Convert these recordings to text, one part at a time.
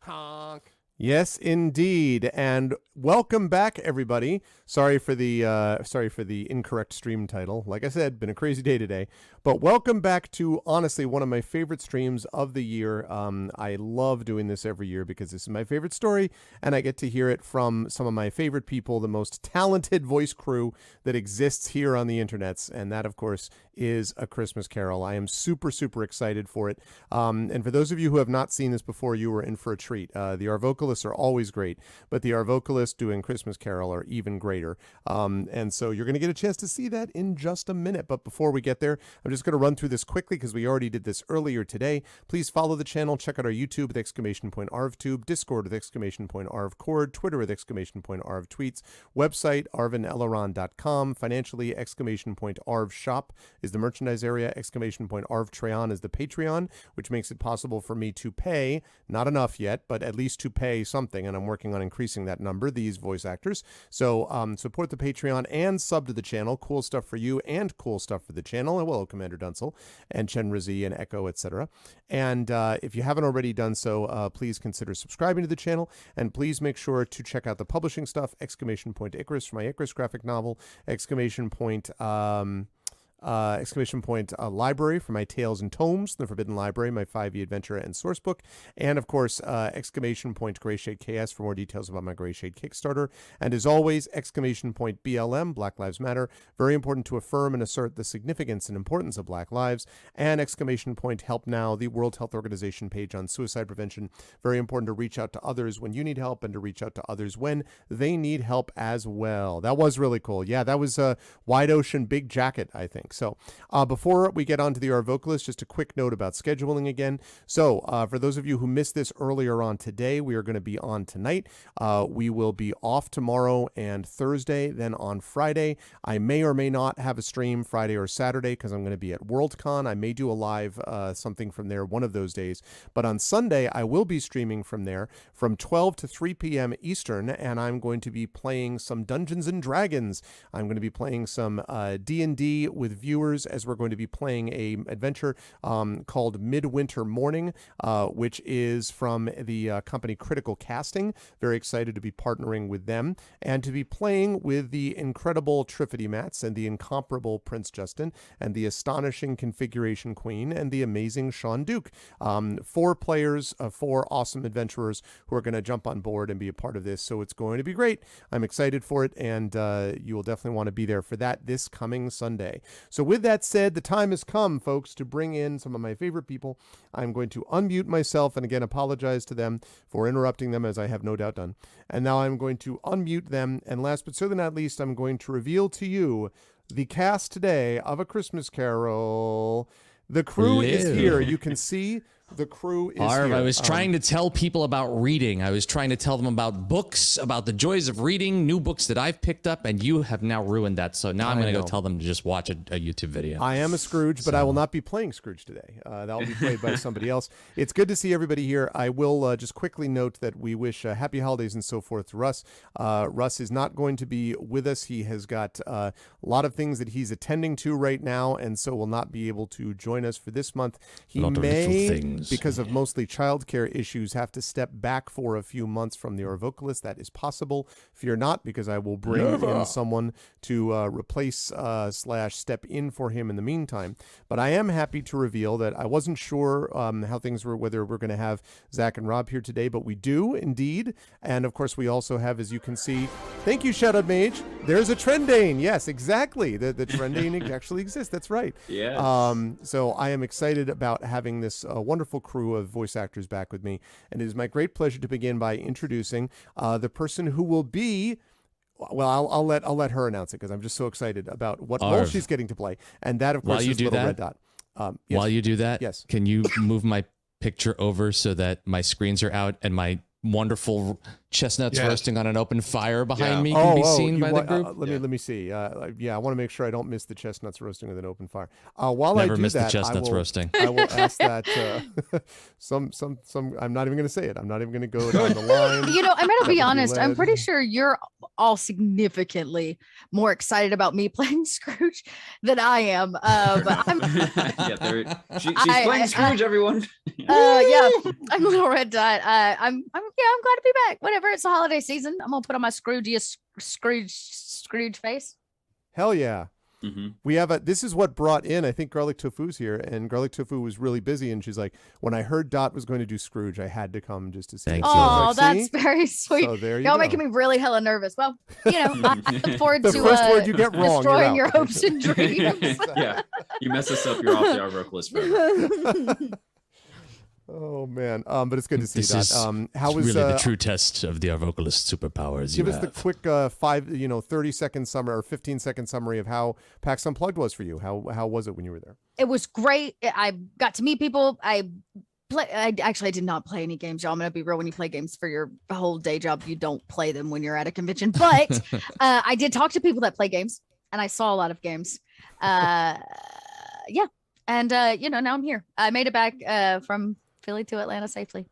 Honk. Yes, indeed, and welcome back, everybody. Sorry for the incorrect stream title. Like I said, been a crazy day today, but welcome back to honestly one of my favorite streams of the year. I love doing this every year because this is my favorite story, and I get to hear it from some of my favorite people, the most talented voice crew that exists here on the internets, and that, of course, is A Christmas Carol. I am super, super excited for it. And for those of you who have not seen this before, you are in for a treat. The Arvocalists are always great, but the Arvocalists doing Christmas Carol are even greater. And so you're going to get a chance to see that in just a minute. But before we get there, I'm just going to run through this quickly because we already did this earlier today. Please follow the channel. Check out our YouTube with !ArvTube, Discord with !ArvCord, Twitter with !ArvTweets, website arvineleron.com, financially !ArvShop is the merchandise area, !ArvTreon is the Patreon, which makes it possible for me to pay, not enough yet, but at least to pay something, and I'm working on increasing that number, these voice actors. So support the Patreon and sub to the channel. Cool stuff for you and cool stuff for the channel. And hello, Commander Dunsel and Chen Rizi and Echo, etc. And if you haven't already done so, please consider subscribing to the channel, and please make sure to check out the publishing stuff, !Icarus for my Icarus graphic novel, library for my Tales and Tomes, The Forbidden Library, my 5e adventure and source book, and of course, ! Grayshade KS for more details about my Grayshade Kickstarter, and as always, ! BLM, Black Lives Matter, very important to affirm and assert the significance and importance of Black lives, and ! Help Now, the World Health Organization page on suicide prevention, very important to reach out to others when you need help and to reach out to others when they need help as well. That was really cool. Yeah, that was a Wide Ocean Big Jacket, I think. So before we get on to the Arvocalists, just a quick note about scheduling again. So for those of you who missed this earlier on today, we are going to be on tonight. We will be off tomorrow and Thursday. Then on Friday, I may or may not have a stream Friday or Saturday because I'm going to be at Worldcon. I may do a live something from there one of those days. But on Sunday, I will be streaming from there from 12 to 3 p.m. Eastern, and I'm going to be playing some Dungeons and Dragons. I'm going to be playing some D&D with viewers, as we're going to be playing a adventure called Midwinter Morning, which is from the company Critical Casting. Very excited to be partnering with them and to be playing with the incredible Triffity Mats and the incomparable Prince Justin and the astonishing Configuration Queen and the amazing Sean Duke. 4 players, 4 awesome adventurers who are going to jump on board and be a part of this. So it's going to be great. I'm excited for it, and you will definitely want to be there for that this coming Sunday. So with that said, the time has come, folks, to bring in some of my favorite people. I'm going to unmute myself and again apologize to them for interrupting them, as I have no doubt done. And now I'm going to unmute them. And last but certainly not least, I'm going to reveal to you the cast today of A Christmas Carol. The crew is here. You can see the crew is here. I was trying to tell people about reading. I was trying to tell them about books, about the joys of reading, new books that I've picked up, and you have now ruined that. So now I'm going to go tell them to just watch a YouTube video. I am a Scrooge, but I will not be playing Scrooge today. That will be played by somebody else. It's good to see everybody here. I will just quickly note that we wish happy holidays and so forth to Russ. Russ is not going to be with us. He has got a lot of things that he's attending to right now, and so will not be able to join us for this month. He may, because of mostly childcare issues, have to step back for a few months from the Arvocalists. That is possible. Fear not, because I will bring in someone to replace / step in for him in the meantime. But I am happy to reveal that I wasn't sure how things were, whether we're going to have Zach and Rob here today, but we do indeed. And of course, we also have, as you can see, thank you, Shadow Mage. There's a Trendane. Yes, exactly. The Trendane actually exists. That's right. Yeah. So I am excited about having this wonderful crew of voice actors back with me, and it is my great pleasure to begin by introducing the person who will be. Well, I'll let her announce it because I'm just so excited about what role she's getting to play, and that of course is Little Red Dot. Yes. While you do that, yes, can you move my picture over so that my screens are out and my wonderful chestnuts Yes. roasting on an open fire behind Yeah. me can be seen by the group. Let me see. Yeah, I want to make sure I don't miss the chestnuts roasting with an open fire. While Never I do miss that, the chestnuts roasting. I will ask that some. I'm not even going to say it. I'm not even going to go down the line. I'm going to be honest. I'm led. pretty sure you're all significantly more excited about me playing Scrooge than I am. But I'm, she's playing Scrooge, everyone. yeah, I'm a little red dot. I'm glad to be back. Whatever, it's the holiday season. I'm gonna put on my Scrooge face. Hell yeah. Mm-hmm. We have this is what brought in, I think Garlic Tofu's here, and Garlic Tofu was really busy, and she's like, when I heard Dot was going to do Scrooge, I had to come just to see. Oh, that's very sweet. So there you Y'all go. making me really hella nervous. Well, I look forward the to first word you get wrong, destroying your hopes and dreams. Yeah, you mess us up, you're off the Arvocalists forever. Oh man, but it's good to see This that. is How was really the true test of the Arvocalist superpowers? Give us the quick 30-second summary or 15-second summary of how PAX Unplugged was for you. How was it when you were there? It was great. I got to meet people. I did not play any games, y'all. I'm gonna be real. When you play games for your whole day job, you don't play them when you're at a convention. But I did talk to people that play games, and I saw a lot of games. Yeah, and now I'm here. I made it back from Philly to Atlanta safely.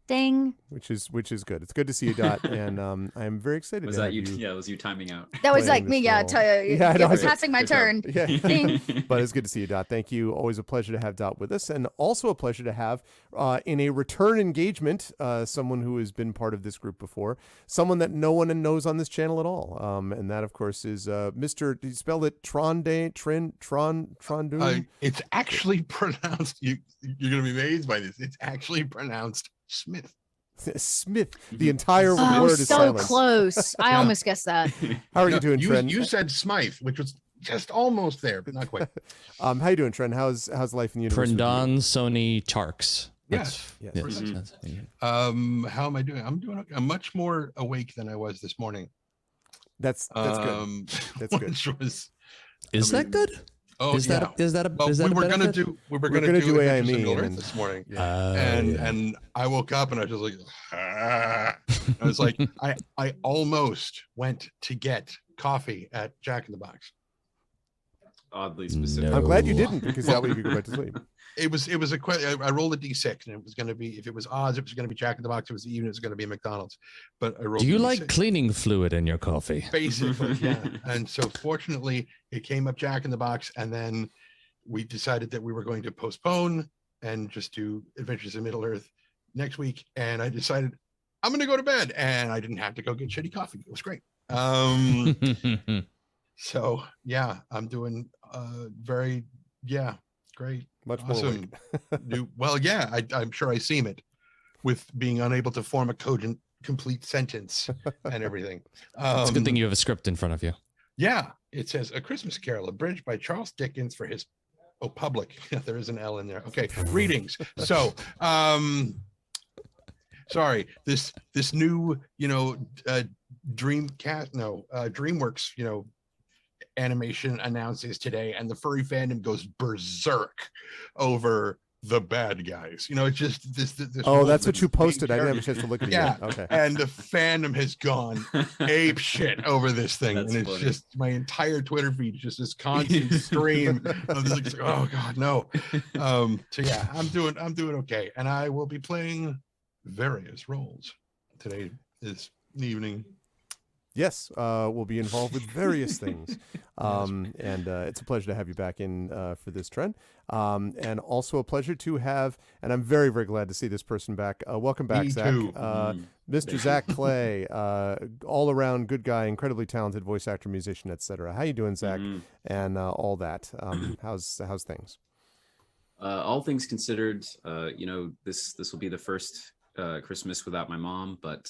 Ding. Which is good. It's good to see you, Dot, and I'm very excited. Was to that have you? you? Yeah, it was you timing out. That was like Playing me. this Yeah, role. I know. passing my turn. Yeah. Ding. But it's good to see you, Dot. Thank you. Always a pleasure to have Dot with us, and also a pleasure to have in a return engagement someone who has been part of this group before, someone that no one knows on this channel at all, and that of course is Mr. You spelled it Trondun. It's actually pronounced. You're going to be amazed by this. It's actually pronounced Smith. Smith. The entire Oh, word is so silent. close. I almost guessed that. How are you doing, Trent? You said Smythe, which was just almost there, but not quite. How you doing, Trent? How's life in the universe? Prendon Sony Charks. Yes. How am I doing? I'm doing okay. I'm much more awake than I was this morning. That's good. That's good. Is that good? Oh, is yeah. that a well, is that we were gonna do AIME Earth this morning, and I woke up and I was just like, I was like, I almost went to get coffee at Jack in the Box. Oddly specific. I'm glad you didn't, because that way you could go back to sleep. It was a question. I rolled a d6, and it was going to be, if it was odds, it was going to be Jack in the Box. If it was even, it was going to be McDonald's. But I rolled. Do you a like D6. cleaning fluid in your coffee? Basically, yeah. And so fortunately, it came up Jack in the Box, and then we decided that we were going to postpone and just do Adventures in Middle Earth next week. And I decided I'm going to go to bed, and I didn't have to go get shitty coffee. It was great. So yeah, I'm doing great. Much more awesome. Well, yeah, I'm sure I seem it with being unable to form a cogent, complete sentence and everything. It's a good thing you have a script in front of you. Yeah, it says A Christmas Carol, abridged by Charles Dickens for his public. There is an L in there. Okay, readings. So, sorry, this new, DreamWorks, animation announces today, and the furry fandom goes berserk over the bad guys. It's just this that's what you posted. I didn't have a chance to look at it yet. Okay. And the fandom has gone ape shit over this thing. That's and it's funny. just my entire Twitter feed is just this constant stream of this, like, oh god, no. So yeah, I'm doing okay. And I will be playing various roles today, this evening. Yes, we'll be involved with various things. And it's a pleasure to have you back in for this, Trent. And also a pleasure to have, and I'm very, very glad to see this person back. Welcome back, Me Zach. too. Mr. Zach Clay, all-around good guy, incredibly talented voice actor, musician, etc. How you doing, Zach? And all that. How's things? All things considered, this will be the first Christmas without my mom, but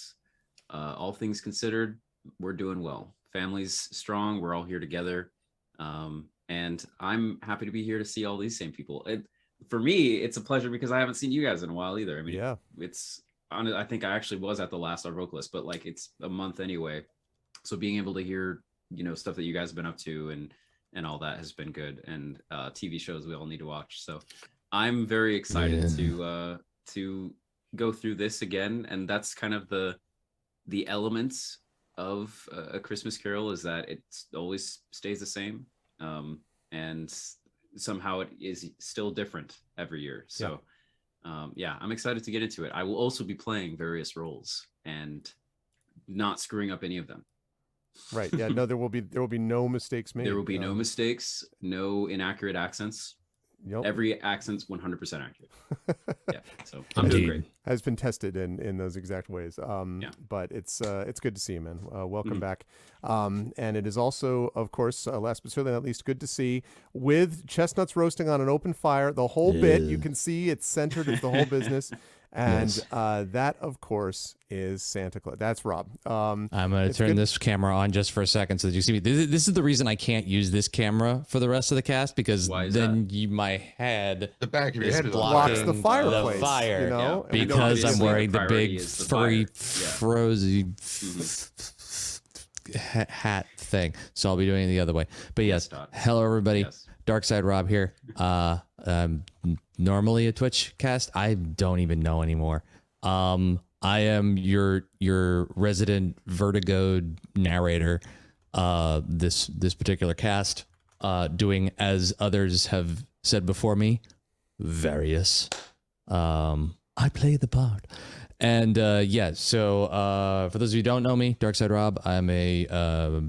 all things considered, we're doing well. Family's strong. We're all here together. And I'm happy to be here to see all these same people. For me, it's a pleasure because I haven't seen you guys in a while either. I mean, yeah, I think I actually was at the last Arvocalist, but like it's a month anyway. So being able to hear, stuff that you guys have been up to and all that has been good. And TV shows we all need to watch. So I'm very excited to go through this again. And that's kind of the the elements of a Christmas Carol is that it always stays the same, and somehow it is still different every year. So yeah, I'm excited to get into it. I will also be playing various roles and not screwing up any of them. Right. Yeah. No, there will be no mistakes made. There will be no mistakes, no inaccurate accents. Yep. Every accent's 100% accurate. Yeah. So I'm doing great. Has been tested in those exact ways. But it's good to see you, man. Welcome back. And it is also, of course, last but certainly not least, good to see with chestnuts roasting on an open fire. The whole bit, you can see it's centered. It's the whole business. And that, of course, is Santa Claus. That's Rob. I'm going to turn this camera on just for a second so that you see me. This is the reason I can't use this camera for the rest of the cast, because then my head, the back of your head blocks the fireplace. The fire, you know? Yeah. Because I'm wearing the big furry, frozy hat thing. So I'll be doing it the other way. But yes, hello everybody. Yes. Dark Side Rob here. Normally a Twitch cast, I don't even know anymore. I am your resident Vertigo narrator. This particular cast, doing, as others have said before me, various. I play the part. And so for those of you who don't know me, Dark Side Rob, I'm a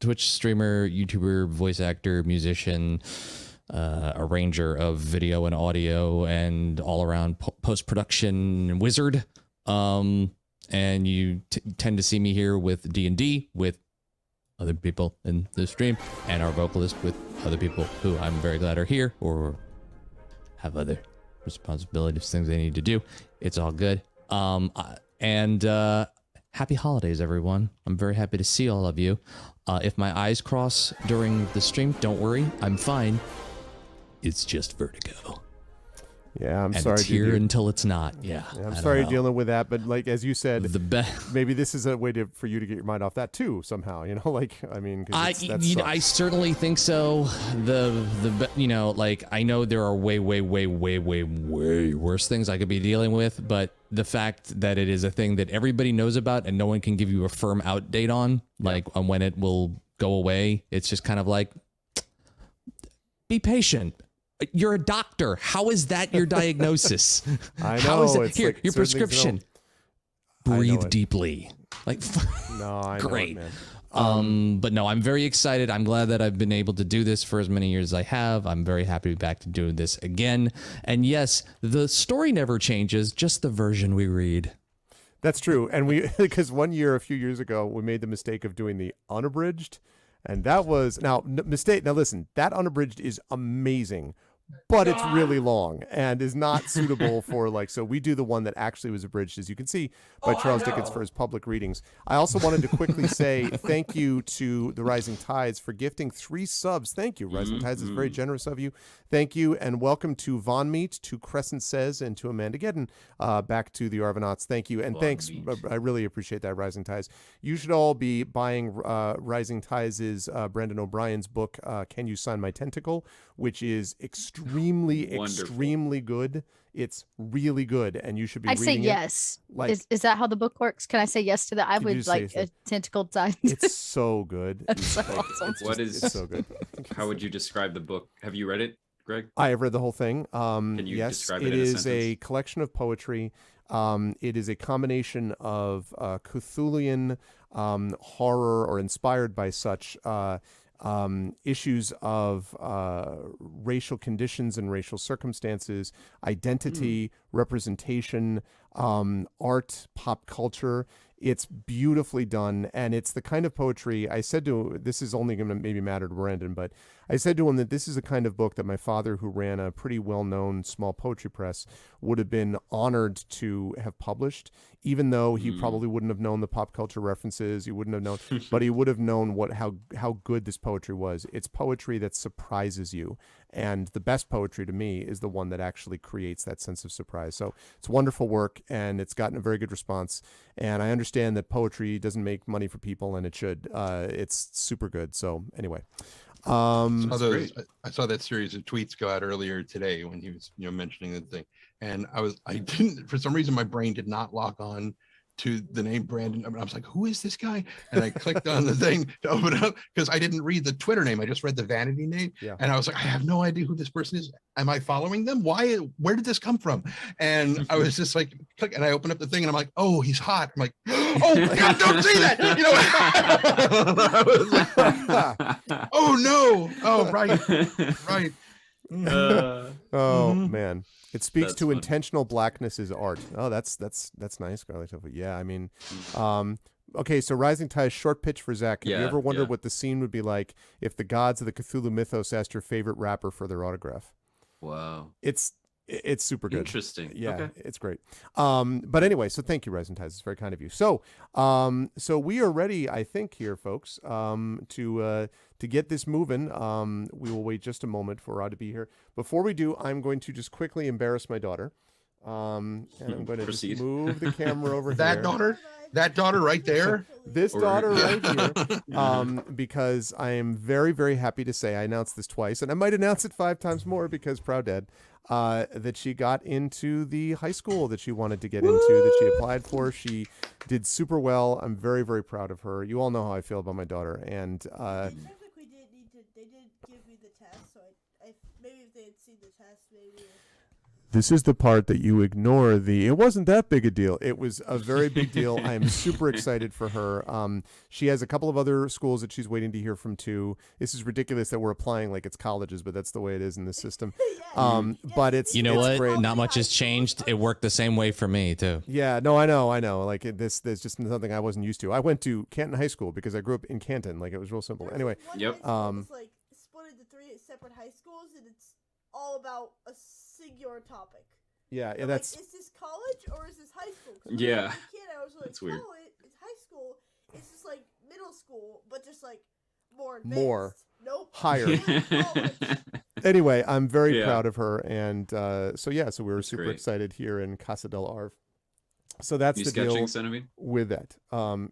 Twitch streamer, YouTuber, voice actor, musician, arranger of video and audio, and all around post-production wizard. And you tend to see me here with D&D with other people in the stream, and Arvocalists with other people who I'm very glad are here or have other responsibilities, things they need to do. It's all good. And happy holidays, everyone. I'm very happy to see all of you. If my eyes cross during the stream, don't worry, I'm fine. It's just vertigo. Yeah, I'm and sorry. It's here until it's not. Yeah, I'm sorry you're dealing with that, but like as you said, maybe this is a way for you to get your mind off that too somehow. You know, like I mean, I certainly think so. Like I know there are way worse things I could be dealing with, but the fact that it is a thing that everybody knows about and no one can give you a firm out date on, like on when it will go away, it's just kind of like, be patient. You're a doctor. How is that your diagnosis? I know. How is it? It's Here, like your prescription. Breathe deeply. Like, no, I great. know it, man. But no, I'm very excited. I'm glad that I've been able to do this for as many years as I have. I'm very happy to be back to do this again. And yes, the story never changes, just the version we read. That's true. And because one year, a few years ago, we made the mistake of doing the unabridged. And that was, now listen, that unabridged is amazing, but it's really long and is not suitable for so we do the one that actually was abridged, as you can see, by Charles Dickens for his public readings. I also wanted to quickly say thank you to the Rising Tides for gifting 3 subs. Thank you. Rising Tides is very generous of you. Thank you, and welcome to Von Meat, to Crescent Says, and to Amanda Gedden, back to the Arvanauts. Thank you, and thanks. I really appreciate that, Rising Tides. You should all be buying Rising Tides' Brandon O'Brien's book, Can You Sign My Tentacle, which is extremely good. It's really good, and you should be reading it. I'd say yes. Is that how the book works? Can I say yes to that? I would like a tentacled sign. It's so good. That's so awesome. It's so good. How would you describe the book? Have you read it, Greg? I have read the whole thing. Can you describe it in a is sentence? a collection of poetry. It is a combination of Cthulhian horror, or inspired by such issues of racial conditions and racial circumstances, identity, representation, art, pop culture. It's beautifully done, and it's the kind of poetry I said to, this is only going to maybe matter to Brandon, but I said to him that this is the kind of book that my father, who ran a pretty well-known small poetry press, would have been honored to have published, even though he probably wouldn't have known the pop culture references. He wouldn't have known, but he would have known how good this poetry was. It's poetry that surprises you, and the best poetry to me is the one that actually creates that sense of surprise. So it's wonderful work, and it's gotten a very good response. And I understand that poetry doesn't make money for people, and it should. It's super good. So anyway. I saw that series of tweets go out earlier today when he was mentioning the thing, and I didn't, for some reason my brain did not lock on to the name Brandon. I was like, who is this guy? And I clicked on the thing to open it up because I didn't read the Twitter name. I just read the vanity name. Yeah. And I was like, I have no idea who this person is. Am I following them? Why? Where did this come from? And I was just like, click, and I opened up the thing and I'm like, oh, he's hot. I'm like, oh God, don't say that. You know, I was like, oh no. Oh, right. Oh Mhm. man, it speaks That's to funny. intentional blackness is art. Oh, that's nice, Scarlet Tofu. Yeah, I mean, okay, so Rising Tide, short pitch for Zach. Have you Yeah, ever wondered yeah. what the scene would be like if the gods of the Cthulhu mythos asked your favorite rapper for their autograph? Wow. It's super good. Interesting. Yeah, Okay. it's great. But anyway, so thank you, Rising Tides. It's very kind of you. So, so we are ready, I think, here, folks, to get this moving. We will wait just a moment for Rod to be here. Before we do, I'm going to just quickly embarrass my daughter, and I'm going to just Proceed. move the camera over That here. daughter right there. This Or- daughter right Yeah. here, because I am very, very happy to say I announced this twice, and I might announce it 5 times more because proud dad, that she got into the high school that she wanted to get into, that she applied for. She did super well. I'm very, very proud of her. You all know how I feel about my daughter, and Technically, they did give me the test, so I maybe if they had seen the test, maybe. this is the part that you ignore. It wasn't that big a deal. It was a very big deal. I am super excited for her. She has a couple of other schools that she's waiting to hear from too. This is ridiculous that we're applying like it's colleges, but that's the way it is in this system. But it's You know it's what? great. Not much has changed. It worked the same way for me too. Yeah, no, I know. Like there's just something I wasn't used to. I went to Canton High School because I grew up in Canton. Like it was real simple. Anyway, Yep. It's like split into 3 separate high schools, and it's all about a singular topic. yeah, I'm that's like, is this college or is this high school? 'Cause when I Yeah. was a kid, I was like, That's weird. college, it's high school. It's just like middle school, but just like more More. advanced. Nope. higher. College. Anyway, I'm very Yeah. proud of her, and so we were That's super great. excited here in Casa del Arv. So that's You the sketching, deal Centipede? with that.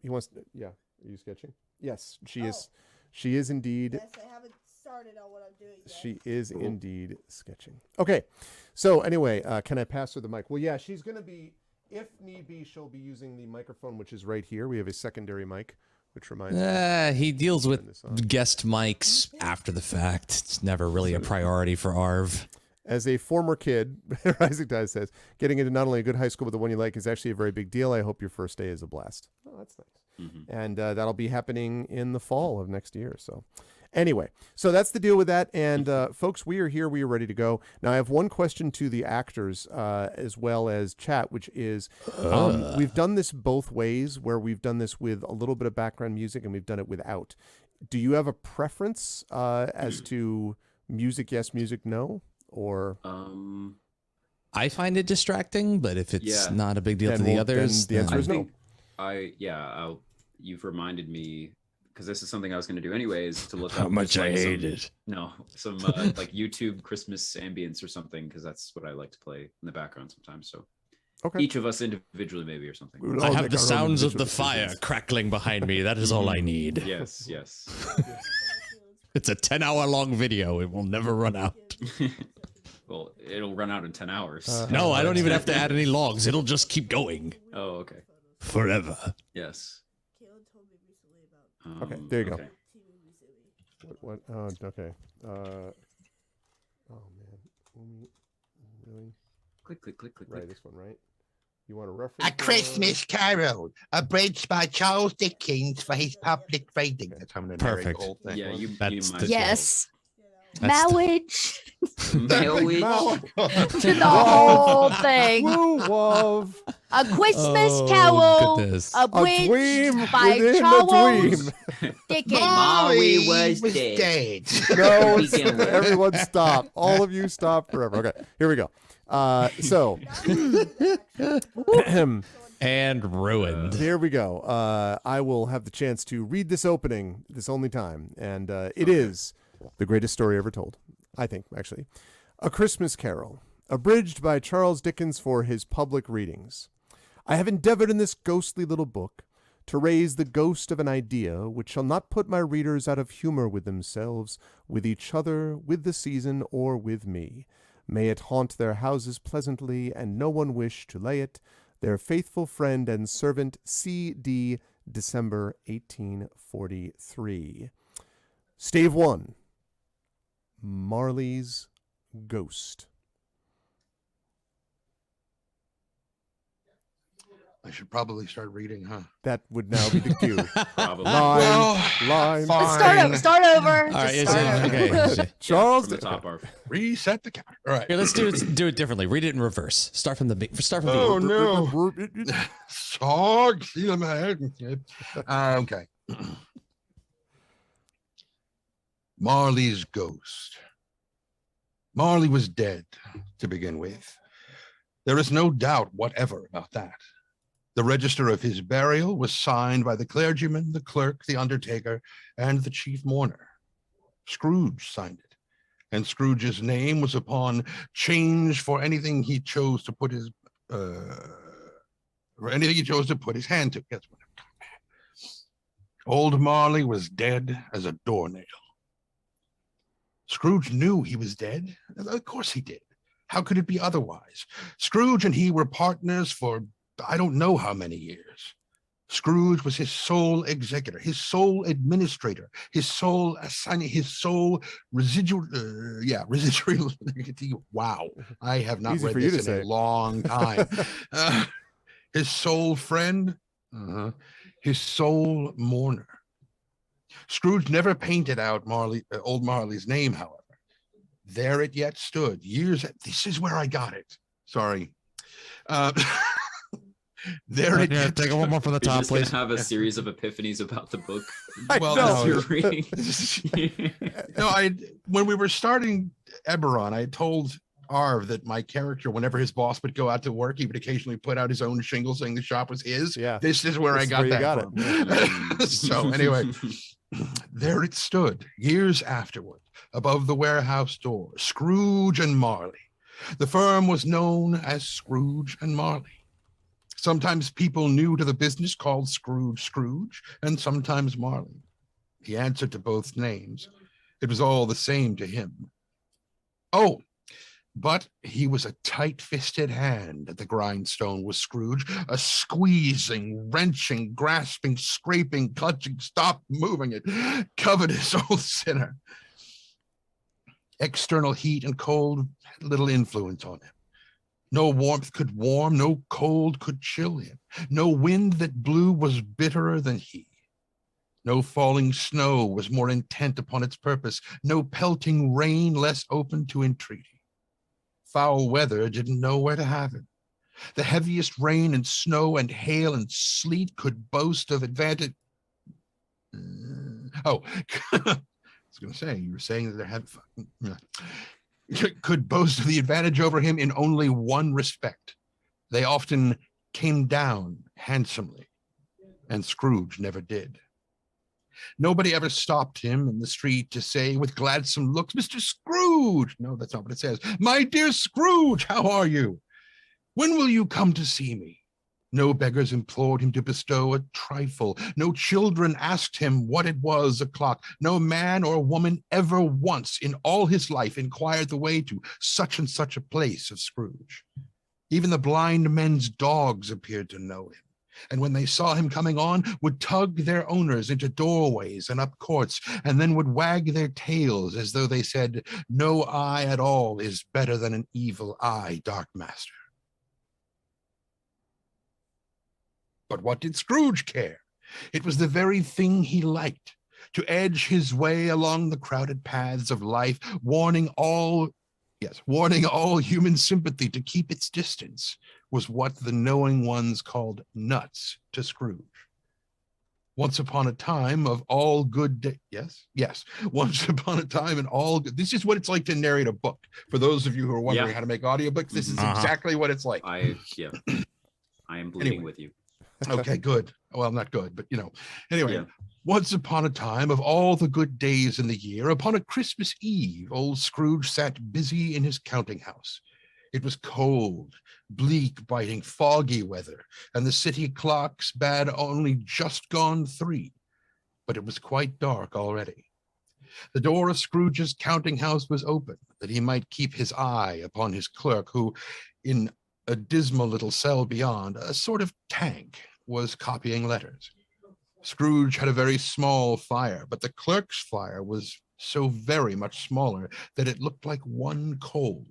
He wants. Yeah, are you sketching? Yes, she is. She is indeed. Yes, I haven't started on what I'm doing yet. She is Cool. indeed sketching. Okay, so anyway, can I pass her the mic? Well, yeah, she's gonna be. If need be, she'll be using the microphone, which is right here. We have a secondary mic, which reminds me. He deals Turn with this on. guest mics after the fact. It's never really a priority for Arv. As a former kid, Rising Tide says, getting into not only a good high school, but the one you like is actually a very big deal. I hope your first day is a blast. Oh, that's nice. Mhm. And that'll be happening in the fall of next year. So anyway, so that's the deal with that. And folks, we are here. We are ready to go. Now, I have one question to the actors as well as chat, which is we've done this both ways, where we've done this with a little bit of background music and we've done it without. Do you have a preference as to music yes, music no? Or I find it distracting, but if it's Yeah. not a big deal Then to the we'll- others, then the answer then is no. I'll you've reminded me because this is something I was going to do anyways to look How up much just, I like, hate some- it. No, some like YouTube Christmas ambience or something because that's what I like to play in the background sometimes. So Okay. each of us individually maybe or something. We would I all have make the our own sounds of individual the fire decisions. crackling behind me. That is all I need. Yes, yes. It's a 10-hour long video. It will never run out. Well, it'll run out in 10 hours. No, I don't even have to add any logs. It'll just keep going Oh, okay. forever. Yes. Caitlin told me recently about Okay, there you go. okay. Team Missouri. What? Oh, okay. Oh man, really? Click, click, click, click, Right, click. this one, right? You want a reference? A Christmas Carol, abridged by Charles Dickens for his public reading. That's how I'm going to narrate Perfect. the whole thing. Yeah, you That's might the- as well. Yes. You know. That's the- Marriage Marriage. to the whole thing. Woo, love. A Christmas Oh, Carol goodness. A abridged dweem by within a Charles dweem. Dickens. Marley was dead. No, We can wait. everyone stop. All of you stop forever. Okay, here we go. So And ruined. here we go. I will have the chance to read this opening this only time, and it is the greatest story ever told, I think, actually. A Christmas Carol, abridged by Charles Dickens for his public readings. I have endeavored in this ghostly little book to raise the ghost of an idea which shall not put my readers out of humor with themselves, with each other, with the season, or with me. May it haunt their houses pleasantly, and no one wish to lay it. Their faithful friend and servant, C.D., December 1843. Stave 1, Marley's Ghost. I should probably start reading, huh? That would now be the cue. Probably. Line. fine. Start over. All right, Just start over. okay. Charles. From the top, Arv. Reset the camera. All right. Here, let's do it differently. Read it in reverse. Start from the Oh, beginning. no. Sog. See my head. Okay. Marley's Ghost. Marley was dead to begin with. There is no doubt whatever about that. The register of his burial was signed by the clergyman, the clerk, the undertaker, and the chief mourner. Scrooge signed it, and Scrooge's name was upon change for anything he chose to put his hand to. Yes. Old Marley was dead as a doornail. Scrooge knew he was dead. Of course he did. How could it be otherwise? Scrooge and he were partners for I don't know how many years. Scrooge was his sole executor, his sole administrator, his sole assigning, his sole residual. Wow, I have not Easy read for you this to in a say. long time. His sole friend, his sole mourner. Scrooge never painted out old Marley's name, however. There it yet stood, years. This is where I got it. Sorry. There it Yeah, yet take it one more from the You're top, just gonna please. have a series of epiphanies about the book Well, know. as you're reading. No, when we were starting Eberron, I told Arv that my character, whenever his boss would go out to work, he would occasionally put out his own shingle saying the shop was his. Yeah. This is where This I is got where you that got from. So anyway, there it stood, years afterward, above the warehouse door, Scrooge and Marley. The firm was known as Scrooge and Marley. Sometimes people new to the business called Scrooge, and sometimes Marley. He answered to both names. It was all the same to him. Oh, but he was a tight-fisted hand at the grindstone, was Scrooge, a squeezing, wrenching, grasping, scraping, clutching, stop moving it, covetous old sinner. External heat and cold had little influence on him. No warmth could warm, no cold could chill him. No wind that blew was bitterer than he. No falling snow was more intent upon its purpose, no pelting rain less open to entreaty. Foul weather didn't know where to have him. The heaviest rain and snow and hail and sleet could boast of advantage. I was going to say, you were saying that there had could boast of the advantage over him in only one respect. They often came down handsomely, and Scrooge never did. Nobody ever stopped him in the street to say with gladsome looks, "Mr. Scrooge." No, that's not what it says. "My dear Scrooge, how are you? When will you come to see me?" No beggars implored him to bestow a trifle. No children asked him what it was o'clock. No man or woman ever once in all his life inquired the way to such and such a place of Scrooge. Even the blind men's dogs appeared to know him, and when they saw him coming on, would tug their owners into doorways and up courts, and then would wag their tails as though they said, "No eye at all is better than an evil eye, Dark Master." But what did Scrooge care? It was the very thing he liked, to edge his way along the crowded paths of life, warning all human sympathy to keep its distance, was what the knowing ones called nuts to Scrooge. Once upon a time of all good once upon a time in all good, this is what it's like to narrate a book. For those of you who are wondering how to make audiobooks, this is exactly what it's like. I am bleeding Anyway. with you. Okay, good. Well, not good, but anyway, Yeah. Once upon a time of all the good days in the year, upon a Christmas Eve, old Scrooge sat busy in his counting house. It was cold, bleak, biting, foggy weather, and the city clocks bade only just gone 3, but it was quite dark already. The door of Scrooge's counting house was open, that he might keep his eye upon his clerk, who, in a dismal little cell beyond, a sort of tank, was copying letters. Scrooge had a very small fire, but the clerk's fire was so very much smaller that it looked like one coal.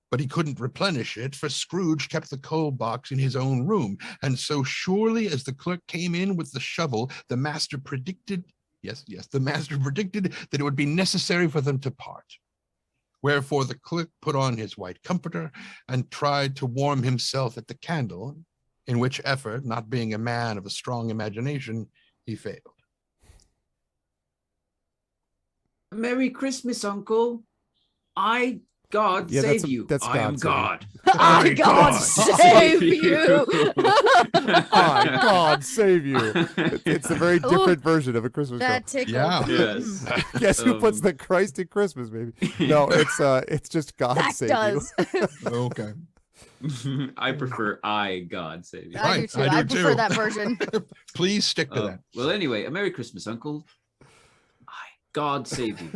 But he couldn't replenish it, for Scrooge kept the coal box in his own room. And so surely as the clerk came in with the shovel, the master predicted, the master predicted that it would be necessary for them to part. Wherefore the clerk put on his white comforter and tried to warm himself at the candle, in which effort, not being a man of a strong imagination, he failed. Merry Christmas, Uncle. God Yeah, save you. that's I am God God. I God save you. I God save you. It's a very different version of a Christmas That carol. tickled. Yeah. Yes. Guess who puts the Christ in Christmas, baby? No, it's just God That save does. Okay. I prefer God save you. I do Right, too. I do I prefer too. that version. Please stick to that. Well, anyway, a Merry Christmas, Uncle. God save you.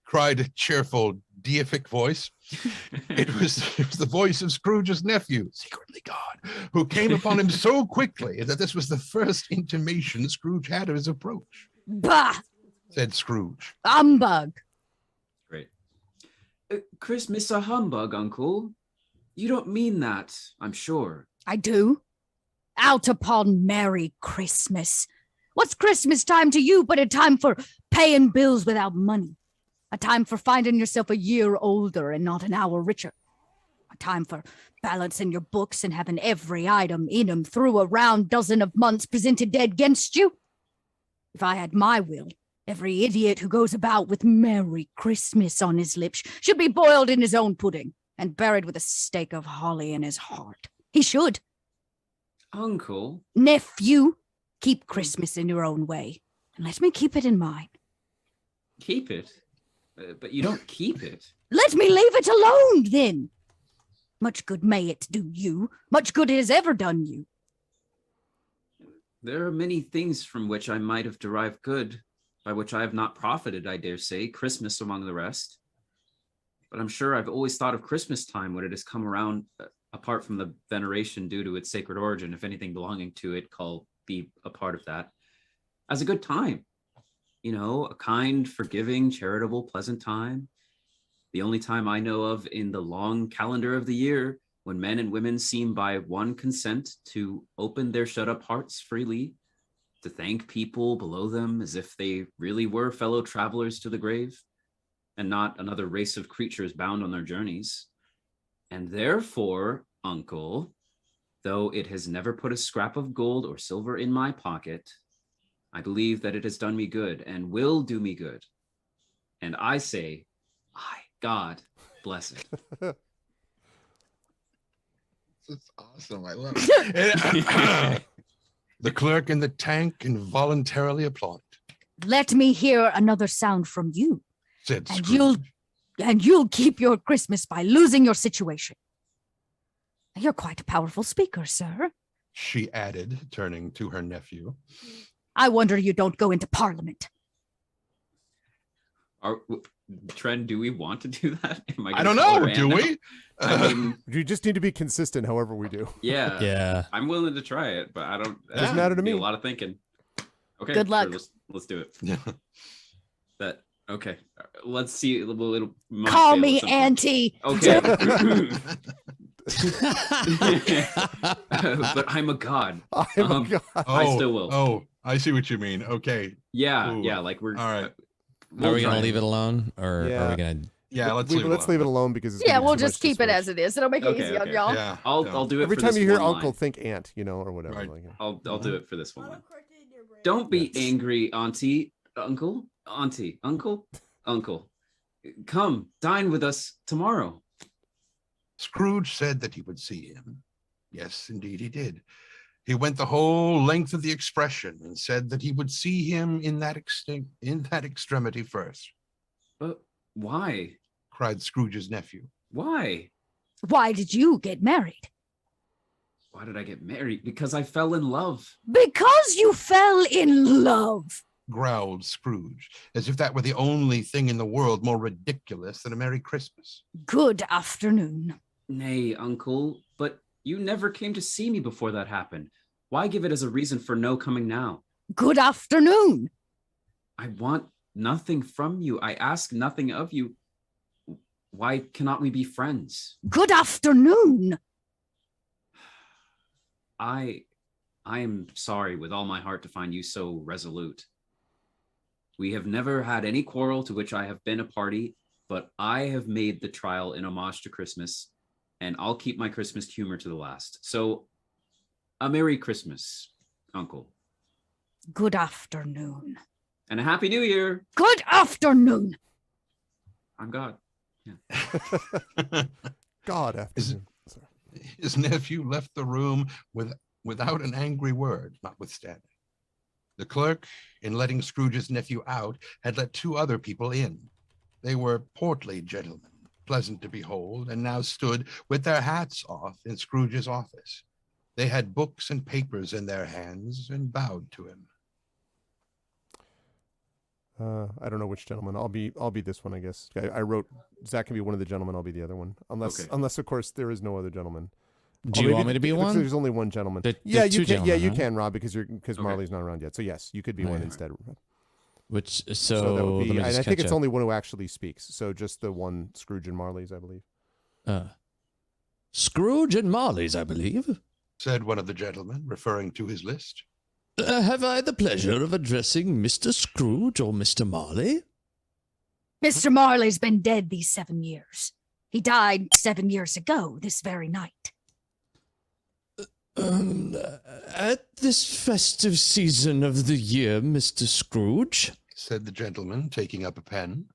Cried a cheerful, deific voice. It was the voice of Scrooge's nephew, secretly God, who came upon him so quickly that this was the first intimation Scrooge had of his approach. Bah! Said Scrooge. Humbug. Great. Christmas a humbug, Uncle. You don't mean that, I'm sure. I do. Out upon Merry Christmas. What's Christmas time to you but a time for paying bills without money? A time for finding yourself a year older and not an hour richer. A time for balancing your books and having every item in them through a round dozen of months presented dead against you. If I had my will, every idiot who goes about with Merry Christmas on his lips should be boiled in his own pudding and buried with a stake of holly in his heart. He should. Uncle? Nephew, keep Christmas in your own way, and let me keep it in mine. Keep it? But you don't keep it. Let me leave it alone, then. Much good may it do you. Much good it has ever done you. There are many things from which I might have derived good, by which I have not profited, I dare say, Christmas among the rest. But I'm sure I've always thought of Christmas time when it has come around, apart from the veneration due to its sacred origin, if anything belonging to it be a part of that, as a good time. You know, a kind, forgiving, charitable, pleasant time. The only time I know of in the long calendar of the year when men and women seem by one consent to open their shut-up hearts freely, to thank people below them as if they really were fellow travelers to the grave, and not another race of creatures bound on their journeys. And therefore, Uncle, though it has never put a scrap of gold or silver in my pocket, I believe that it has done me good and will do me good. And I say, God bless it. That's awesome. I love it. The clerk in the tank involuntarily applauded. Let me hear another sound from you, Said and Scrooge. you'll keep your Christmas by losing your situation. You're quite a powerful speaker, sir. She added, turning to her nephew. I wonder you don't go into Parliament. Trent, do we want to do that? I don't know. Do we? I mean, You just need to be consistent however we do. yeah. Yeah. I'm willing to try it, but I don't. Doesn't matter to be me. A lot of thinking. Okay. Good luck. Sure, let's do it. Yeah. Okay. Let's see. It'll Call me Auntie. Okay. But I'm a god. I'm a god. I still will. Oh, I see what you mean. Okay. Yeah. Ooh. Yeah. Like we're. All right. Are we try gonna leave it alone, or are Yeah. we gonna? Yeah, let's leave it alone. alone because it's Yeah, gonna be we'll too just much to keep it switch. as it is. It'll make it Okay, easy on okay. y'all. Yeah. I'll do it Every for time this you hear one uncle, line. think aunt, or whatever. Right. Like, I'll do it for this one line. Autocorrect it in your brain. Don't be Yes. angry, auntie, uncle, uncle. Come dine with us tomorrow. Scrooge said that he would see him. Yes, indeed he did. He went the whole length of the expression and said that he would see him in that extremity first, But why? cried Scrooge's nephew. Why? Why did you get married? Why did I get married? Because I fell in love. Because you fell in love. Growled Scrooge, as if that were the only thing in the world more ridiculous than a Merry Christmas. Good afternoon. Nay, Uncle, but you never came to see me before that happened. Why give it as a reason for no coming now? Good afternoon. I want nothing from you. I ask nothing of you. Why cannot we be friends? Good afternoon. I am sorry with all my heart to find you so resolute. We have never had any quarrel to which I have been a party, but I have made the trial in homage to Christmas, and I'll keep my Christmas humor to the last. So, a Merry Christmas, Uncle. Good afternoon. And a Happy New Year. Good afternoon. I'm God. God, afternoon. Sorry. His nephew left the room without an angry word, notwithstanding. The clerk, in letting Scrooge's nephew out, had let 2 other people in. They were portly gentlemen, pleasant to behold, and now stood with their hats off in Scrooge's office. They had books and papers in their hands and bowed to him. I don't know which gentleman. I'll be this one, I guess. I wrote Zach can be one of the gentlemen. I'll be the other one, unless of course there is no other gentleman. Do you want me to be one? There's only one gentleman. Yeah, you can. Yeah, you huh? can, Rob, because Marley's not around yet. So yes, you could be one instead. Which So that would be. let me And just I think catch it's up. only one who actually speaks. So just the one Scrooge and Marley's, I believe. Scrooge and Marley's, I believe. Said one of the gentlemen, referring to his list. Have I the pleasure of addressing Mr. Scrooge or Mr. Marley? Mr. Marley's been dead these 7 years. He died 7 years ago, this very night. At this festive season of the year, Mr. Scrooge, Said the gentleman, taking up a pen.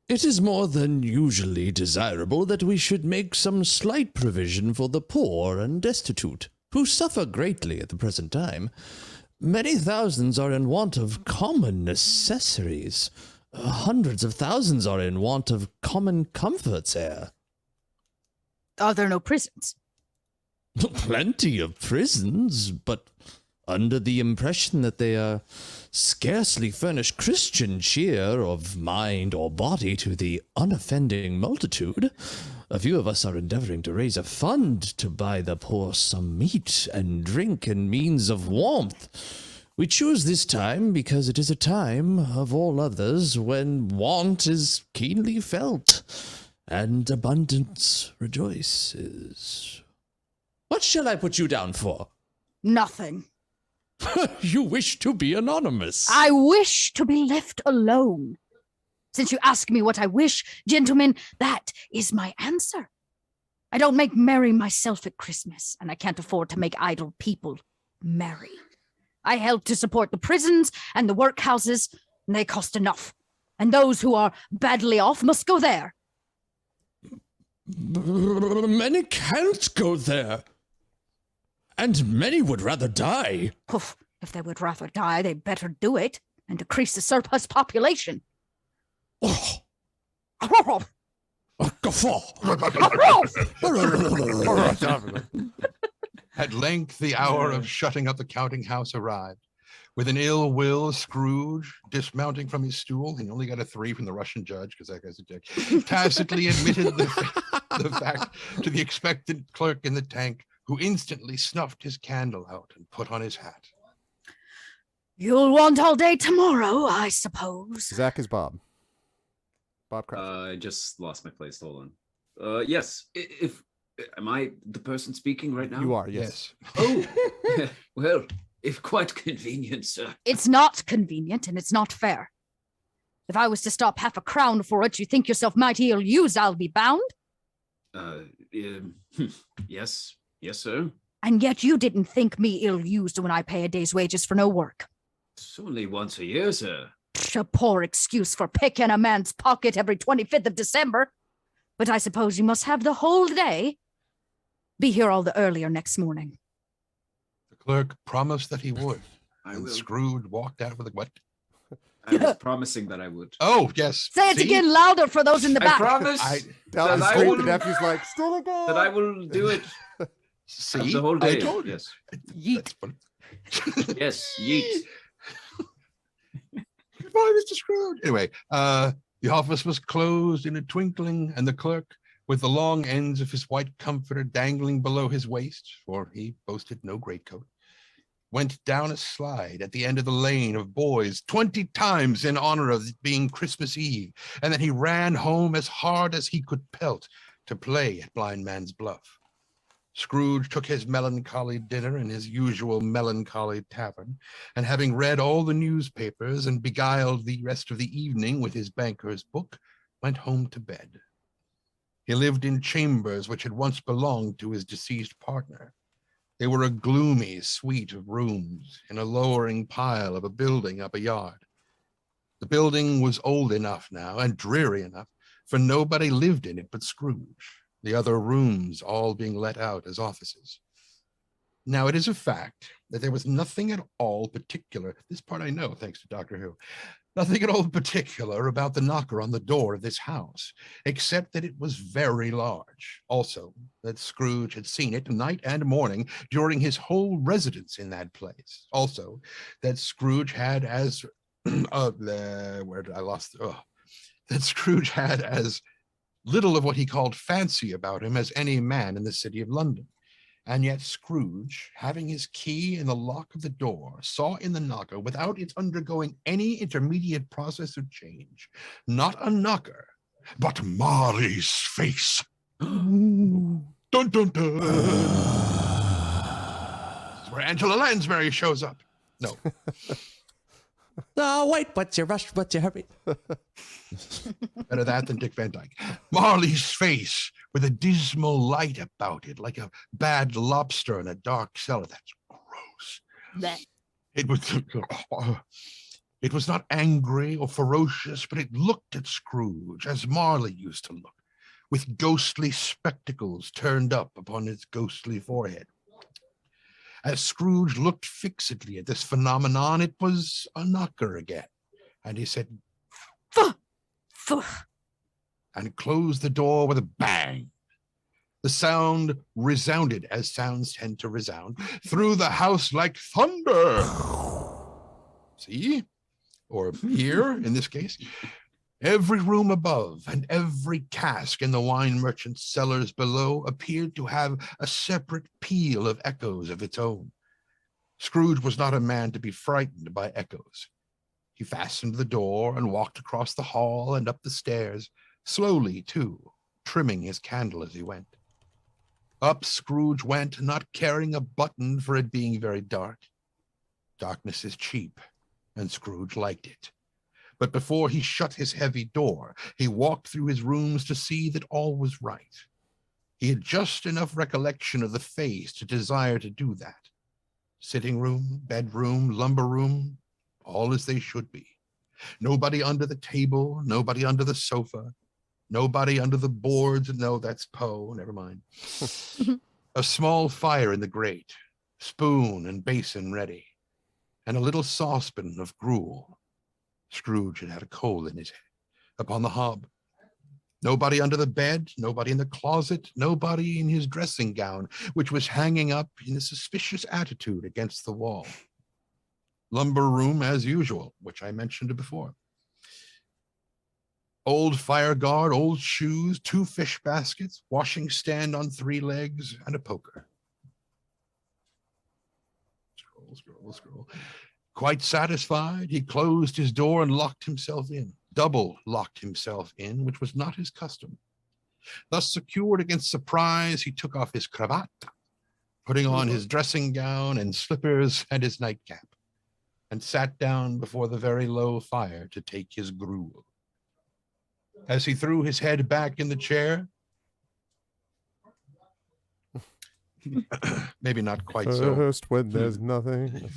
it is more than usually desirable that we should make some slight provision for the poor and destitute, who suffer greatly at the present time. Many thousands are in want of common necessaries. Hundreds of thousands are in want of common comforts here. Are there no prisons? Plenty of prisons, but under the impression that they scarcely furnish Christian cheer of mind or body to the unoffending multitude, a few of us are endeavoring to raise a fund to buy the poor some meat and drink and means of warmth. We choose this time because it is a time of all others when want is keenly felt and abundance rejoices. What shall I put you down for? Nothing. You wish to be anonymous. I wish to be left alone. Since you ask me what I wish, gentlemen, that is my answer. I don't make merry myself at Christmas, and I can't afford to make idle people merry. I help to support the prisons and the workhouses, and they cost enough. And those who are badly off must go there. Many can't go there. And many would rather die. Poof, if they would rather die, they'd better do it and decrease the surplus population. Oh, a guffaw. At length, the hour of shutting up the counting house arrived. With an ill will, Scrooge, dismounting from his stool, he only got a 3 from the Russian judge because that guy's a dick, tacitly admitted the fact to the expectant clerk in the tank, who instantly snuffed his candle out and put on his hat. You'll want all day tomorrow, I suppose. Zach is Bob. Bob Crouch. I just lost my place. Hold on. Yes. If am I the person speaking right now? You are, yes. Oh, well, if quite convenient, sir. It's not convenient and it's not fair. If I was to stop half a crown for it, you think yourself mighty ill-used, I'll be bound? Yes. Yes, sir. And yet you didn't think me ill-used when I pay a day's wages for no work. It's only once a year, sir. A poor excuse for picking a man's pocket every 25th of December. But I suppose you must have the whole day. Be here all the earlier next morning. The clerk promised that he would. I And will. Scrooge walked out with a what? I was promising that I would. Oh, yes. Say it See? again louder for those in the I back. promise Down the I street, will- the nephew's like, still a go. that I will do it See? the whole I day. told you. Yes. Yeet. Yes. Yeet. Goodbye, Mr. Scrooge. Anyway, the office was closed in a twinkling, and the clerk, with the long ends of his white comforter dangling below his waist, for he boasted no greatcoat, went down a slide at the end of the lane of boys 20 times in honor of it being Christmas Eve, and then he ran home as hard as he could pelt to play at Blind Man's Bluff. Scrooge took his melancholy dinner in his usual melancholy tavern, and having read all the newspapers and beguiled the rest of the evening with his banker's book, went home to bed. He lived in chambers which had once belonged to his deceased partner. They were a gloomy suite of rooms in a lowering pile of a building up a yard. The building was old enough now and dreary enough, for nobody lived in it but Scrooge, the other rooms all being let out as offices. Now, it is a fact that there was nothing at all particular, this part I know thanks to Doctor Who, nothing at all particular about the knocker on the door of this house, except that it was very large. Also, that Scrooge had seen it night and morning during his whole residence in that place. Also, that Scrooge had as, that Scrooge had as little of what he called fancy about him as any man in the city of London. And yet Scrooge, having his key in the lock of the door, saw in the knocker, without its undergoing any intermediate process of change, not a knocker, but Marley's face. Dun, dun, dun. This is where Angela Lansbury shows up. No. No, wait, what's your rush? What's your hurry? Better that than Dick Van Dyke. Marley's face with a dismal light about it, like a bad lobster in a dark cellar. That's gross. Blech. It was not angry or ferocious, but it looked at Scrooge as Marley used to look, with ghostly spectacles turned up upon his ghostly forehead. As Scrooge looked fixedly at this phenomenon, it was a knocker again, and he said, Fuh, fuh. and closed the door with a bang. The sound resounded, as sounds tend to resound, through the house like thunder. See? Or here, in this case. Every room above and every cask in the wine merchant's cellars below appeared to have a separate peal of echoes of its own. Scrooge was not a man to be frightened by echoes. He fastened the door and walked across the hall and up the stairs, slowly too, trimming his candle as he went. Up Scrooge went, not caring a button for it being very dark. Darkness is cheap, and Scrooge liked it. But before he shut his heavy door, he walked through his rooms to see that all was right. He had just enough recollection of the face to desire to do that. Sitting room, bedroom, lumber room, all as they should be. Nobody under the table, nobody under the sofa, nobody under the boards. No, that's Poe, never mind. A small fire in the grate, spoon and basin ready, and a little saucepan of gruel. Scrooge had had a coal in his head, upon the hob. Nobody under the bed, nobody in the closet, nobody in his dressing gown, which was hanging up in a suspicious attitude against the wall. Lumber room as usual, which I mentioned before. Old fire guard, old shoes, 2 fish baskets, washing stand on 3 legs, and a poker. Scroll. Quite satisfied, he closed his door and locked himself in, double locked himself in, which was not his custom. Thus secured against surprise, he took off his cravat, putting on his dressing gown and slippers and his nightcap, and sat down before the very low fire to take his gruel. As he threw his head back in the chair, maybe not quite so. First when there's nothing.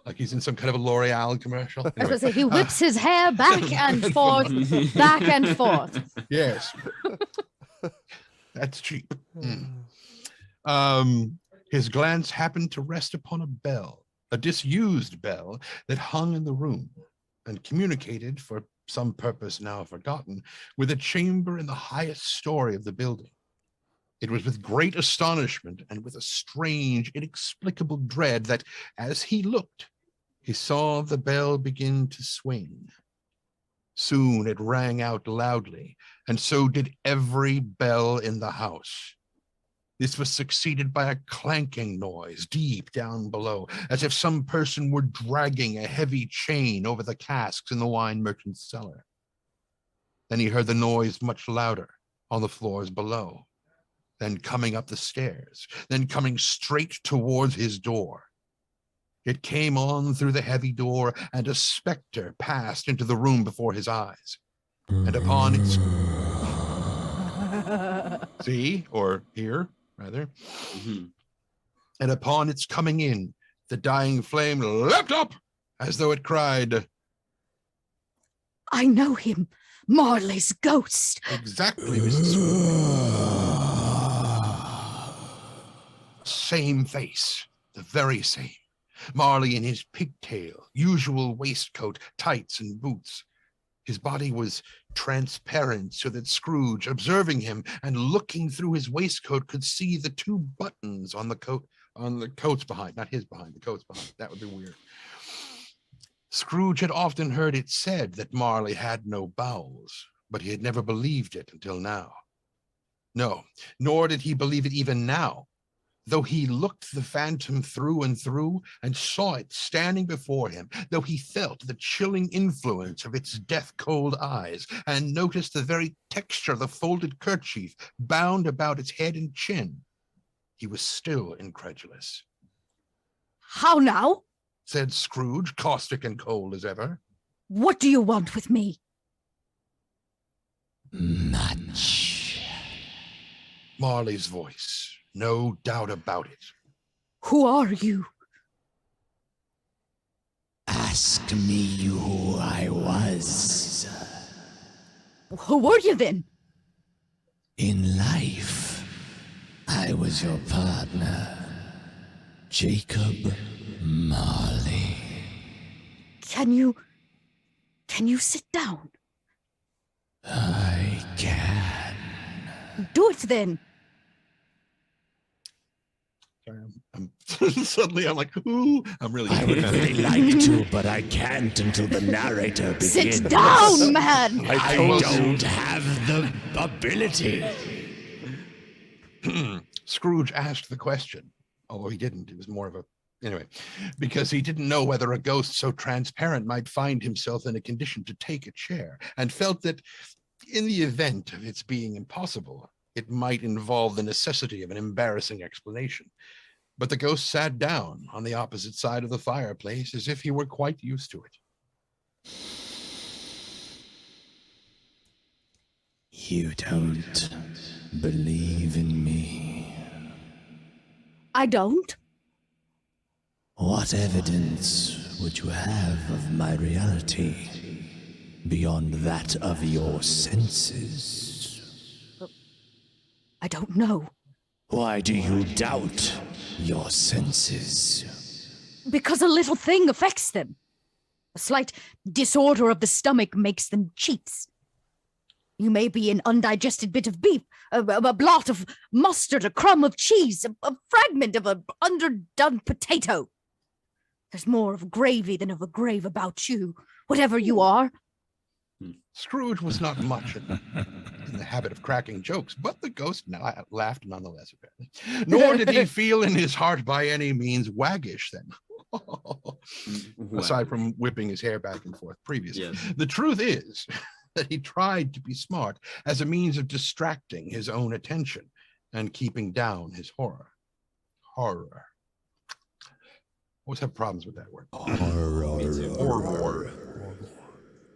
Like he's in some kind of a L'Oreal commercial. I was Anyway, gonna say he whips his hair back and forth, back and forth. yes. That's cheap. His glance happened to rest upon a bell, a disused bell that hung in the room and communicated, for some purpose now forgotten, with a chamber in the highest story of the building. It was with great astonishment and with a strange, inexplicable dread that, as he looked, he saw the bell begin to swing. Soon it rang out loudly, and so did every bell in the house. This was succeeded by a clanking noise deep down below, as if some person were dragging a heavy chain over the casks in the wine merchant's cellar. Then he heard the noise much louder on the floors below, then coming up the stairs, then coming straight towards his door. It came on through the heavy door, and a specter passed into the room before his eyes. And upon its see, or hear, rather. Mm-hmm. And upon its coming in, the dying flame leapt up as though it cried, I know him, Marley's ghost. exactly, Mrs. Scrooge. Same face, the very same. Marley in his pigtail, usual waistcoat, tights, and boots. His body was transparent so that Scrooge, observing him and looking through his waistcoat, could see the two buttons on the coat's behind, not his behind, the coat's behind. That would be weird. Scrooge had often heard it said that Marley had no bowels, but he had never believed it until now. No, nor did he believe it even now, though he looked the phantom through and through and saw it standing before him, though he felt the chilling influence of its death-cold eyes and noticed the very texture of the folded kerchief bound about its head and chin, he was still incredulous. How now? Said Scrooge, caustic and cold as ever. What do you want with me? Much. Marley's voice, no doubt about it. Who are you? Ask me who I was. Who were you then? In life, I was your partner, Jacob Marley. Can you sit down? I can. Do it then. Sorry, I'm suddenly I'm like, ooh, I'm really. I would really like to, but I can't until the narrator begins. Sit down, man. I don't have the ability. Scrooge asked the question, although he didn't. It was more of a anyway, because he didn't know whether a ghost so transparent might find himself in a condition to take a chair, and felt that in the event of its being impossible, it might involve the necessity of an embarrassing explanation. But the ghost sat down on the opposite side of the fireplace as if he were quite used to it. You don't believe in me. I don't. What evidence would you have of my reality beyond that of your senses? I don't know. Why do you doubt your senses? Because a little thing affects them. A slight disorder of the stomach makes them cheats. You may be an undigested bit of beef, a blot of mustard, a crumb of cheese, a fragment of an underdone potato. There's more of gravy than of a grave about you, whatever you are. Scrooge was not much in the habit of cracking jokes, but the ghost laughed nonetheless, apparently. Nor did he feel in his heart by any means waggish then. Aside from whipping his hair back and forth previously. Yes. The truth is that he tried to be smart as a means of distracting his own attention and keeping down his horror. Horror. Always have problems with that word. Horror.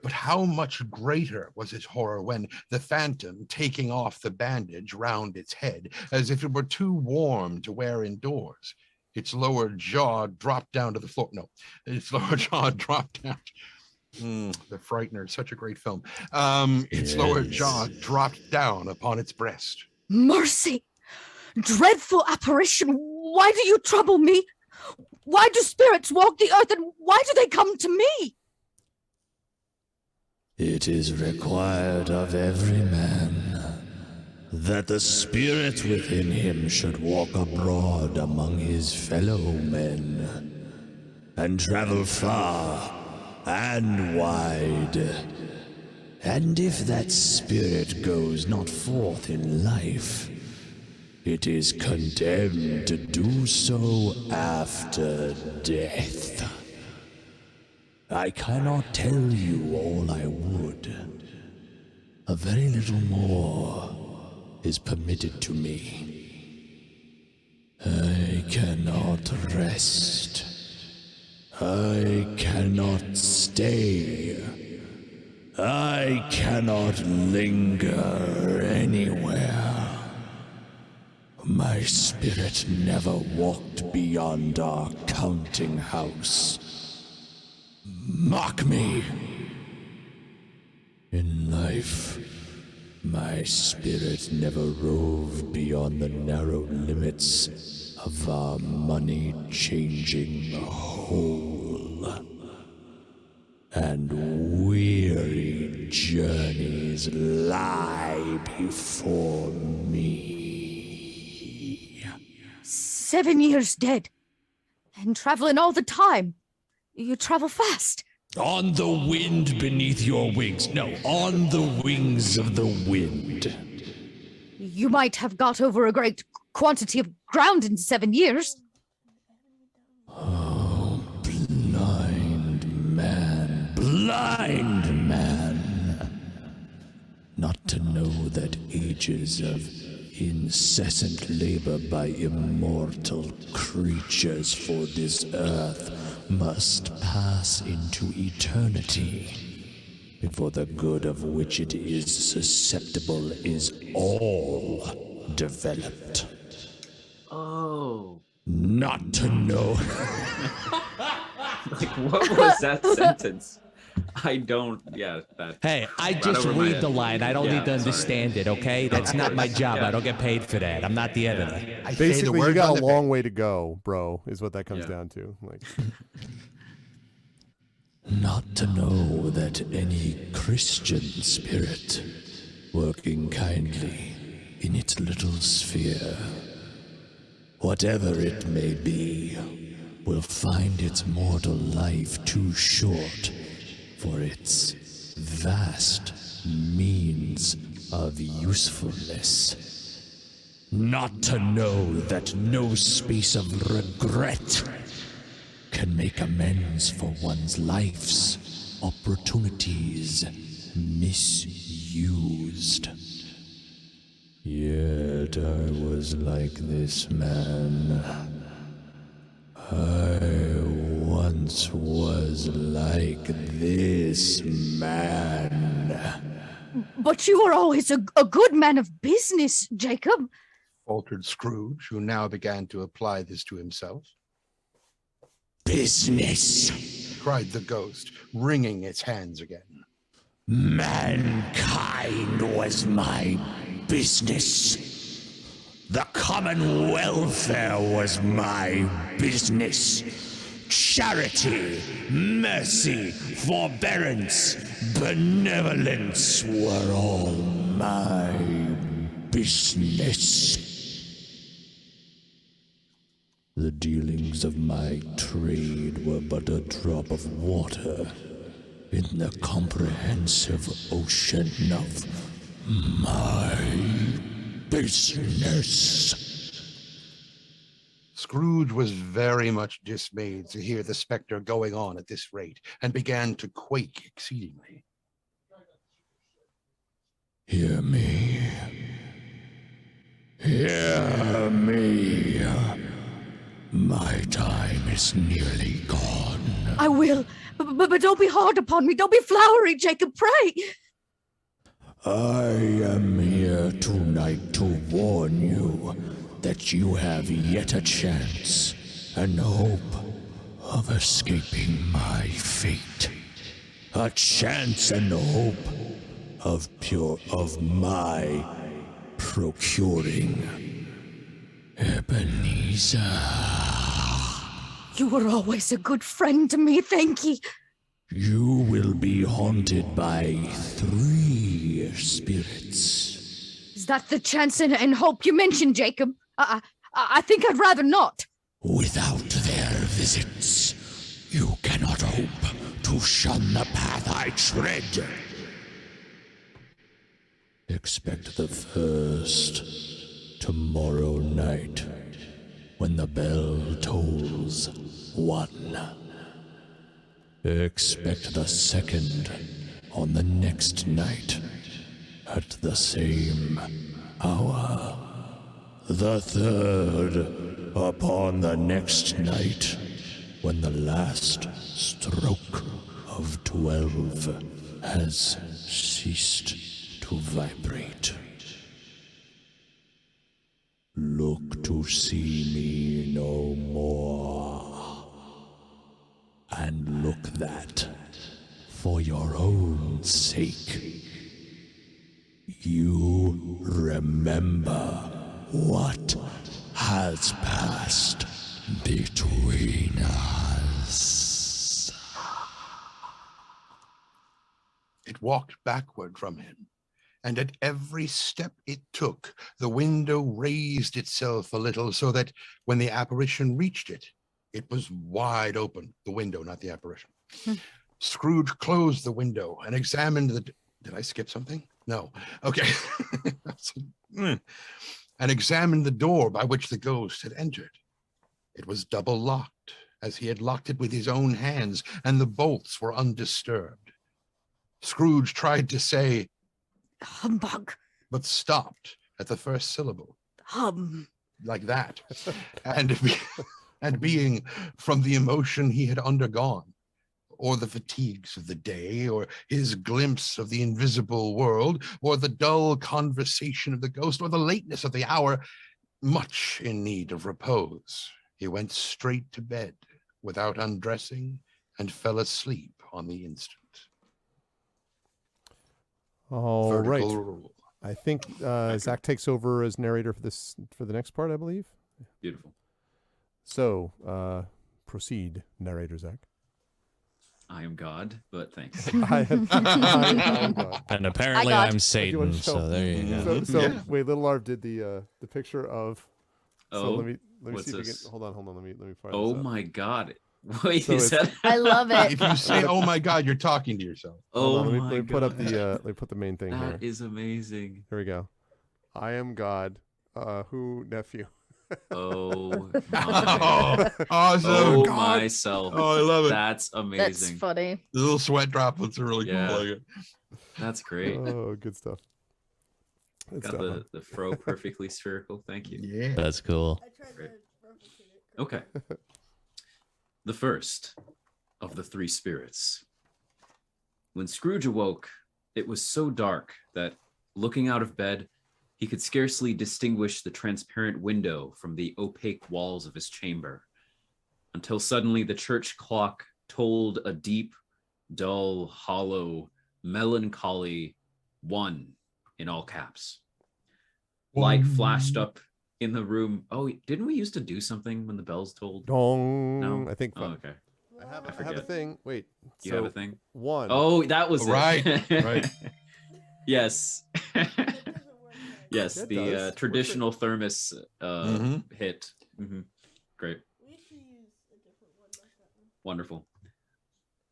But how much greater was his horror when the phantom, taking off the bandage round its head, as if it were too warm to wear indoors, its lower jaw dropped down to the floor. No, its lower jaw dropped down. The Frightener, such a great film. Its lower jaw dropped down upon its breast. Mercy! Dreadful apparition! Why do you trouble me? Why do spirits walk the earth, and why do they come to me? It is required of every man that the spirit within him should walk abroad among his fellow men and travel far and wide And if that spirit goes not forth in life, it is condemned to do so after death. I cannot tell you all I would. A very little more is permitted to me. I cannot rest. I cannot stay. I cannot linger anywhere. My spirit never walked beyond our counting house. Mock me! In life, my spirit never roved beyond the narrow limits of our money-changing hole. And weary journeys lie before me. 7 years dead. And traveling all the time. You travel fast. On the wind beneath your wings. No, on the wings of the wind. You might have got over a great quantity of ground in 7 years. Oh, blind man. Not to know that ages of incessant labor by immortal creatures for this earth must pass into eternity before the good of which it is susceptible is all developed. Oh. Not to know. Like, what was that sentence? I don't, that. Hey, I right just over my read head. the line. I don't Yeah, need to understand it, okay? That's not my job. Yeah. I don't get paid for that. I'm not the editor. I say the Basically, you words got on a the long page. way to go, bro, is what that comes Yeah. down to. Like, Not to know that any Christian spirit working kindly in its little sphere, whatever it may be, will find its mortal life too short for its vast means of usefulness. Not to know that no space of regret can make amends for one's life's opportunities misused. Yet I was like this man. I once was like this man. But you were always a good man of business, Jacob. Faltered Scrooge, who now began to apply this to himself. Business. Cried the ghost, wringing its hands again. Mankind was my business. The common welfare was my business. Charity, mercy, forbearance, benevolence were all my business. The dealings of my trade were but a drop of water in the comprehensive ocean of my business. Scrooge was very much dismayed to hear the specter going on at this rate, and began to quake exceedingly. Hear me. Hear me. My time is nearly gone. I will. But don't be hard upon me. Don't be flowery, Jacob, pray. I am here tonight to warn you that you have yet a chance and hope of escaping my fate. A chance and hope of my procuring. Ebenezer. You were always a good friend to me, thank ye. You will be haunted by 3 spirits. Is that the chance and hope you mentioned, Jacob? I think I'd rather not. Without their visits, you cannot hope to shun the path I tread. Expect the first tomorrow night when the bell tolls 1. Expect the second on the next night at the same hour. The third upon the next night when the last stroke of 12 has ceased to vibrate. Look to see me no more. And look that, for your own sake, you remember what has passed between us. It walked backward from him, and at every step it took, the window raised itself a little so that when the apparition reached it, it was wide open. The window, not the apparition. Scrooge closed the window and examined the... Did I skip something? No. Okay. And examined the door by which the ghost had entered. It was double locked, as he had locked it with his own hands, and the bolts were undisturbed. Scrooge tried to say, Humbug. but stopped at the first syllable, like that. And being from the emotion he had undergone, or the fatigues of the day, or his glimpse of the invisible world, or the dull conversation of the ghost, or the lateness of the hour, much in need of repose, he went straight to bed without undressing and fell asleep on the instant. All Vertical right. rule. I think Zach takes over as narrator for the next part, I believe. Beautiful. So, proceed, narrator Zach. I am God, but thanks. I am God. And apparently I got- I'm If you Satan, want to show- so there you go. So Yeah. wait, Little Arv did the picture of. So Oh, let me what's see if we this? can. Hold on. Let me fire Oh this up. my God. Wait, So is it's- that? I love it. If you say, oh my God, you're talking to yourself. Hold Oh on, let my me put up God. let me put the main thing here. That is amazing. Here we go. I am God. Who nephew? Oh Oh, my. awesome. Oh God. myself. Oh, I love it. That's That's amazing. funny. The little sweat droplets are really Yeah. cool. I like it. That's great. Oh, good stuff. Good Got stuff. the fro perfectly spherical. Thank you. Yeah. That's cool. I tried Great. to replicate it. Okay. The first of the three spirits. When Scrooge awoke, it was so dark that, looking out of bed, he could scarcely distinguish the transparent window from the opaque walls of his chamber, until suddenly the church clock tolled a deep, dull, hollow, melancholy 1 in all caps. Light flashed up in the room. Oh, didn't we used to do something when the bells tolled? Dong. No? I think. Oh, okay. I have a forget. thing. Wait. You so have a thing? 1. Oh, that was Right, it. right. Yes. That doesn't work right. Yes, That the does. Works traditional thermos Mhm. hit. Great. We used to use a different one like that one. Wonderful.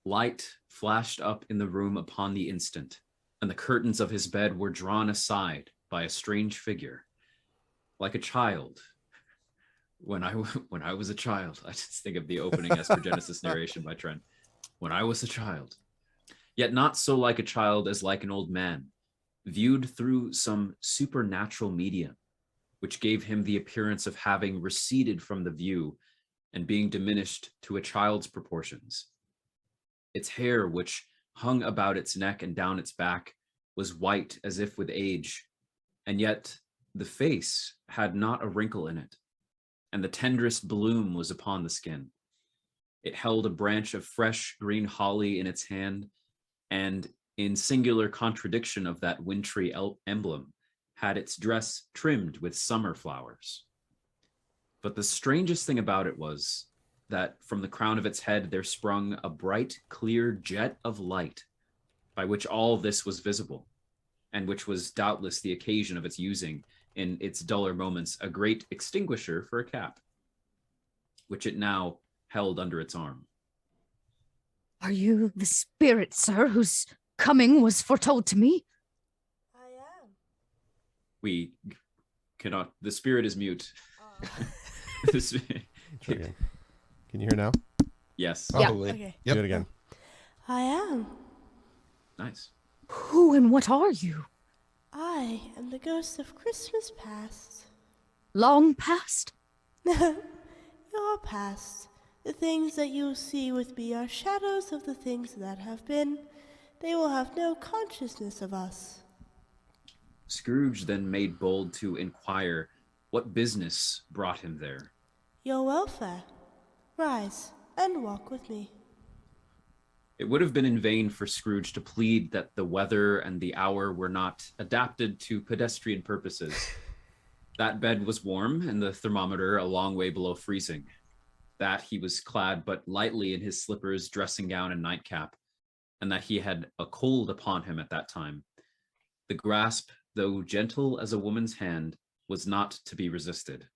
Light flashed up in the room upon the instant, and the curtains of his bed were drawn aside by a strange figure, like a child. When I was a child, I just think of the opening Esper Genesis narration by Trent. When I was a child, yet not so like a child as like an old man, viewed through some supernatural medium, which gave him the appearance of having receded from the view and being diminished to a child's proportions. Its hair, which hung about its neck and down its back, was white as if with age, and yet the face had not a wrinkle in it, and the tenderest bloom was upon the skin. It held a branch of fresh green holly in its hand, and in singular contradiction of that wintry emblem, had its dress trimmed with summer flowers. But the strangest thing about it was that from the crown of its head there sprung a bright, clear jet of light, by which all this was visible, and which was doubtless the occasion of its using, in its duller moments, a great extinguisher for a cap, which it now held under its arm. Are you the spirit, sir, whose coming was foretold to me? I am. We cannot. The spirit is mute. Try again. Can you hear now? Yes. Probably. Okay. Yep. Do it again. I am. Nice. Who and what are you? I am the ghost of Christmas past. Long past? Your past. The things that you see with me are shadows of the things that have been. They will have no consciousness of us. Scrooge then made bold to inquire what business brought him there. Your welfare. Rise and walk with me. It would have been in vain for Scrooge to plead that the weather and the hour were not adapted to pedestrian purposes. That bed was warm and the thermometer a long way below freezing. That he was clad but lightly in his slippers, dressing gown, and nightcap, and that he had a cold upon him at that time. The grasp, though gentle as a woman's hand, was not to be resisted.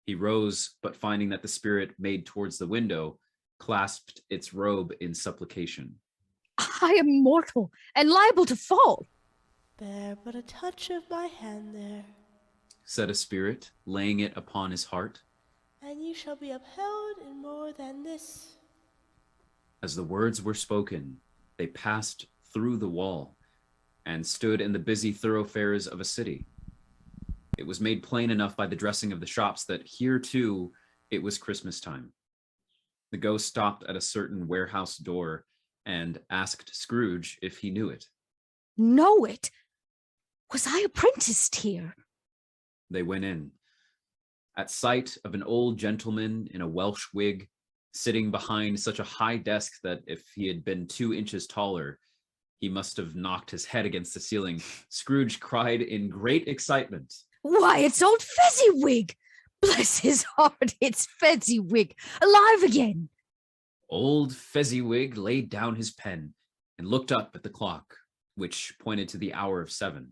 He rose, but finding that the spirit made towards the window, clasped its robe in supplication. I am mortal and liable to fall. Bear but a touch of my hand there, Said a spirit, laying it upon his heart. and you shall be upheld in more than this. As the words were spoken, they passed through the wall and stood in the busy thoroughfares of a city. It was made plain enough by the dressing of the shops that here too it was Christmas time. The ghost stopped at a certain warehouse door and asked Scrooge if he knew it. Know it? Was I apprenticed here? They went in. At sight of an old gentleman in a Welsh wig, sitting behind such a high desk that if he had been 2 inches taller, he must have knocked his head against the ceiling, Scrooge cried in great excitement. Why, it's old Fezziwig! Bless his heart, it's Fezziwig, alive again! Old Fezziwig laid down his pen and looked up at the clock, which pointed to the hour of 7.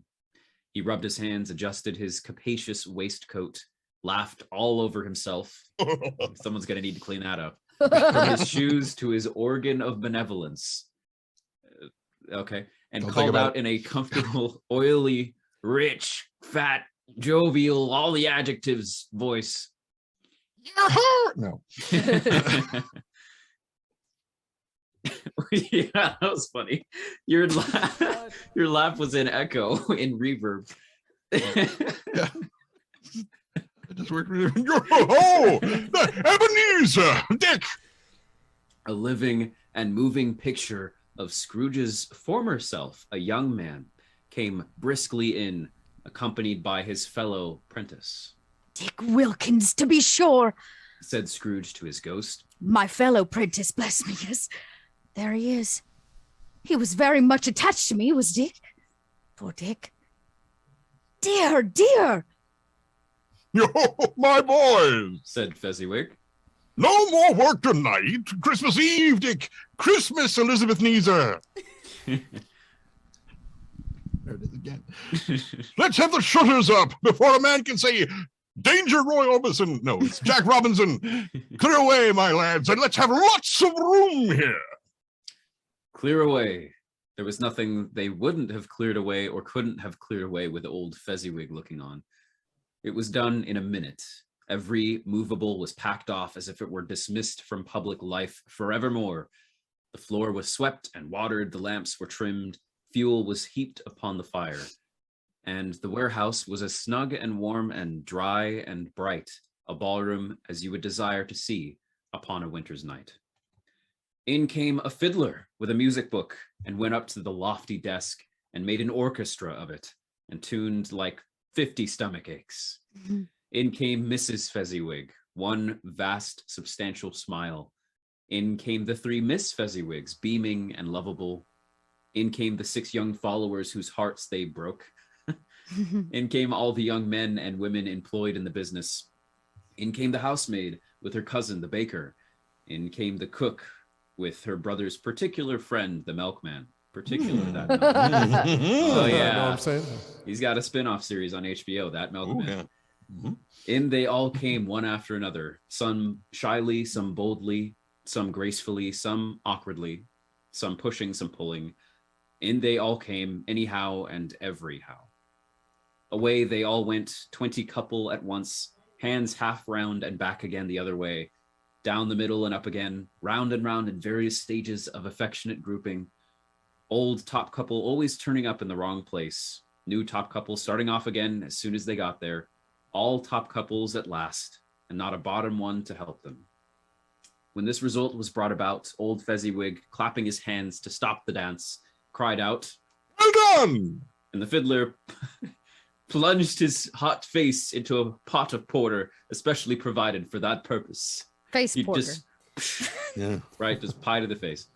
He rubbed his hands, adjusted his capacious waistcoat, laughed all over himself. Someone's going to need to clean that up. From his shoes to his organ of benevolence. Okay. And Don't think called about out in a comfortable, oily, rich, fat, jovial, all the adjectives voice. No. Yeah, that was funny. Your laugh was in echo, in reverb. Yeah. It just worked really. Oh, Ebenezer, Dick. A living and moving picture of Scrooge's former self, a young man, came briskly in, accompanied by his fellow prentice. Dick Wilkins, to be sure. Said Scrooge to his ghost. My fellow prentice, bless me, yes. There he is. He was very much attached to me, was Dick. Poor Dick. Dear, dear. Yo, my boys. Said Fezziwig. No more work tonight. Christmas Eve, Dick. Christmas, Elizabeth Neezer. There it is again. Let's have the shutters up before a man can say, "Danger, Roy Orbison." No, it's Jack Robinson. Clear away, my lads, and let's have lots of room here. Clear away. There was nothing they wouldn't have cleared away or couldn't have cleared away with old Fezziwig looking on. It was done in a minute. Every movable was packed off as if it were dismissed from public life forevermore. The floor was swept and watered, the lamps were trimmed, fuel was heaped upon the fire, and the warehouse was as snug and warm and dry and bright a ballroom as you would desire to see upon a winter's night. In came a fiddler with a music book and went up to the lofty desk and made an orchestra of it and tuned like 50 stomach aches. In came Mrs. Fezziwig, one vast, substantial smile. In came the 3 Miss Fezziwigs, beaming and lovable. In came the 6 young followers whose hearts they broke. In came all the young men and women employed in the business. In came the housemaid with her cousin, the baker. In came the cook with her brother's particular friend, the milkman. Particular, that milkman. Oh, You know what yeah. I'm saying? He's got a spin-off series on HBO, that milkman. Oh, yeah. Mhm. In they all came one after another, some shyly, some boldly, some gracefully, some awkwardly, some pushing, some pulling. In they all came anyhow and everyhow. Away they all went, 20 couple at once, hands half round and back again the other way, down the middle and up again, round and round in various stages of affectionate grouping. Old top couple always turning up in the wrong place. New top couple starting off again as soon as they got there. All top couples at last, and not a bottom one to help them. When this result was brought about, old Fezziwig, clapping his hands to stop the dance, cried out, "Well done!" And the fiddler plunged his hot face into a pot of porter especially provided for that purpose. Face You porter. just, Yeah. right, just pie to the face.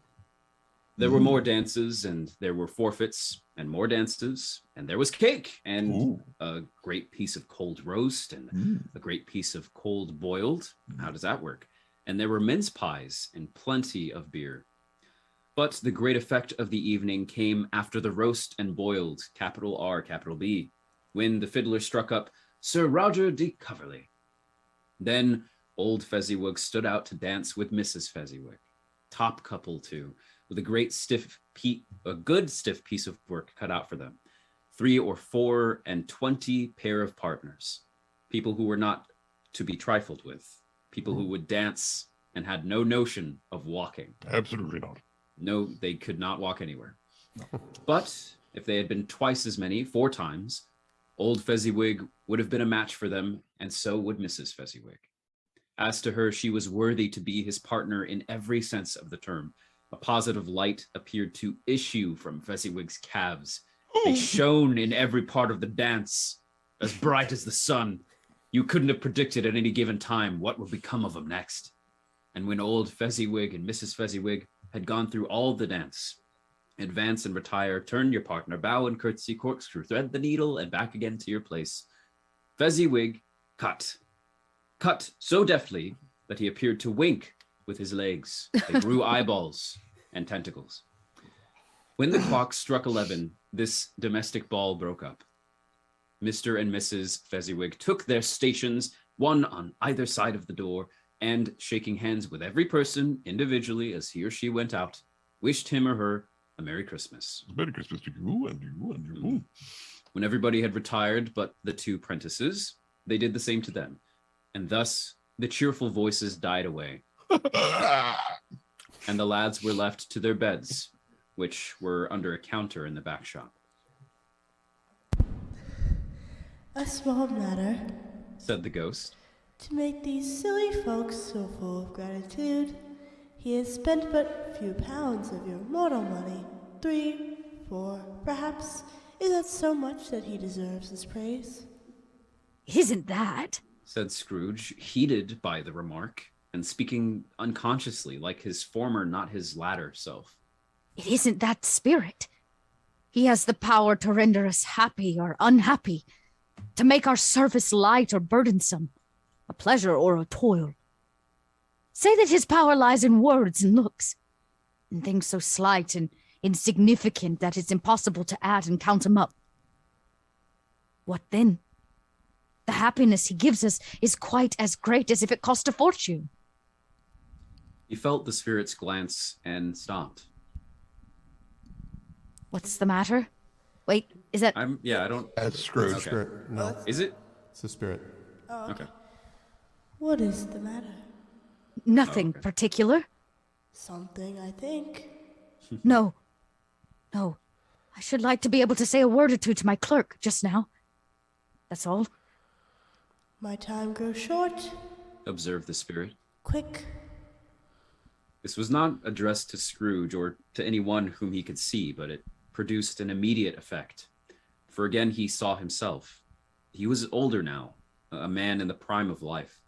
There were more dances, and there were forfeits, and more dances, and there was cake, and Ooh. a great piece of cold roast, and a great piece of cold boiled. How does that work? And there were mince pies and plenty of beer. But the great effect of the evening came after the roast and boiled, capital R, capital B, when the fiddler struck up Sir Roger de Coverley. Then old Fezziwig stood out to dance with Mrs. Fezziwig. Top couple too, with a good stiff piece of work cut out for them. 3 or 4 and 20 pair of partners. People who were not to be trifled with. People who would dance and had no notion of walking. Absolutely not. No, they could not walk anywhere. But if they had been twice as many, 4 times, old Fezziwig would have been a match for them, and so would Mrs. Fezziwig. As to her, she was worthy to be his partner in every sense of the term. A positive light appeared to issue from Fezziwig's calves. They shone in every part of the dance, as bright as the sun. You couldn't have predicted at any given time what would become of them next. And when old Fezziwig and Mrs. Fezziwig had gone through all the dance, advance and retire, turn your partner, bow and curtsy, corkscrew, thread the needle, and back again to your place, Fezziwig cut so deftly that he appeared to wink with his legs. They grew eyeballs and tentacles. When the clock struck 11, this domestic ball broke up. Mr. and Mrs. Fezziwig took their stations, one on either side of the door, and shaking hands with every person individually as he or she went out, wished him or her a Merry Christmas. Merry Christmas to you and you and you. When everybody had retired but the 2 prentices, they did the same to them. And thus the cheerful voices died away, and the lads were left to their beds, which were under a counter in the back shop. A small matter Said the ghost. to make these silly folks so full of gratitude. He has spent but few pounds of your mortal money. 3, 4, perhaps. Is that so much that he deserves this praise? Isn't that? Said Scrooge, heated by the remark, and speaking unconsciously like his former, not his latter self. It isn't that spirit. He has the power to render us happy or unhappy, to make our service light or burdensome, a pleasure or a toil. Say that his power lies in words and looks, in things so slight and insignificant that it's impossible to add and count them up. What then? The happiness he gives us is quite as great as if it cost a fortune. He felt the spirit's glance and stopped. What's the matter? Wait, is that... I don't... That's Scrooge. Okay. Spirit. No, Is it? it's a spirit. Okay. What is the matter? Nothing particular? Something, I think. No. I should like to be able to say a word or two to my clerk just now. That's all. My time grows short. Observed the spirit. Quick. This was not addressed to Scrooge or to anyone whom he could see, but it produced an immediate effect. For again he saw himself. He was older now, a man in the prime of life.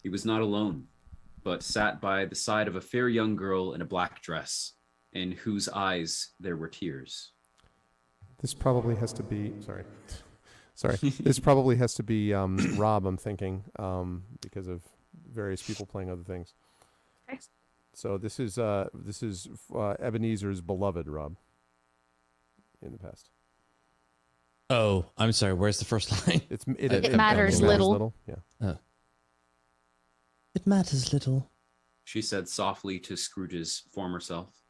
He was not alone, but sat by the side of a fair young girl in a black dress, in whose eyes there were tears. This probably has to be. Sorry. This probably has to be Rob. I'm thinking because of various people playing other things. Okay. So this is Ebenezer's beloved Rob. In the past, Oh, I'm sorry. Where's the first line? It matters little. Yeah. It matters little. She said softly to Scrooge's former self.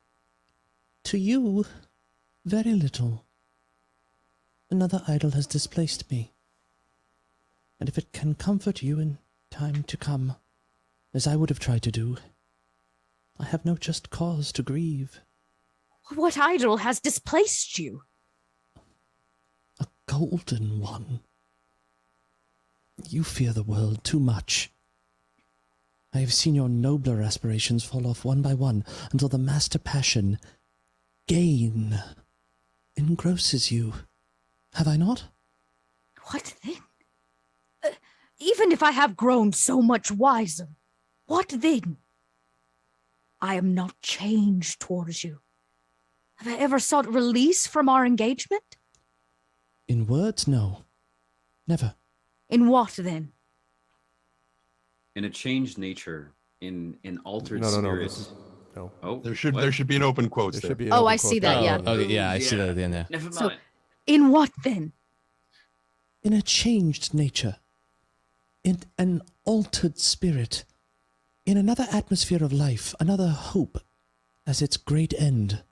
To you, very little. Another idol has displaced me. And if it can comfort you in time to come, as I would have tried to do, I have no just cause to grieve. What idol has displaced you? A golden one. You fear the world too much. I have seen your nobler aspirations fall off one by one until the master passion, gain, engrosses you. Have I not? What then? Even if I have grown so much wiser, what then? I am not changed towards you. Have I ever sought release from our engagement? In words, no. Never. In what then? In a changed nature, in an altered No. spirit. This is, no. Oh, There should what? be an open quotes There there. should be. An Oh, open I quote see that, there. yeah. Okay, yeah, I see that at the end there. Never mind. So, in what then? In a changed nature. In an altered spirit. In another atmosphere of life, another hope as its great end.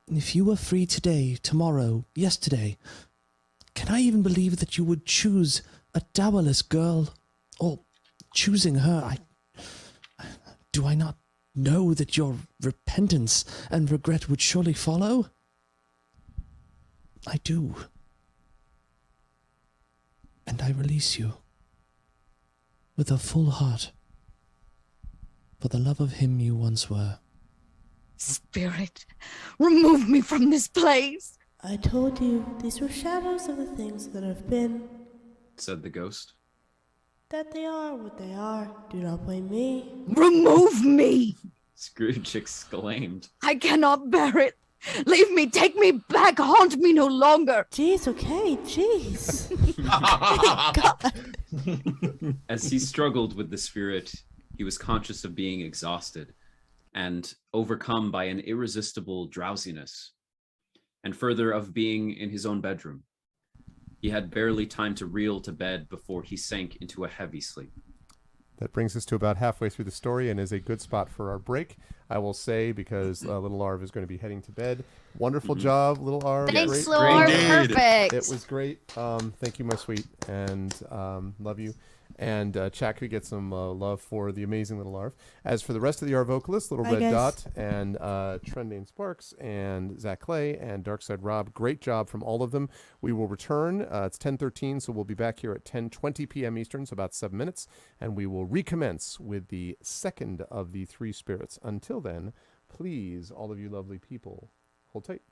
If you were free today, tomorrow, yesterday, can I even believe that you would choose a dowerless girl? Or choosing her, do I not know that your repentance and regret would surely follow? I do. And I release you with a full heart for the love of him you once were. Spirit, remove me from this place. I told you these were shadows of the things that have been, Said the ghost. that they are what they are. Do not blame me. Remove me. Scrooge exclaimed. I cannot bear it. Leave me, take me back, haunt me no longer. Jeez, okay, jeez. As he struggled with the spirit, he was conscious of being exhausted and overcome by an irresistible drowsiness, and further of being in his own bedroom. He had barely time to reel to bed before he sank into a heavy sleep. That brings us to about halfway through the story and is a good spot for our break, I will say, because Little Arv is going to be heading to bed. Wonderful job, Little Arv. Thanks, Great. Little Arv. Indeed. Perfect. It was great. Thank you, my sweet, and love you. And Chakri gets some love for the amazing Little Arv. As for the rest of the Arvocalists, Little Hi, Red guys. Dot, and Trendane Sparks, and Zach Clay, and Darkside Rob, great job from all of them. We will return. It's 10:13, so we'll be back here at 10:20 p.m. Eastern, so about 7 minutes, and we will recommence with the second of the three spirits. Until then, please, all of you lovely people, hold tight.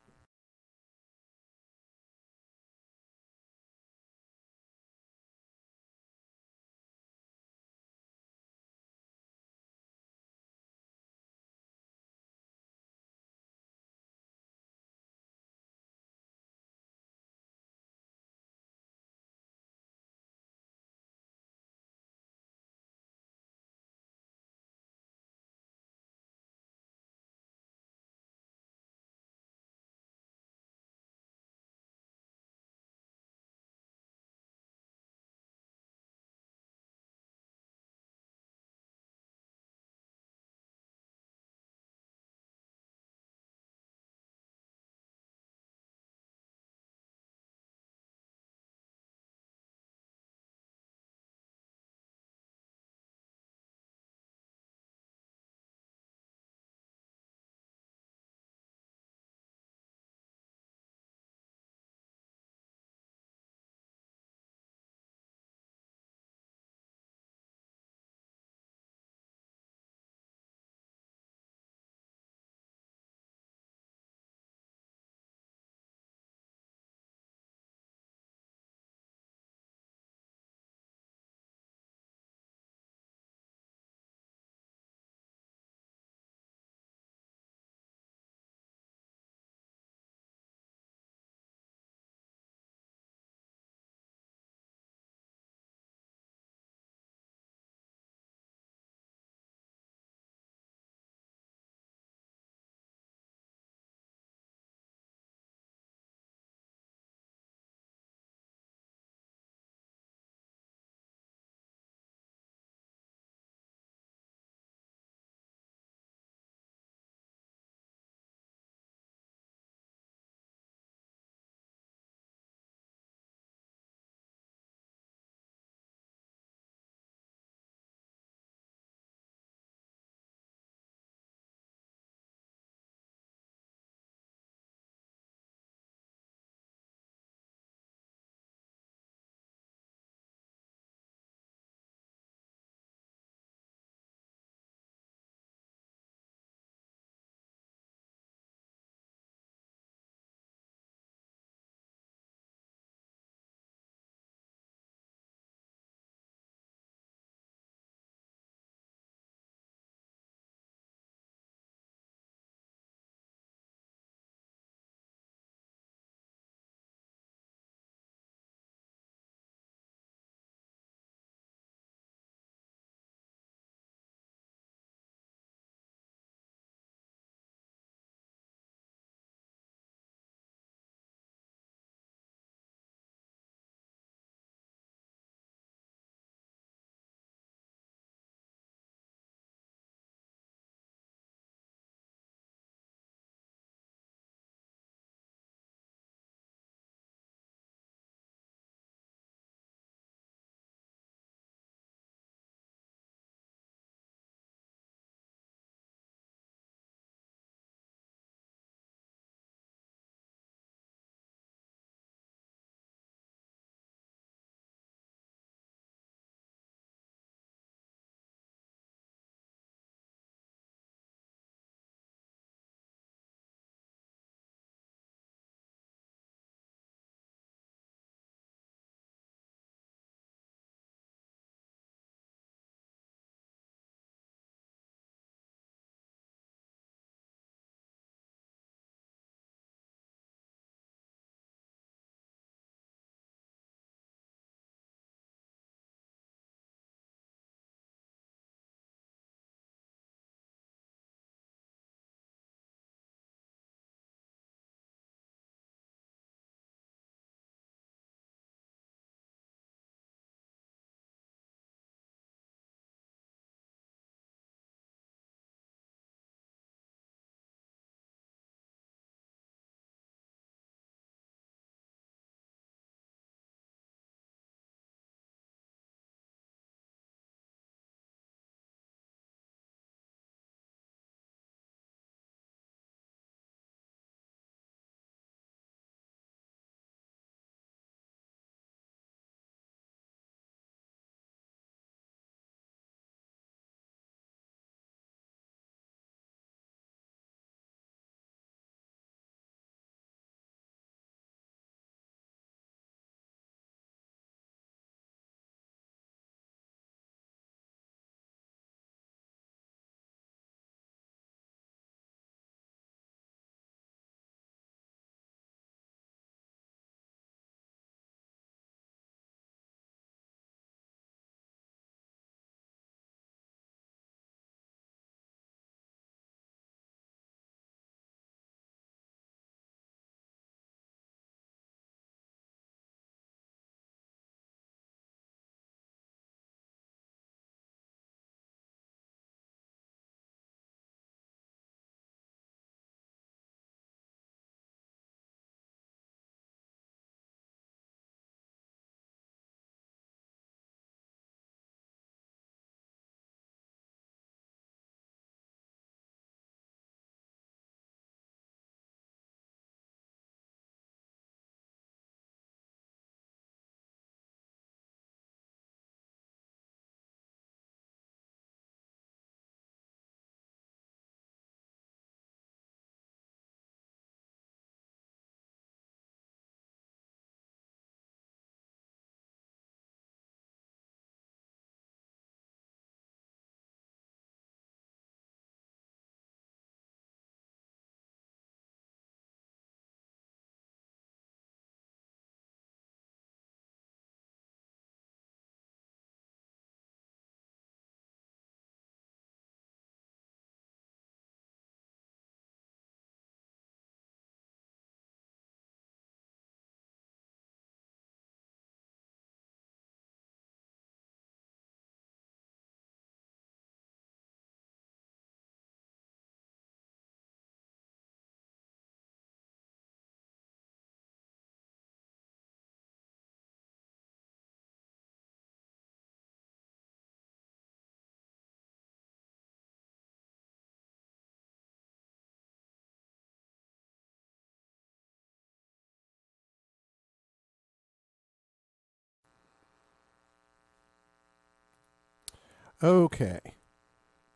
Okay.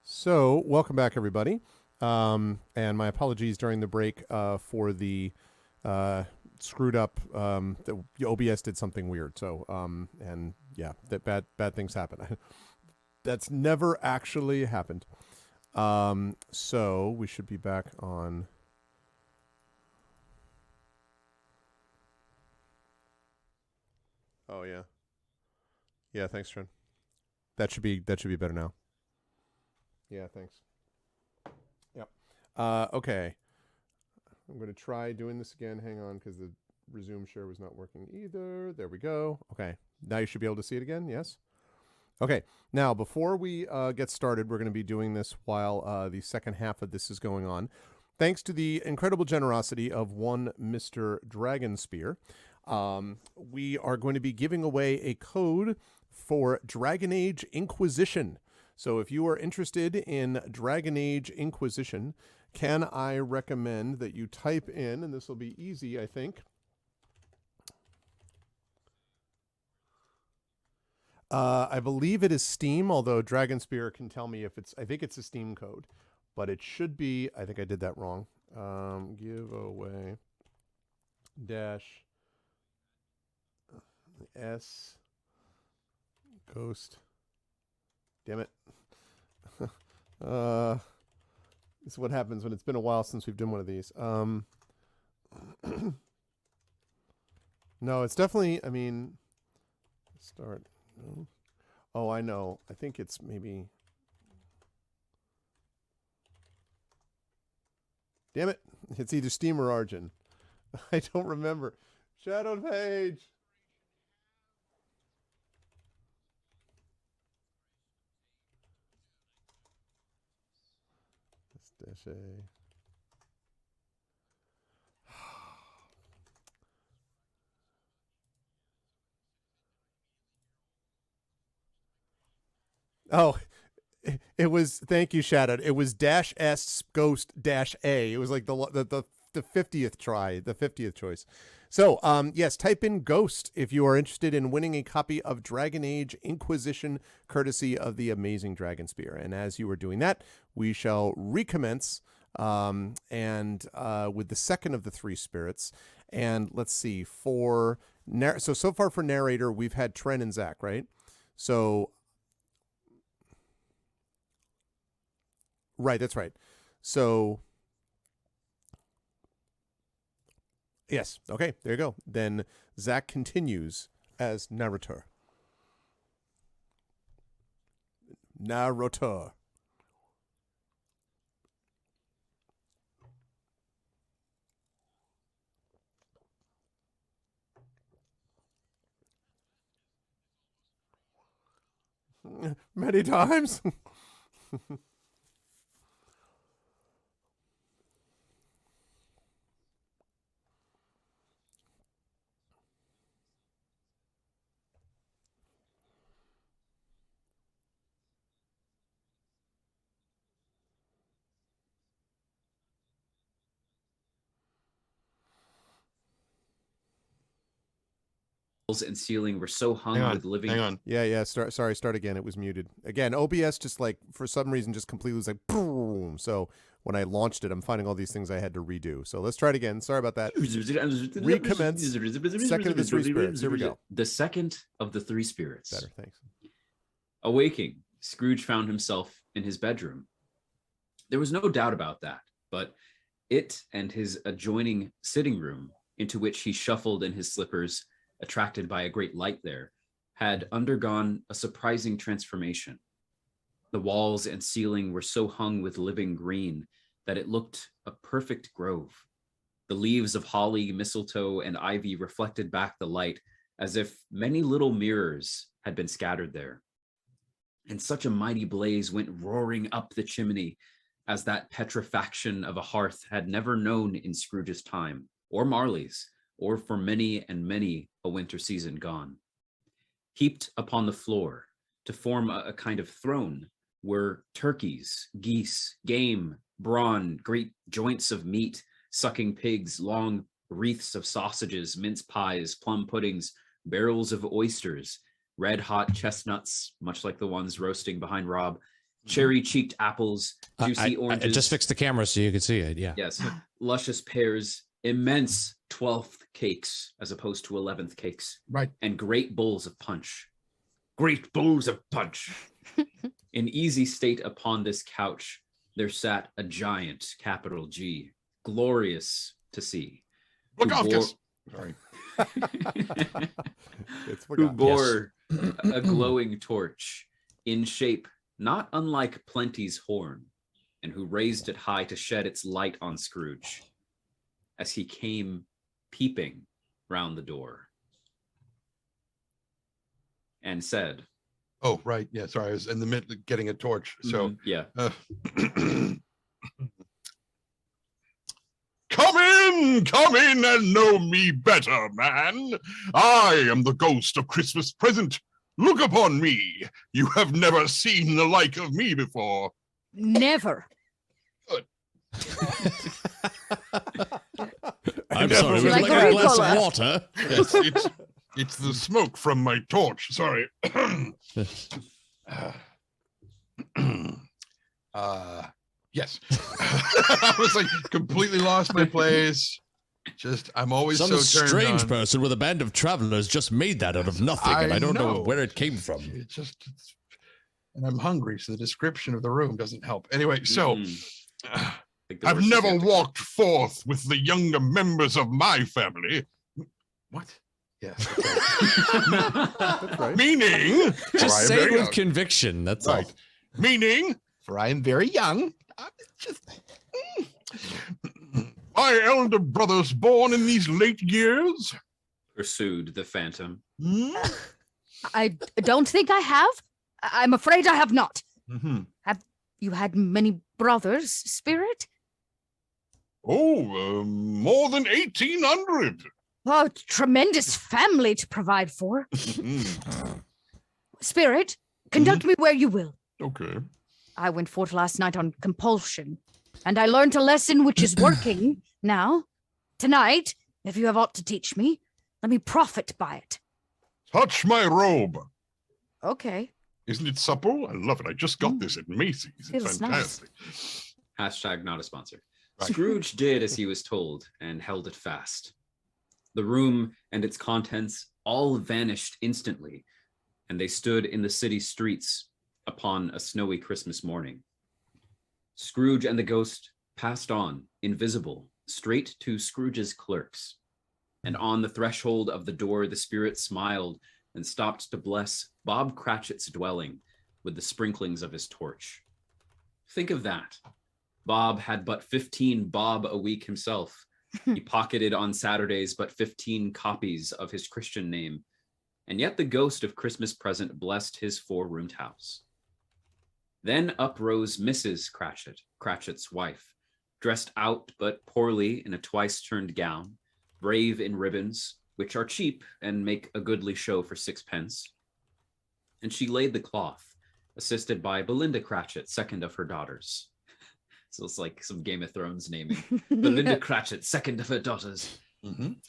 So, welcome back, everybody. And my apologies during the break for the screwed up. The OBS did something weird. So, and yeah, that bad things happen. That's never actually happened. So we should be back on. Oh yeah. Yeah, thanks, Trent. That should be better now. Yeah, thanks. Yep. Okay. I'm going to try doing this again. Hang on, because the resume share was not working either. There we go. Okay. Now you should be able to see it again. Yes. Okay. Now, before we get started, we're going to be doing this while the second half of this is going on. Thanks to the incredible generosity of one Mr. Dragonspear, we are going to be giving away a code for Dragon Age Inquisition. So if you are interested in Dragon Age Inquisition, can I recommend that you type in, and this will be easy, I think. I believe it is Steam, although Dragonspear can tell me if it's, I think it's a Steam code, but it should be, I think I did that wrong. Giveaway dash S Ghost. Damn it. This is what happens when it's been a while since we've done one of these. No, it's definitely, I mean, start. No. Oh, I know. I think it's maybe. Damn it. It's either Steam or Origin. I don't remember. Shadowed page. Dash A. Oh, it was, thank you, Shadowed. It was dash S Ghost dash A. It was like the 50th try, the 50th choice. So, yes, type in Ghost if you are interested in winning a copy of Dragon Age Inquisition, courtesy of the amazing Dragonspear. And as you are doing that, we shall recommence and with the second of the three spirits. And let's see, so far for narrator, we've had Tren and Zach, right? So, right, that's right. So, yes, okay, there you go. Then Zach continues as narrator. Narrator. Many times. And ceiling were so hung with living. Hang on. Yeah. Start again. It was muted. Again, OBS just like, for some reason, just completely was like, boom. So when I launched it, I'm finding all these things I had to redo. So let's try it again. Sorry about that. Recommence. Second of the three spirits. Here we go. The second of the three spirits. Better, thanks. Awaking, Scrooge found himself in his bedroom. There was no doubt about that, but it and his adjoining sitting room, into which he shuffled in his slippers, attracted by a great light there, had undergone a surprising transformation. The walls and ceiling were so hung with living green that it looked a perfect grove. The leaves of holly, mistletoe, and ivy reflected back the light as if many little mirrors had been scattered there. And such a mighty blaze went roaring up the chimney as that petrifaction of a hearth had never known in Scrooge's time, or Marley's, or for many and many a winter season gone. Heaped upon the floor to form a kind of throne were turkeys, geese, game, brawn, great joints of meat, sucking pigs, long wreaths of sausages, mince pies, plum puddings, barrels of oysters, red hot chestnuts, much like the ones roasting behind Rob, cherry cheeked apples, juicy oranges. I just fixed the camera so you could see it. Yeah. Yes, luscious pears, immense 12th cakes as opposed to 11th cakes, Right. and great bowls of punch. Great bowls of punch. In easy state upon this couch, there sat a giant, capital G, glorious to see. Look off, bore- kiss. Sorry. Who bore a glowing torch in shape not unlike Plenty's horn, and who raised it high to shed its light on Scrooge as he came peeping round the door and said, Oh, right. Yeah, sorry. I was in the middle of getting a torch. So, yeah. Come in and know me better, man. I am the ghost of Christmas present. Look upon me. You have never seen the like of me before. Never. I'm sorry. Would you Like like a glass Ricola. of water? Yes, it's the smoke from my torch. Sorry. Yes. I was like completely lost my place. Just, I'm always Some so turned strange on. person with a band of travelers just made that out of nothing, and I don't know where it came from. And I'm hungry, so the description of the room doesn't help. Anyway, so I've never walked forth with the younger members of my family. What? Yes. That's right. Meaning, Just say it with conviction. That's Right. all. meaning, For I am very young. my elder brothers born in these late years. Pursued the phantom. I don't think I have. I'm afraid I have not. Mm-hmm. Have you had many brothers, Spirit? Oh, more than 1,800. Oh, tremendous family to provide for. Spirit, conduct me where you will. Okay. I went forth last night on compulsion, and I learned a lesson which is working now. Tonight, if you have aught to teach me, let me profit by it. Touch my robe. Okay. Isn't it supple? I love it. I just got this at Macy's. It's Feels fantastic. Hashtag not a sponsor. Right. Scrooge did as he was told and held it fast. The room and its contents all vanished instantly, and they stood in the city streets upon a snowy Christmas morning. Scrooge and the ghost passed on, invisible, straight to Scrooge's clerks. And on the threshold of the door, the spirit smiled and stopped to bless Bob Cratchit's dwelling with the sprinklings of his torch. Think of that. Bob had but 15 bob a week himself. He pocketed on Saturdays but 15 copies of his Christian name. And yet the ghost of Christmas present blessed his four-roomed house. Then uprose Mrs. Cratchit, Cratchit's wife, dressed out but poorly in a twice-turned gown, brave in ribbons, which are cheap and make a goodly show for 6 pence. And she laid the cloth, assisted by Belinda Cratchit, second of her daughters. So it's like some Game of Thrones naming. Belinda Cratchit, second of her daughters,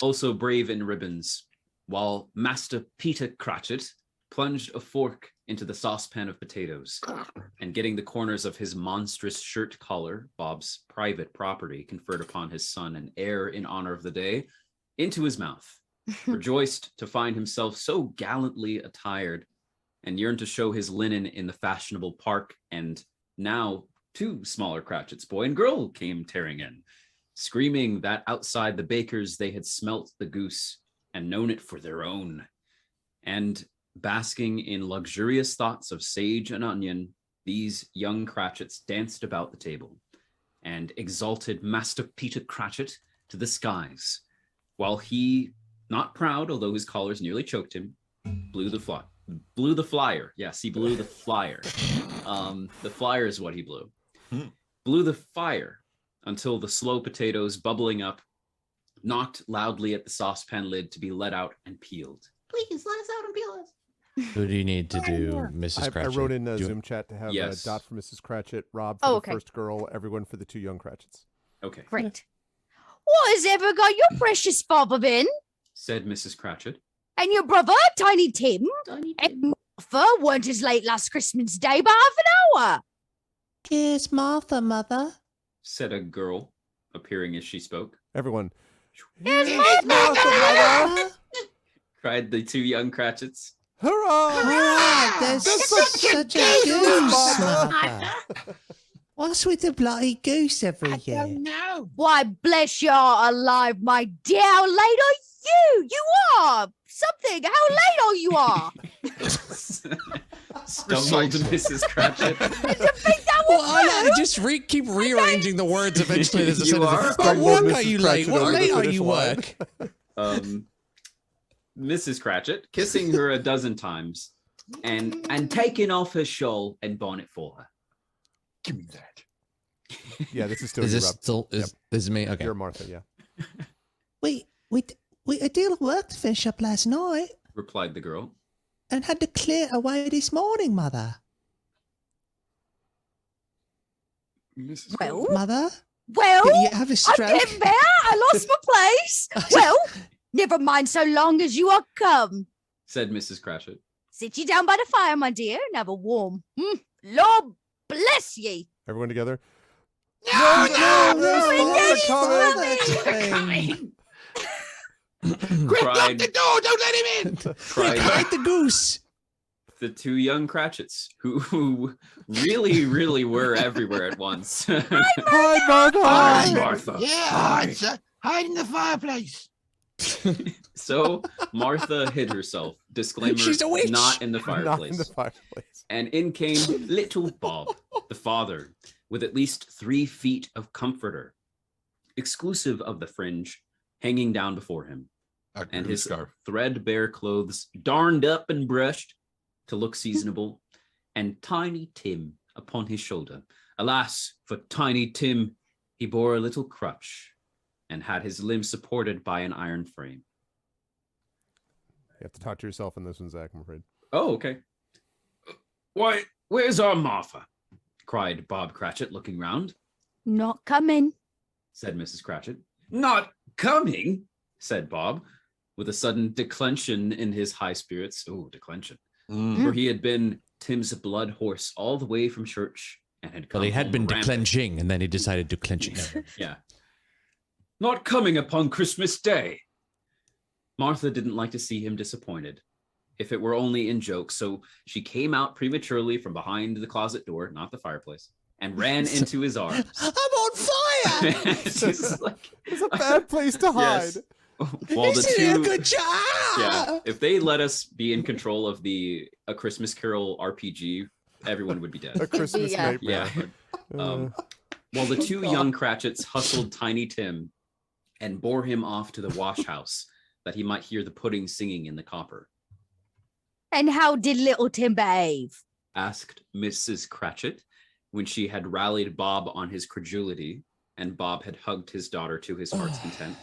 also brave in ribbons, while Master Peter Cratchit plunged a fork into the saucepan of potatoes, and getting the corners of his monstrous shirt collar, Bob's private property conferred upon his son and heir in honor of the day, into his mouth, rejoiced to find himself so gallantly attired, and yearned to show his linen in the fashionable park. And now 2 smaller Cratchits, boy and girl, came tearing in, screaming that outside the baker's they had smelt the goose and known it for their own. And basking in luxurious thoughts of sage and onion, these young Cratchits danced about the table and exalted Master Peter Cratchit to the skies, while he, not proud, although his collars nearly choked him, blew the flyer. Yes, he blew the flyer. The flyer is what he blew. Blew the fire until the slow potatoes bubbling up knocked loudly at the saucepan lid to be let out and peeled. Please let us out and peel us. Who do you need to do, Mrs. I Cratchit? wrote in a Do you- Zoom chat to have Yes. Dot for Mrs. Cratchit, Rob for Oh, the okay. first girl, everyone for the 2 young Cratchits. Okay, Great. What has ever got your precious Bob in? said Mrs. Cratchit. And your brother, Tiny Tim, and Martha weren't as late last Christmas Day by half an hour. Here's Martha, Mother. said a girl, appearing as she spoke. Everyone. Here's Mother! Cried the two young Cratchits. Hurrah! Hurrah! There's such a goose, Mother. What's with the bloody goose every year? Why, bless your heart alive, my dear. How late are you? You are something. How late are you are? Stumbled Mrs. Cratchit. Well, I just keep rearranging the words. Eventually, there's a You sentence. are? But what Mrs. are you late? Cratchit What over the late are finish you line. work? Mrs. Cratchit, kissing her a dozen times and taking off her shawl and bonnet for her. Give me that. Yeah, this is still Is you, this Rob. still this is me? Okay. You're Martha, yeah. We a deal of work to finish up last night Replied the girl. and had to clear away this morning, Mother. Mrs. Well, Mother? well, Did you have a I'm stroke? getting there. I lost my place. Well, never mind so long as you are come. Said Mrs. Cratchit. Sit you down by the fire, my dear, and have a warm. Lord bless ye. Everyone together. There's Mother Father coming. Quick, lock Cried, the door! Don't let him in! cried Hide the goose. the two young Cratchits, who really, really were everywhere at once. Hi, Martha! Hi, Martha. Yeah, hide in the fireplace. So Martha hid herself. Disclaimer, She's a witch. not in the Not in fireplace. the fireplace. And in came little Bob, the father, with at least 3 feet of comforter, exclusive of the fringe, hanging down before him, and his threadbare clothes darned up and brushed to look seasonable, and Tiny Tim upon his shoulder. Alas, for Tiny Tim, he bore a little crutch and had his limbs supported by an iron frame. You have to talk to yourself in this one, Zach, I'm afraid. Oh, okay. Why, where's our Martha? Cried Bob Cratchit, looking round. Not coming. Said Mrs. Cratchit. Not coming, said Bob, with a sudden declension in his high spirits. Oh, declension. For he had been Tim's blood horse all the way from church and had come Well, he had home been rampant. declenching, and then he decided to clench again. Yeah. Not coming upon Christmas Day. Martha didn't like to see him disappointed, if it were only in joke, so she came out prematurely from behind the closet door, not the fireplace, and ran into his arms. I'm on fire. She's like, It's a bad place to hide. yes. While the This is a two, good job. yeah, if they let us be in control of the A Christmas Carol RPG, everyone would be dead. A Christmas Yeah. nightmare. Yeah. While the two young Cratchits hustled Tiny Tim and bore him off to the wash house that he might hear the pudding singing in the copper, And how did little Tim behave? asked Mrs. Cratchit when she had rallied Bob on his credulity and Bob had hugged his daughter to his heart's content.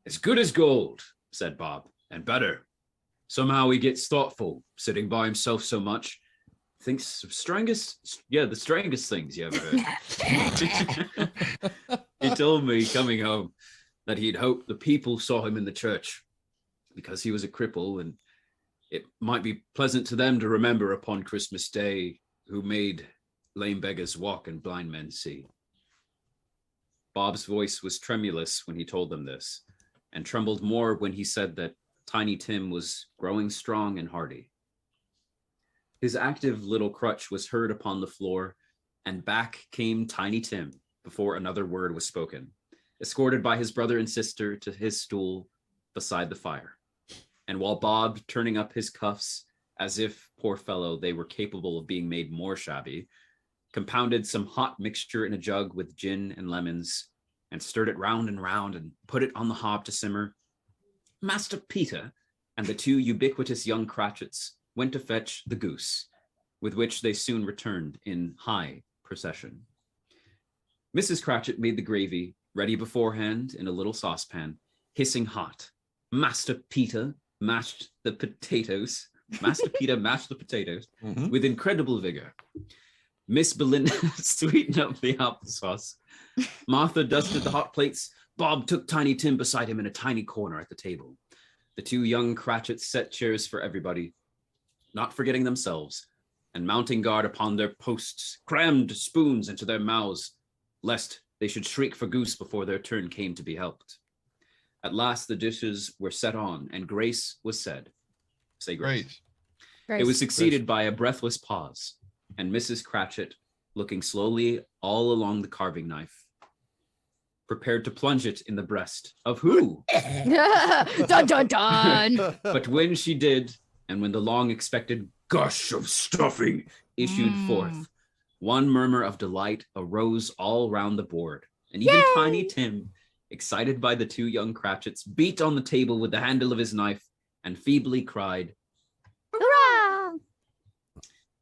As good as gold, said Bob, and better. Somehow he gets thoughtful, sitting by himself so much. Thinks of the strangest things you ever heard. He told me coming home that he'd hoped the people saw him in the church because he was a cripple, and it might be pleasant to them to remember upon Christmas Day who made lame beggars walk and blind men see. Bob's voice was tremulous when he told them this, and trembled more when he said that Tiny Tim was growing strong and hardy. His active little crutch was heard upon the floor, and back came Tiny Tim before another word was spoken, escorted by his brother and sister to his stool beside the fire. And while Bob, turning up his cuffs, as if, poor fellow, they were capable of being made more shabby, compounded some hot mixture in a jug with gin and lemons, and stirred it round and put it on the hob to simmer, Master Peter and the two ubiquitous young Cratchits went to fetch the goose, with which they soon returned in high procession. Mrs. Cratchit made the gravy, ready beforehand in a little saucepan, hissing hot. Master Peter mashed the potatoes with incredible vigor. Miss Belinda sweetened up the applesauce. Martha dusted the hot plates. Bob took Tiny Tim beside him in a tiny corner at the table. The two young Cratchits set chairs for everybody, not forgetting themselves, and mounting guard upon their posts, crammed spoons into their mouths, lest they should shriek for goose before their turn came to be helped. At last the dishes were set on, and grace was said. Say grace. Great. It was succeeded by a breathless pause, and Mrs. Cratchit, looking slowly all along the carving knife, prepared to plunge it in the breast of who? Dun dun dun. But when she did, and when the long-expected gush of stuffing issued forth, one murmur of delight arose all round the board, and even Tiny Tim, excited by the two young Cratchits, beat on the table with the handle of his knife and feebly cried, Hurrah!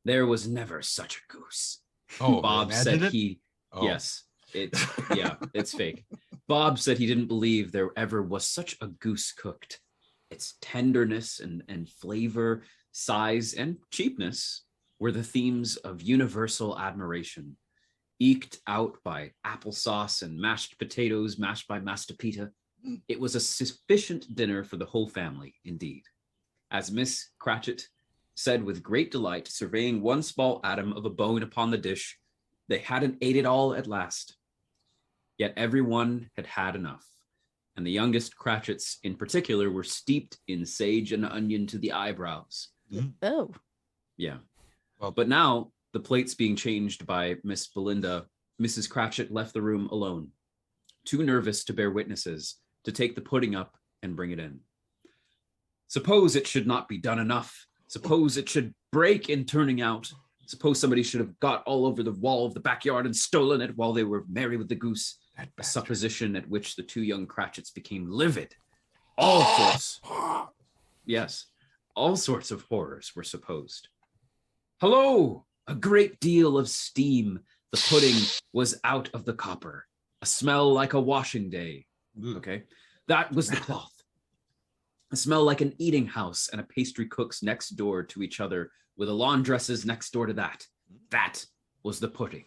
"There was never such a goose." Oh, Bob said imagine it? he, Oh. yes, it's fake. Bob said he didn't believe there ever was such a goose cooked. Its tenderness and flavor, size, and cheapness were the themes of universal admiration, eked out by applesauce and mashed potatoes mashed by Mastapita. It was a sufficient dinner for the whole family, indeed. As Miss Cratchit said with great delight, surveying one small atom of a bone upon the dish, they hadn't ate it all at last. Yet everyone had had enough, and the youngest Cratchits in particular were steeped in sage and onion to the eyebrows. Oh. Yeah. Well, But now, the plates being changed by Miss Belinda, Mrs. Cratchit left the room alone, too nervous to bear witnesses, to take the pudding up and bring it in. Suppose it should not be done enough. Suppose it should break in turning out. Suppose somebody should have got all over the wall of the backyard and stolen it while they were merry with the goose. A supposition at which the two young Cratchits became livid. All sorts. Yes, all sorts of horrors were supposed. Hello! A great deal of steam. The pudding was out of the copper. A smell like a washing day. Okay, that was the cloth. A smell like an eating house and a pastry cook's next door to each other, with a laundress's next door to that. That was the pudding.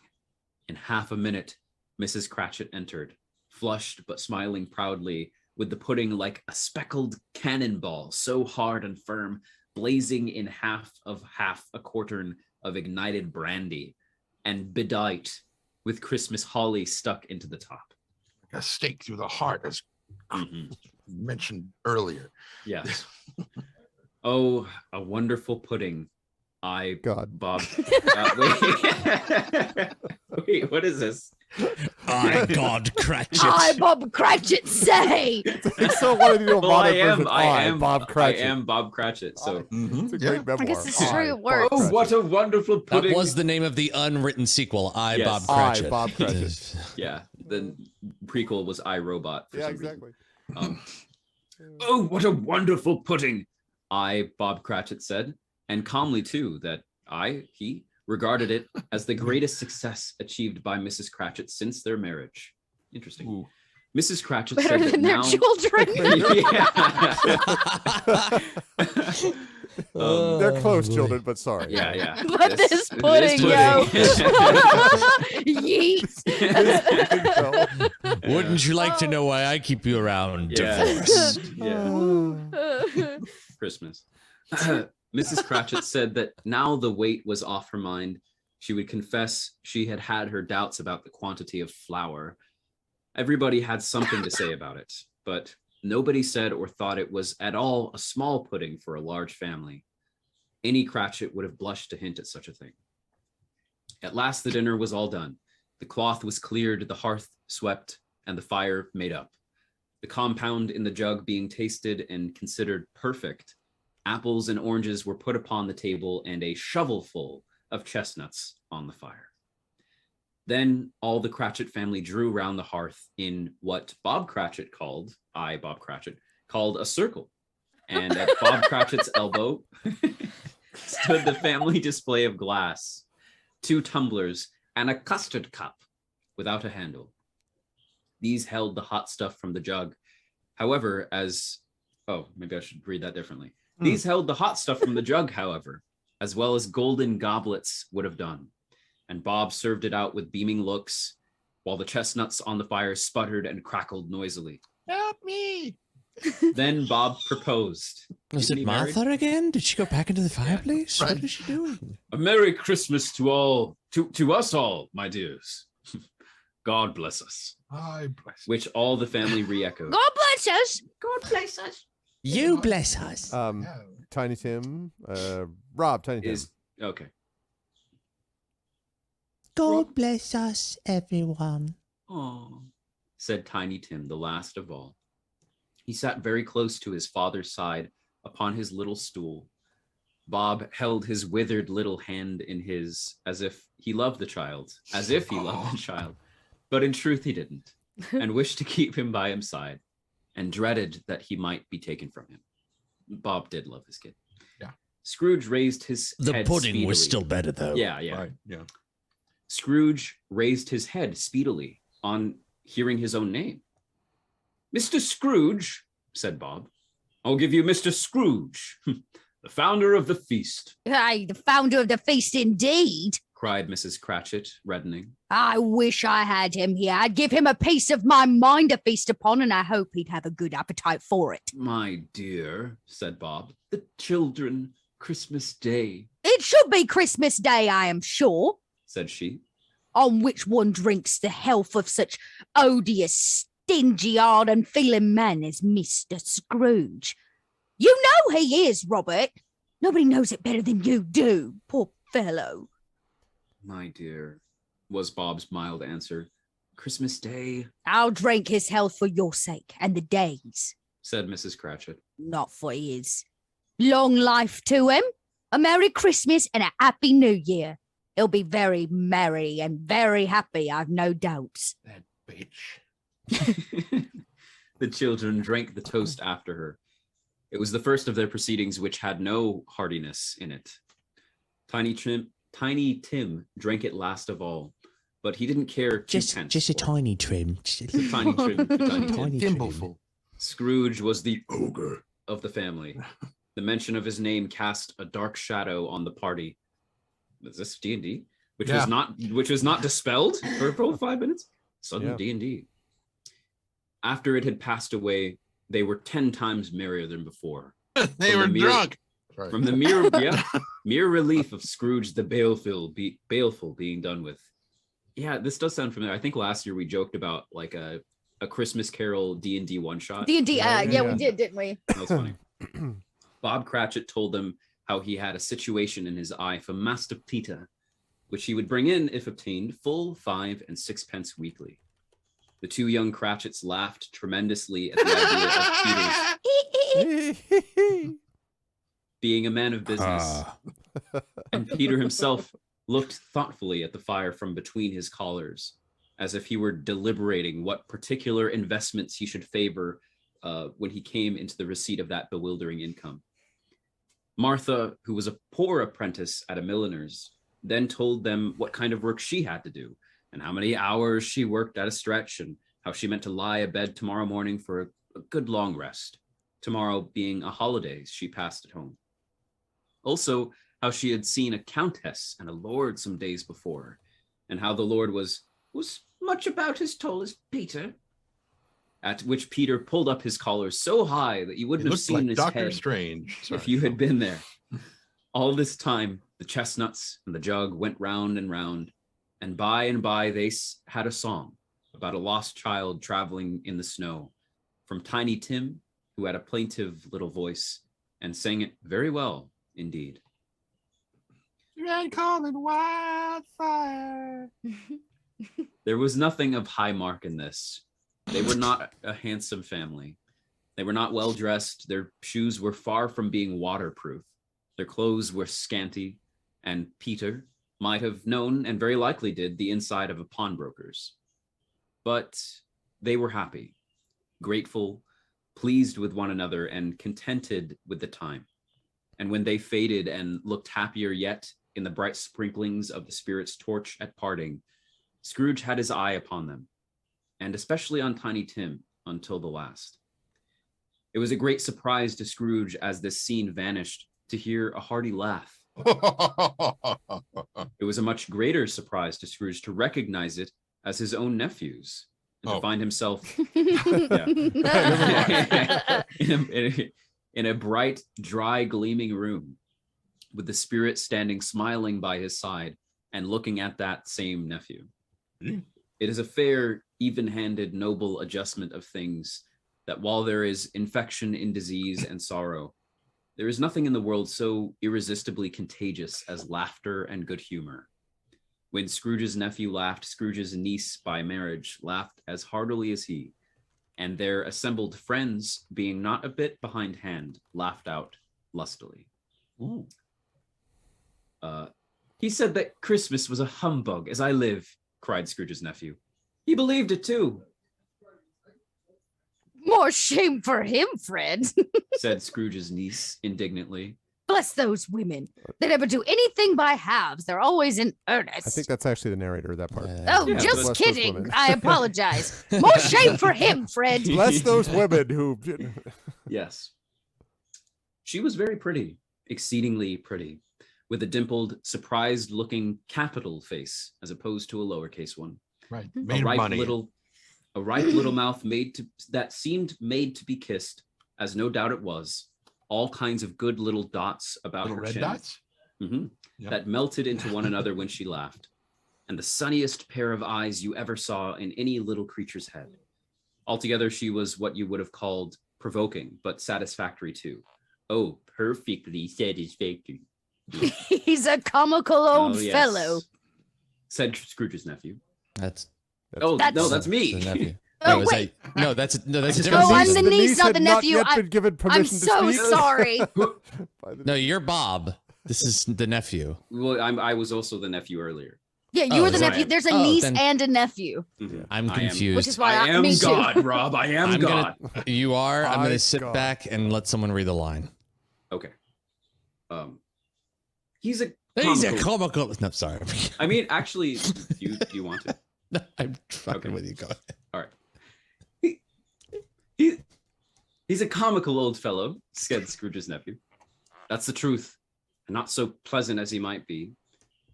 In half a minute, Mrs. Cratchit entered, flushed but smiling proudly, with the pudding like a speckled cannonball, so hard and firm, blazing in half a quartern of ignited brandy, and bedight with Christmas holly stuck into the top. A stake through the heart, as mentioned earlier. Yes. Oh, a wonderful pudding. God. Bob. Wait, what is this? I, God Cratchit. I, Bob Cratchit, say. It's so wanted to do a Well, I modern am version. Bob Cratchit. I am Bob Cratchit. So It's a great memoir. I guess this is true. It Bob works. oh, Cratchit. what a wonderful pudding. That was the name of the unwritten sequel. I, Yes. Bob I, Cratchit. Bob Cratchit. Yeah, the prequel was I, Robot. For Yeah, some exactly. Reason. Oh, what a wonderful pudding! I, Bob Cratchit, said, and calmly too, that he regarded it as the greatest success achieved by Mrs. Cratchit since their marriage. Interesting. Ooh. Mrs. Cratchit Better said that than their now... children. Yeah. They're close children, but sorry. Yeah. But this pudding, yo. Yeet. Wouldn't you like to know why I keep you around, Yeah. divorced? Yeah. Christmas. Mrs. Cratchit said that now the weight was off her mind. She would confess she had had her doubts about the quantity of flour. Everybody had something to say about it, but nobody said or thought it was at all a small pudding for a large family. Any Cratchit would have blushed to hint at such a thing. At last the dinner was all done. The cloth was cleared, the hearth swept, and the fire made up. The compound in the jug being tasted and considered perfect, apples and oranges were put upon the table and a shovelful of chestnuts on the fire. Then all the Cratchit family drew round the hearth in what Bob Cratchit called, Bob Cratchit, called a circle. And at Bob Cratchit's elbow stood the family display of glass, 2 tumblers, and a custard cup without a handle. These held the hot stuff from the jug. However, maybe I should read that differently. These held the hot stuff from the jug, however, as well as golden goblets would have done. And Bob served it out with beaming looks, while the chestnuts on the fire sputtered and crackled noisily. Help me. Then Bob proposed. Was Isn't it he married? Martha again? Did she go back into the fireplace? right. What is she doing? A Merry Christmas to all, to us all, my dears. God bless us. I bless. Which all the family re-echoed. God bless us. God bless us. You bless us. Tiny Tim, Rob, Tiny Tim. Is okay. God bless us, everyone. Oh, said Tiny Tim, the last of all. He sat very close to his father's side upon his little stool. Bob held his withered little hand in his, as if he loved the child, but in truth he didn't, and wished to keep him by his side, and dreaded that he might be taken from him. Bob did love his kid. Yeah. Scrooge raised his The head pudding was speedily. still better, though. Yeah. Right. Yeah. Scrooge raised his head speedily on hearing his own name. Mr. Scrooge, said Bob. I'll give you Mr. Scrooge, the founder of the feast, Aye, the founder of the feast indeed. cried Mrs. Cratchit, reddening. I wish I had him here. I'd give him a piece of my mind to feast upon, and I hope he'd have a good appetite for it. My dear, said Bob, the children, Christmas Day, It should be Christmas Day, I am sure, said she. on which one drinks the health of such odious, stingy, hard and feeling man as Mr. Scrooge. You know he is, Robert. Nobody knows it better than you do, poor fellow. My dear, was Bob's mild answer. Christmas Day, I'll drink his health for your sake and the day's, said Mrs. Cratchit. not for his. Long life to him, a Merry Christmas and a Happy New Year. He'll be very merry and very happy, I've no doubts. That bitch. The children drank the toast after her. It was the first of their proceedings which had no heartiness in it. Tiny Tim drank it last of all, but he didn't care Just a tiny trim. Just a tiny trim. tiny trim. Thimbleful. Scrooge was the ogre of the family. The mention of his name cast a dark shadow on the party. Was this D&D? Which was not dispelled for a full 5 minutes. Sudden D&D. After it had passed away, they were 10 times merrier than before. They were drunk. From the mere relief of Scrooge the baleful being done with. Yeah, this does sound familiar. I think last year we joked about like a Christmas Carol D&D one shot. D&D, we did, didn't we? That was funny. Bob Cratchit told them how he had a situation in his eye for Master Peter, which he would bring in if obtained full 5 and 6 pence weekly. The two young Cratchits laughed tremendously at the idea of Peter's being a man of business. And Peter himself looked thoughtfully at the fire from between his collars, as if he were deliberating what particular investments he should favor when he came into the receipt of that bewildering income. Martha, who was a poor apprentice at a milliner's, then told them what kind of work she had to do, and how many hours she worked at a stretch, and how she meant to lie abed tomorrow morning for a good long rest, tomorrow being a holiday she passed at home. Also, how she had seen a countess and a lord some days before, and how the lord was much about as tall as Peter. At which Peter pulled up his collar so high that you wouldn't have seen like his Dr. head Strange. if you had been there. All this time, the chestnuts and the jug went round, and by they had a song about a lost child traveling in the snow, from Tiny Tim, who had a plaintive little voice and sang it very well indeed. Red common wildfire. There was nothing of high mark in this. They were not a handsome family. They were not well dressed. Their shoes were far from being waterproof. Their clothes were scanty, and Peter might have known, and very likely did, the inside of a pawnbroker's. But they were happy, grateful, pleased with one another, and contented with the time. And when they faded and looked happier yet in the bright sprinklings of the Spirit's torch at parting, Scrooge had his eye upon them, and especially on Tiny Tim until the last. It was a great surprise to Scrooge as this scene vanished to hear a hearty laugh. It was a much greater surprise to Scrooge to recognize it as his own nephew's, and to find himself in a bright, dry, gleaming room with the spirit standing smiling by his side and looking at that same nephew. It is a fair, even-handed, noble adjustment of things that while there is infection in disease and sorrow, there is nothing in the world so irresistibly contagious as laughter and good humor. When Scrooge's nephew laughed, Scrooge's niece by marriage laughed as heartily as he, and their assembled friends, being not a bit behindhand, laughed out lustily. Ooh. He said that Christmas was a humbug, as I live, cried Scrooge's nephew. He believed it too, More shame for him, Fred. said Scrooge's niece indignantly. Bless those women. They never do anything by halves. They're always in earnest. I think that's actually the narrator of that part. Oh, Yeah, just bless those kidding. women. I apologize. More shame for him, Fred. Bless those women who. Yes. She was very pretty, exceedingly pretty, with a dimpled, surprised-looking capital face as opposed to a lowercase one. Right. A Made of ripe money. little mouth that seemed made to be kissed, as no doubt it was. All kinds of good little dots about Little her red chin. dots? Mhm. Yep. That melted into one another when she laughed, and the sunniest pair of eyes you ever saw in any little creature's head. Altogether, she was what you would have called provoking, but satisfactory too. Oh, perfectly satisfactory. He's a comical old Oh, yes, fellow. said Scrooge's nephew. That's Oh, That's- no, that's me. the nephew. Oh, No, wait. that's a different Oh, I'm person. the niece, not had the nephew. Not yet been given I'm permission to so speak. sorry. By the- No, you're Bob. This is the nephew. Well, I was also the nephew earlier. Yeah, you Oh, were the is that- nephew. There's a oh, niece then- and a nephew. Mhm. I'm I am- confused. Which is why I am me too. God, Rob. I am I'm God. You are. I'm My gonna sit God. back and let someone read the line. Okay. He's a He's a comical- comical. No, sorry. I mean, actually, do you want to? No, I'm fucking Okay. with you. Go ahead. All right. He's a comical old fellow, said Scrooge's nephew. That's the truth, and not so pleasant as he might be.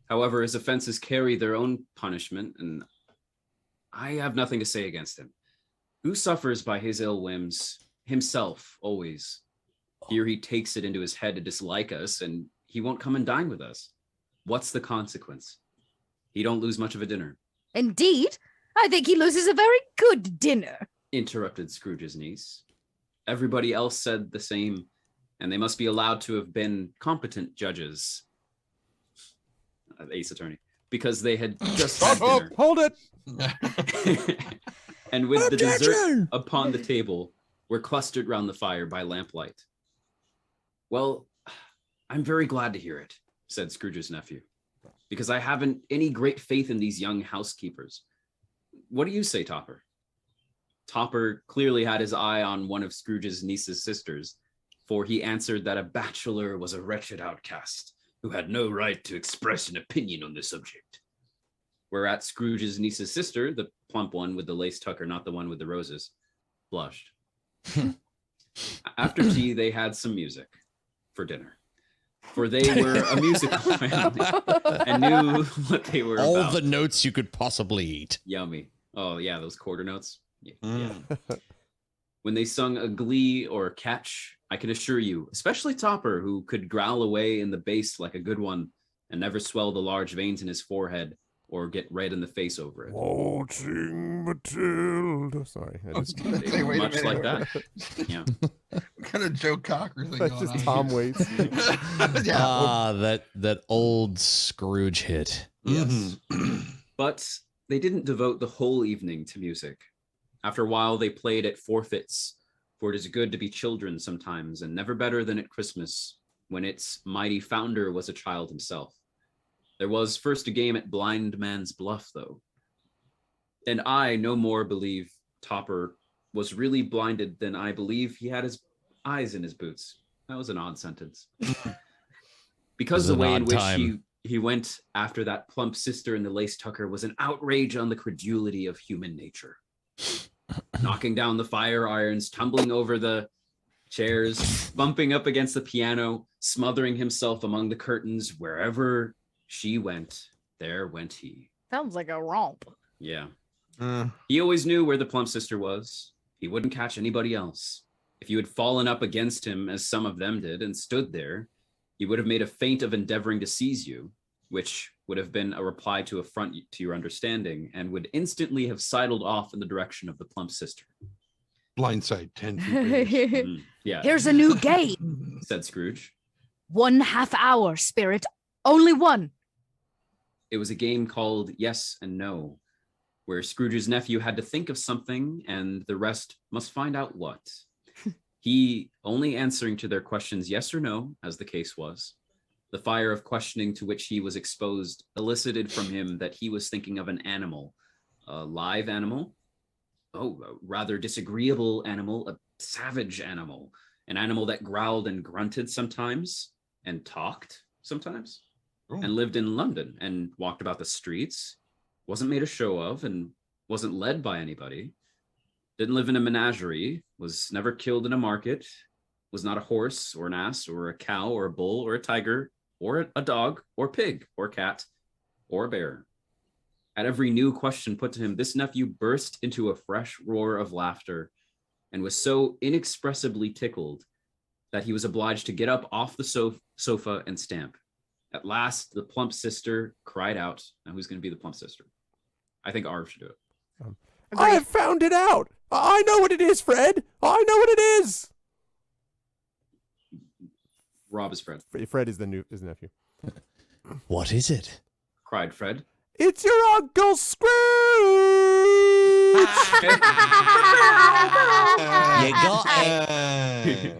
However, his offenses carry their own punishment, and I have nothing to say against him. Who suffers by his ill whims? Himself, always. Here he takes it into his head to dislike us, and he won't come and dine with us. What's the consequence? He don't lose much of a dinner, Indeed, I think he loses a very good dinner. interrupted Scrooge's niece. Everybody else said the same, and they must be allowed to have been competent judges. Ace Attorney, because they had just had Oh, dinner. hold it. And with the dessert Objection! upon the table were clustered round the fire by lamplight. Well, I'm very glad to hear it, said Scrooge's nephew, because I haven't any great faith in these young housekeepers. What do you say, Topper? Topper clearly had his eye on one of Scrooge's niece's sisters, for he answered that a bachelor was a wretched outcast who had no right to express an opinion on the subject. Whereat Scrooge's niece's sister, the plump one with the lace tucker, not the one with the roses, blushed. After tea, they had some music for dinner, for they were a musical family and knew what they were All about. the notes you could possibly eat. Yummy. Oh, yeah, those quarter notes. Yeah. Mm. When they sung a glee or catch, I can assure you, especially Topper, who could growl away in the bass like a good one and never swell the large veins in his forehead or get red in the face over it. Waltzing Matilda. Sorry. I just, Say, wait a Much minute. like that. Yeah. What kind of Joe Cocker thing that's going just on Tom here? Waits. Yeah. Ah, that old Scrooge hit. Yes. Mhm. But they didn't devote the whole evening to music. After a while, they played at forfeits, for it is good to be children sometimes, and never better than at Christmas, when its mighty founder was a child himself. There was first a game at Blind Man's Bluff, though. And I no more believe Topper was really blinded than I believe he had his eyes in his boots. That was an odd sentence. Because was the an way in odd which time. he went after that plump sister in the lace tucker was an outrage on the credulity of human nature. Knocking down the fire irons, tumbling over the chairs, bumping up against the piano, smothering himself among the curtains. Wherever she went, there went he. Sounds like a romp. Yeah. He always knew where the plump sister was. He wouldn't catch anybody else. If you had fallen up against him, as some of them did, and stood there, he would have made a feint of endeavoring to seize you, which would have been a reply to affront to your understanding, and would instantly have sidled off in the direction of the plump sister. Blindside, 10 feet. Yeah, Here's a new game. said Scrooge. 1/2 hour, spirit. Only one. It was a game called Yes and No, where Scrooge's nephew had to think of something and the rest must find out what. He only answering to their questions yes or no, as the case was. The fire of questioning to which he was exposed elicited from him that he was thinking of an animal, a live animal, a rather disagreeable animal, a savage animal, an animal that growled and grunted sometimes and talked sometimes, and lived in London and walked about the streets, wasn't made a show of and wasn't led by anybody, didn't live in a menagerie, was never killed in a market, was not a horse or an ass or a cow or a bull or a tiger or a dog or pig or cat or a bear. At every new question put to him, this nephew burst into a fresh roar of laughter and was so inexpressibly tickled that he was obliged to get up off the sofa and stamp. At last, the plump sister cried out. Now, who's going to be the plump sister? I think Arv should do it. I have found it out. I know what it is, Fred. I know what it is. Rob is Fred. Fred is his nephew. What is it? Cried Fred. It's your Uncle Scrooge. You got it.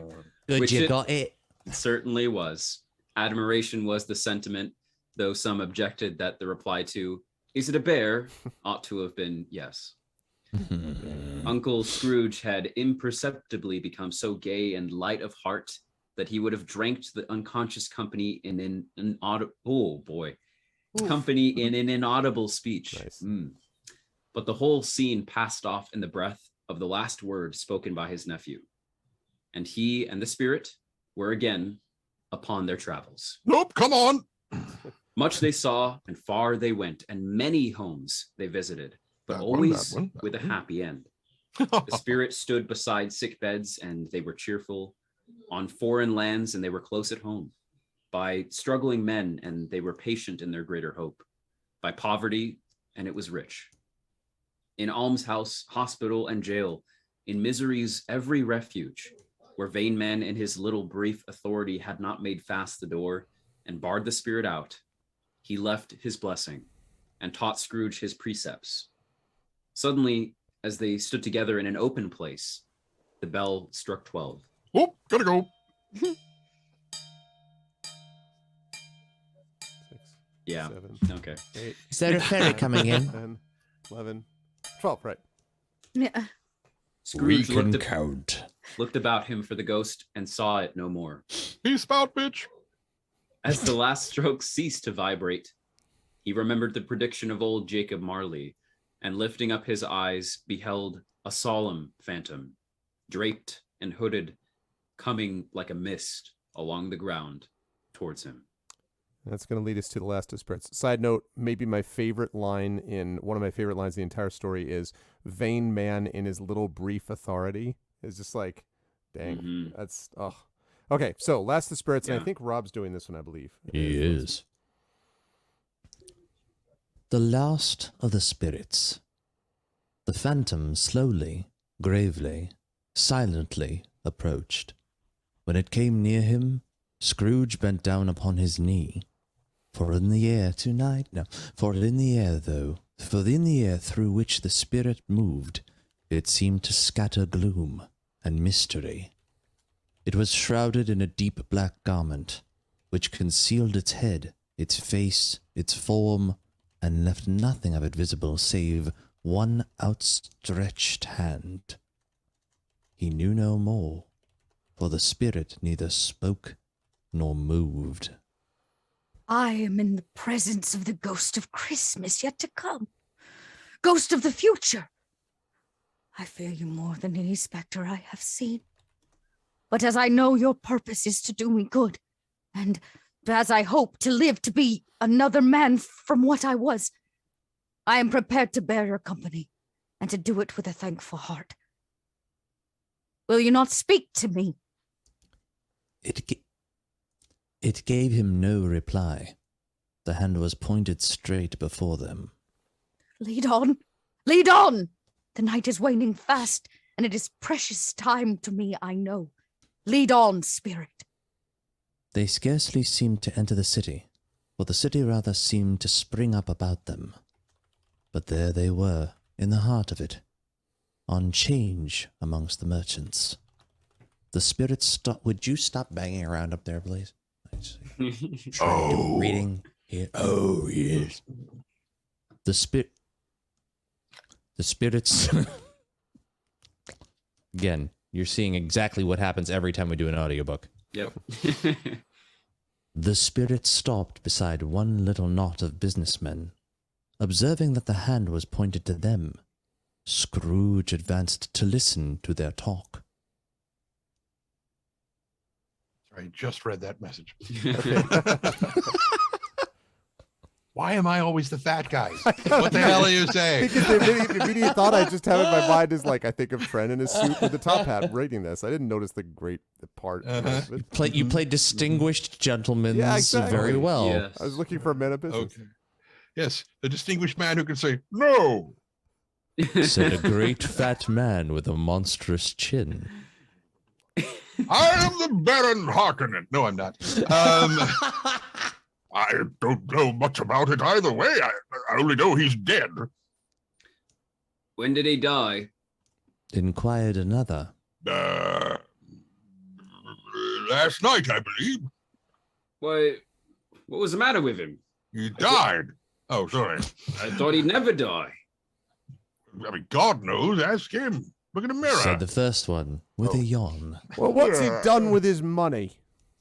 Good, Which you it got it. certainly was. Admiration was the sentiment, though some objected that the reply to, "Is it a bear?" ought to have been yes. Uncle Scrooge had imperceptibly become so gay and light of heart that he would have drank the unconscious company in an inaudible speech. Nice. But the whole scene passed off in the breath of the last word spoken by his nephew, and he and the spirit were again upon their travels. Nope, come on. Much they saw, and far they went, and many homes they visited, but That always one. with a happy end. The spirit stood beside sick beds, and they were cheerful. On foreign lands, and they were close at home. By struggling men, and they were patient in their greater hope. By poverty, and it was rich. In almshouse, hospital, and jail, in misery's every refuge, where vain men in his little brief authority had not made fast the door and barred the spirit out, he left his blessing and taught Scrooge his precepts. Suddenly, as they stood together in an open place, the bell struck 12. Oh, gotta go. Yeah. 7, Okay. 8, Is there a ferry coming in? 10, 11, 12, right. Yeah. Scrooge We can looked, count. looked about him for the ghost and saw it no more. Peace out, bitch. As the last stroke ceased to vibrate, he remembered the prediction of old Jacob Marley, and lifting up his eyes, beheld a solemn phantom, draped and hooded, coming like a mist along the ground towards him. That's going to lead us to the last of spirits. Side note, maybe one of my favorite lines in the entire story is vain man in his little brief authority. It's just like, dang, that's, oh. Okay, so last of the spirits, and I think Rob's doing this one, I believe. He is. The last of the spirits. The phantom slowly, gravely, silently approached. When it came near him, Scrooge bent down upon his knee. For in the air through which the spirit moved, it seemed to scatter gloom and mystery. It was shrouded in a deep black garment, which concealed its head, its face, its form, and left nothing of it visible save one outstretched hand. He knew no more, for the spirit neither spoke nor moved. I am in the presence of the ghost of Christmas yet to come. Ghost of the future. I fear you more than any specter I have seen. But as I know your purpose is to do me good, and as I hope to live to be another man from what I was, I am prepared to bear your company and to do it with a thankful heart. Will you not speak to me? It gave him no reply. The hand was pointed straight before them. Lead on! Lead on! The night is waning fast, and it is precious time to me, I know. Lead on, spirit. They scarcely seemed to enter the city, for the city rather seemed to spring up about them. But there they were, in the heart of it, on change amongst the merchants. The spirit stopped. Would you stop banging around up there, please? Trying to do reading here. Oh, yes. The spirits. Again, you're seeing exactly what happens every time we do an audiobook. Yep. The spirit stopped beside one little knot of businessmen. Observing that the hand was pointed to them, Scrooge advanced to listen to their talk. I just read that message. Why am I always the fat guy? What the hell are you saying? Because the immediate thought I just have in my mind is like, I think of Trent in his suit with the top hat reading this. I didn't notice the part. You played distinguished gentlemen very well. Yes. I was looking for a man of business. Okay. Yes, a distinguished man who can say no. Said a great fat man with a monstrous chin. I am the Baron Harkonnen. No, I'm not. I don't know much about it either way. I only know he's dead. When did he die? Inquired another. Last night, I believe. Why, what was the matter with him? He died. Oh, sorry. I thought he'd never die. I mean, God knows. Ask him. Look in the mirror. Said the first one with a yawn. Well, what's he done with his money?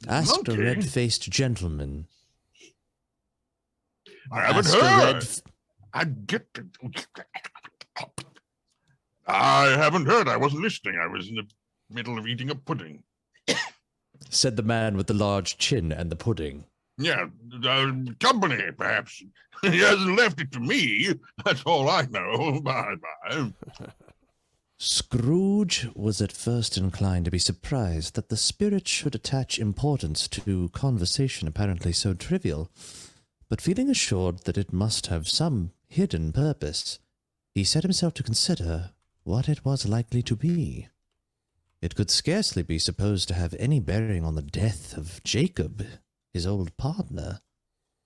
Asked a Monkey? red-faced gentleman. I haven't Asked a heard. I haven't heard. I wasn't listening. I was in the middle of eating a pudding. Said the man with the large chin and the pudding. Yeah, company, perhaps. He hasn't left it to me. That's all I know. Bye-bye. Scrooge was at first inclined to be surprised that the spirit should attach importance to conversation apparently so trivial, but feeling assured that it must have some hidden purpose, he set himself to consider what it was likely to be. It could scarcely be supposed to have any bearing on the death of Jacob, his old partner,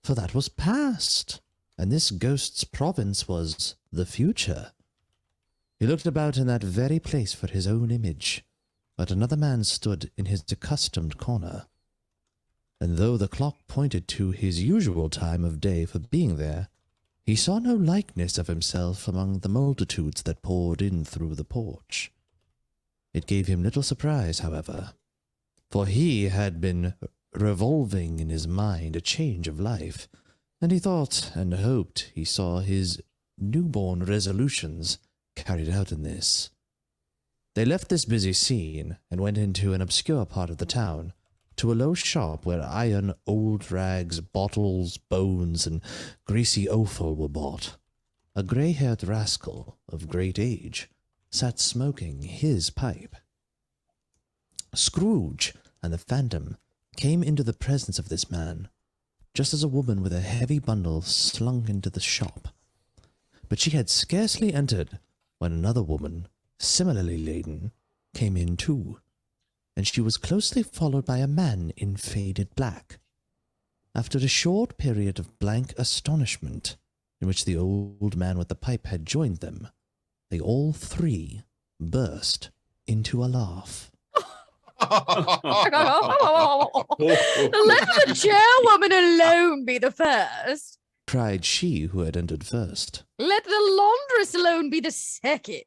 for that was past, and this ghost's province was the future. He looked about in that very place for his own image, but another man stood in his accustomed corner. And though the clock pointed to his usual time of day for being there, he saw no likeness of himself among the multitudes that poured in through the porch. It gave him little surprise, however, for he had been revolving in his mind a change of life, and he thought and hoped he saw his newborn resolutions carried out in this. They left this busy scene and went into an obscure part of the town, to a low shop where iron, old rags, bottles, bones, and greasy offal were bought. A grey-haired rascal of great age sat smoking his pipe. Scrooge and the Phantom came into the presence of this man, just as a woman with a heavy bundle slunk into the shop. But she had scarcely entered when another woman, similarly laden, came in too, and she was closely followed by a man in faded black. After a short period of blank astonishment, in which the old man with the pipe had joined them, they all three burst into a laugh. Let the chairwoman alone be the first. Cried she who had entered first. Let the laundress alone be the second.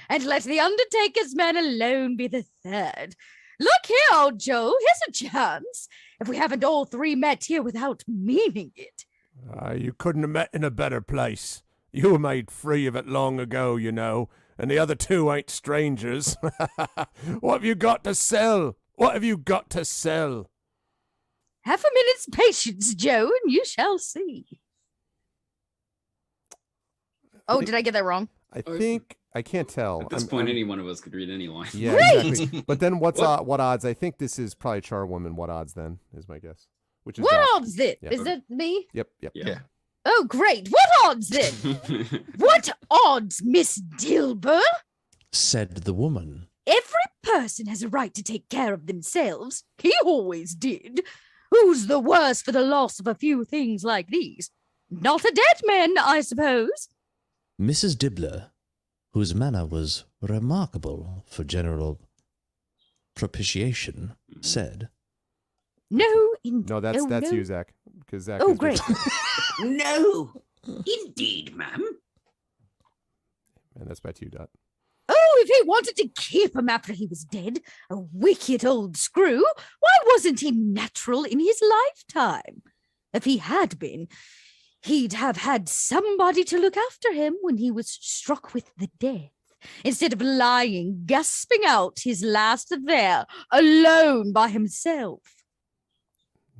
And let the undertaker's man alone be the third. Look here, old Joe, here's a chance. If we haven't all three met here without meaning it. You couldn't have met in a better place. You were made free of it long ago, you know, and the other two ain't strangers. What have you got to sell? What have you got to sell? Half a minute's patience, Joe, and you shall see. Oh, did I get that wrong? I think I can't tell. At this point, any one of us could read any line. Yeah, exactly. But then what odds? I think this is probably Charwoman. What odds then is my guess. Which is What Doc. odds then? Yeah. Is that me? Yep. Yeah. Oh, great. What odds then? What odds, Miss Dilber? said the woman. Every person has a right to take care of themselves. He always did. Who's the worse for the loss of a few things like these? Not a dead man, I suppose. Mrs. Dibbler, whose manner was remarkable for general propitiation, said, No, No, that's no. you, Zach. Because Zach. Oh, is great. No, indeed, ma'am. And that's back to you, Dot. Oh, if he wanted to keep him after he was dead, a wicked old screw, why wasn't he natural in his lifetime? If he had been, he'd have had somebody to look after him when he was struck with the death, instead of lying, gasping out his last there, alone by himself.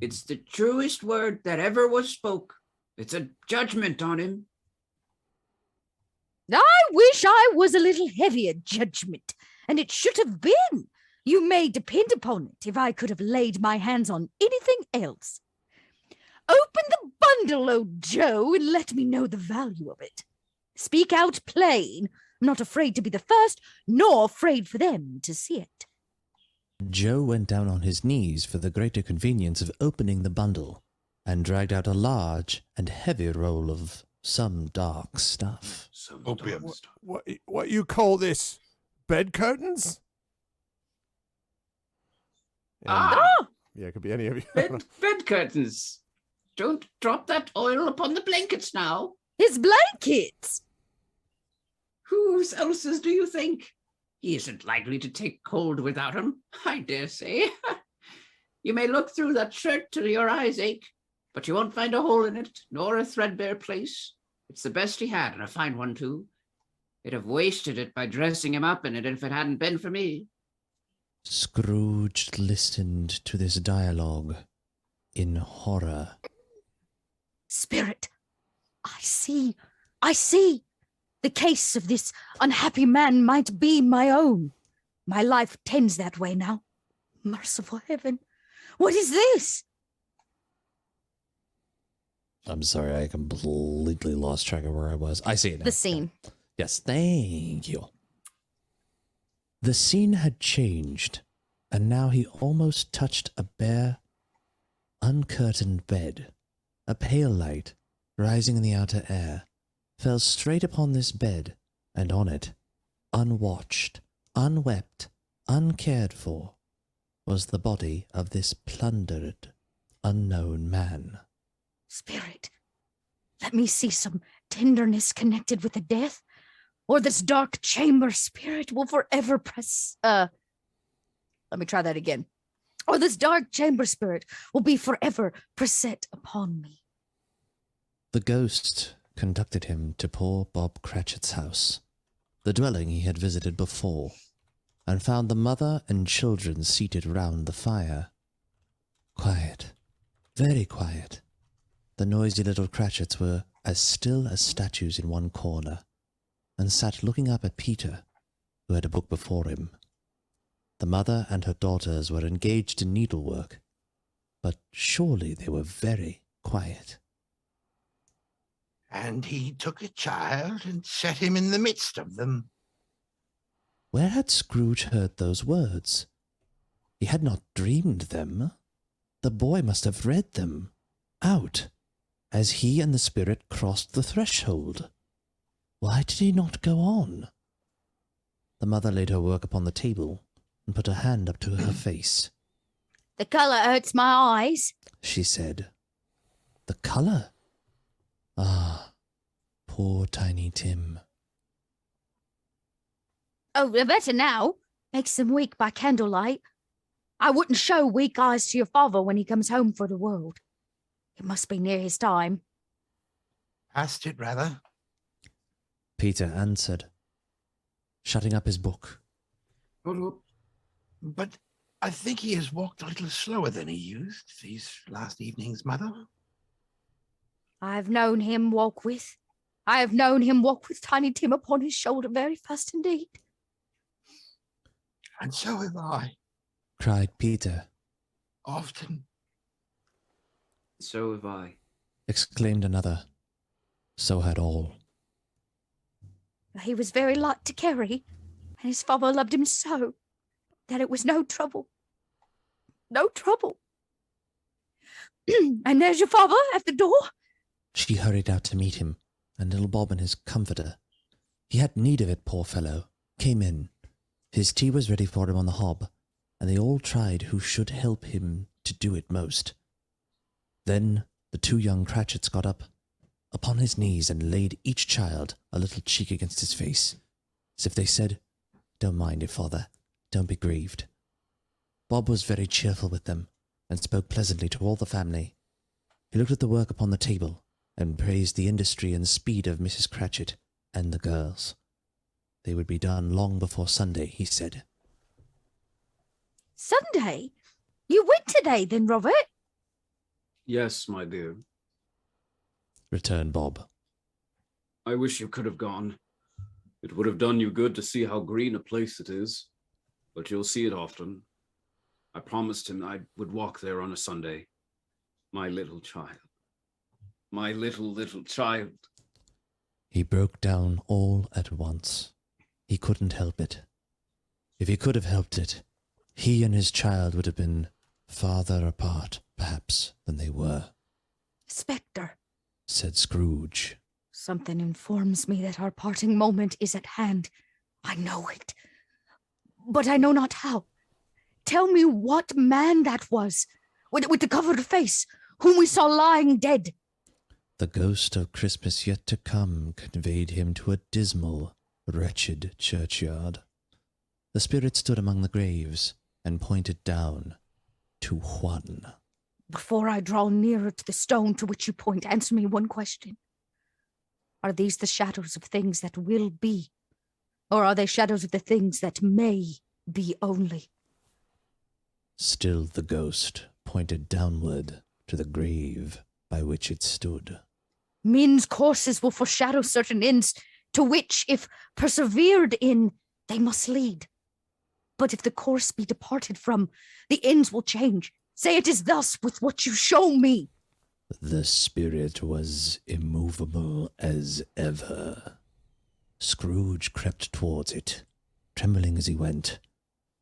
It's the truest word that ever was spoke. It's a judgment on him. I wish I was a little heavier judgment, and it should have been. You may depend upon it if I could have laid my hands on anything else. Open the bundle, old Joe, and let me know the value of it. Speak out plain. I'm not afraid to be the first, nor afraid for them to see it. Joe went down on his knees for the greater convenience of opening the bundle, and dragged out a large and heavy roll of some dark stuff. Opium. What you call this? Bed curtains? And, yeah, it could be any of you. Bed curtains. Don't drop that oil upon the blankets now. His blankets! Whose else's do you think? He isn't likely to take cold without 'em, I dare say. You may look through that shirt till your eyes ache, but you won't find a hole in it, nor a threadbare place. It's the best he had, and a fine one, too. It'd have wasted it by dressing him up in it if it hadn't been for me. Scrooge listened to this dialogue in horror. Spirit, I see. The case of this unhappy man might be my own. My life tends that way now. Merciful heaven, what is this? I'm sorry, I completely lost track of where I was. I see it now. The scene. Yes, thank you. The scene had changed, and now he almost touched a bare, uncurtained bed. A pale light, rising in the outer air, fell straight upon this bed, and on it, unwatched, unwept, uncared for, was the body of this plundered, unknown man. Spirit, let me see some tenderness connected with the death, or this dark chamber spirit will forever let me try that again. Or this dark chamber spirit will be forever preset upon me. The ghost conducted him to poor Bob Cratchit's house, the dwelling he had visited before, and found the mother and children seated round the fire. Quiet, very quiet. The noisy little Cratchits were as still as statues in one corner, and sat looking up at Peter, who had a book before him. The mother and her daughters were engaged in needlework, but surely they were very quiet. And he took a child and set him in the midst of them. Where had Scrooge heard those words? He had not dreamed them. The boy must have read them out as he and the spirit crossed the threshold. Why did he not go on? The mother laid her work upon the table and put her hand up to her face. The colour hurts my eyes. She said, "The colour? Ah, poor Tiny Tim." Oh, they're better now. Makes them weak by candlelight. I wouldn't show weak eyes to your father when he comes home for the world. It must be near his time. Past it, rather. Peter answered, shutting up his book. But I think he has walked a little slower than he used these last evenings, Mother. I've known him walk with I have known him walk with Tiny Tim upon his shoulder very fast indeed. And so have I, cried Peter. often. So have I. Exclaimed another. So had all. He was very light to carry, and his father loved him so that it was no trouble. No trouble. And there's your father at the door. She hurried out to meet him, and little Bob and his comforter. He had need of it, poor fellow. Came in. His tea was ready for him on the hob, and they all tried who should help him to do it most. Then the two young Cratchits got up upon his knees and laid each child a little cheek against his face, as if they said, "Don't mind it, father. Don't be grieved." Bob was very cheerful with them, and spoke pleasantly to all the family. He looked at the work upon the table, and praised the industry and speed of Mrs. Cratchit and the girls. They would be done long before Sunday, he said. Sunday? You went today then, Robert? Yes, my dear. Returned Bob. I wish you could have gone. It would have done you good to see how green a place it is, but you'll see it often. I promised him I would walk there on a Sunday. My little child. My little child. He broke down all at once. He couldn't help it. If he could have helped it, he and his child would have been farther apart, perhaps, than they were. Spectre, Said Scrooge. something informs me that our parting moment is at hand. I know it, but I know not how. Tell me what man that was, with the covered face, whom we saw lying dead. The ghost of Christmas yet to come conveyed him to a dismal, wretched churchyard. The spirit stood among the graves and pointed down to Juan. Before I draw nearer to the stone to which you point, answer me one question. Are these the shadows of things that will be, or are they shadows of the things that may be only? Still the ghost pointed downward to the grave by which it stood. Men's courses will foreshadow certain ends, to which, if persevered in, they must lead. But if the course be departed from, the ends will change. Say it is thus with what you show me. The spirit was immovable as ever. Scrooge crept towards it, trembling as he went,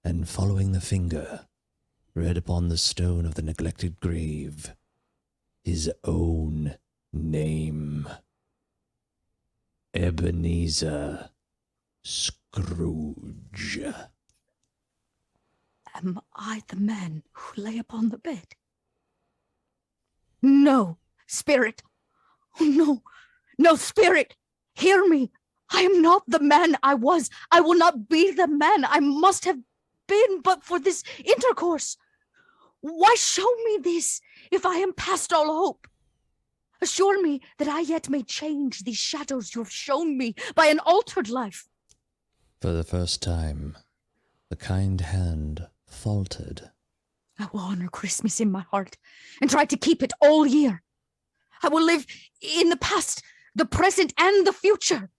and following the finger, read upon the stone of the neglected grave his own name. Ebenezer Scrooge. Am I the man who lay upon the bed? No, spirit. Oh, no, no, spirit. Hear me. I am not the man I was. I will not be the man I must have been but for this intercourse. Why show me this if I am past all hope? Assure me that I yet may change these shadows you have shown me by an altered life. For the first time, the kind hand faltered. I will honor Christmas in my heart and try to keep it all year. I will live in the past, the present, and the future.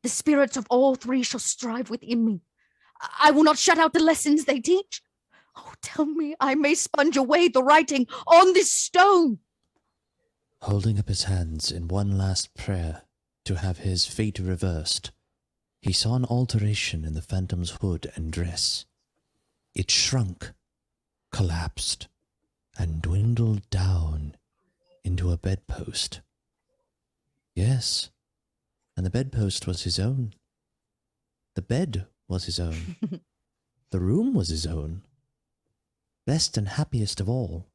The spirits of all three shall strive within me. I will not shut out the lessons they teach. Oh, tell me I may sponge away the writing on this stone. Holding up his hands in one last prayer to have his fate reversed, he saw an alteration in the phantom's hood and dress. It shrunk, collapsed, and dwindled down into a bedpost. Yes, and the bedpost was his own. The bed was his own. The room was his own. Best and happiest of all,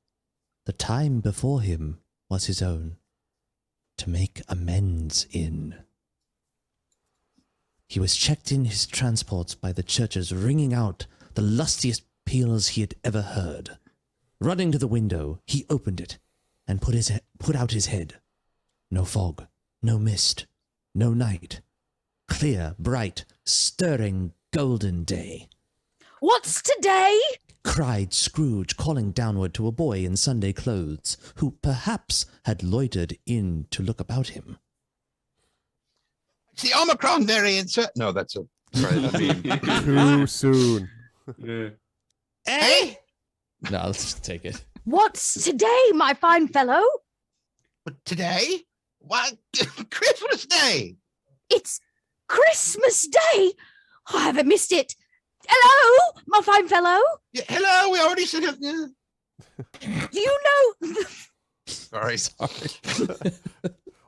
the time before him was his own, to make amends in. He was checked in his transports by the churches ringing out the lustiest peals he had ever heard. Running to the window, he opened it and put out his head. No fog, no mist, no night. Clear, bright, stirring, golden day. What's today? Cried Scrooge, calling downward to a boy in Sunday clothes, who perhaps had loitered in to look about him. It's the Omicron variant, sir. No, that's a right. Too soon. Eh? No, let's just take it. What's today, my fine fellow? But today? What? Christmas Day. It's Christmas Day. I haven't missed it. Hello, my fine fellow. Yeah, hello, we already said it. Yeah. Do you know Sorry.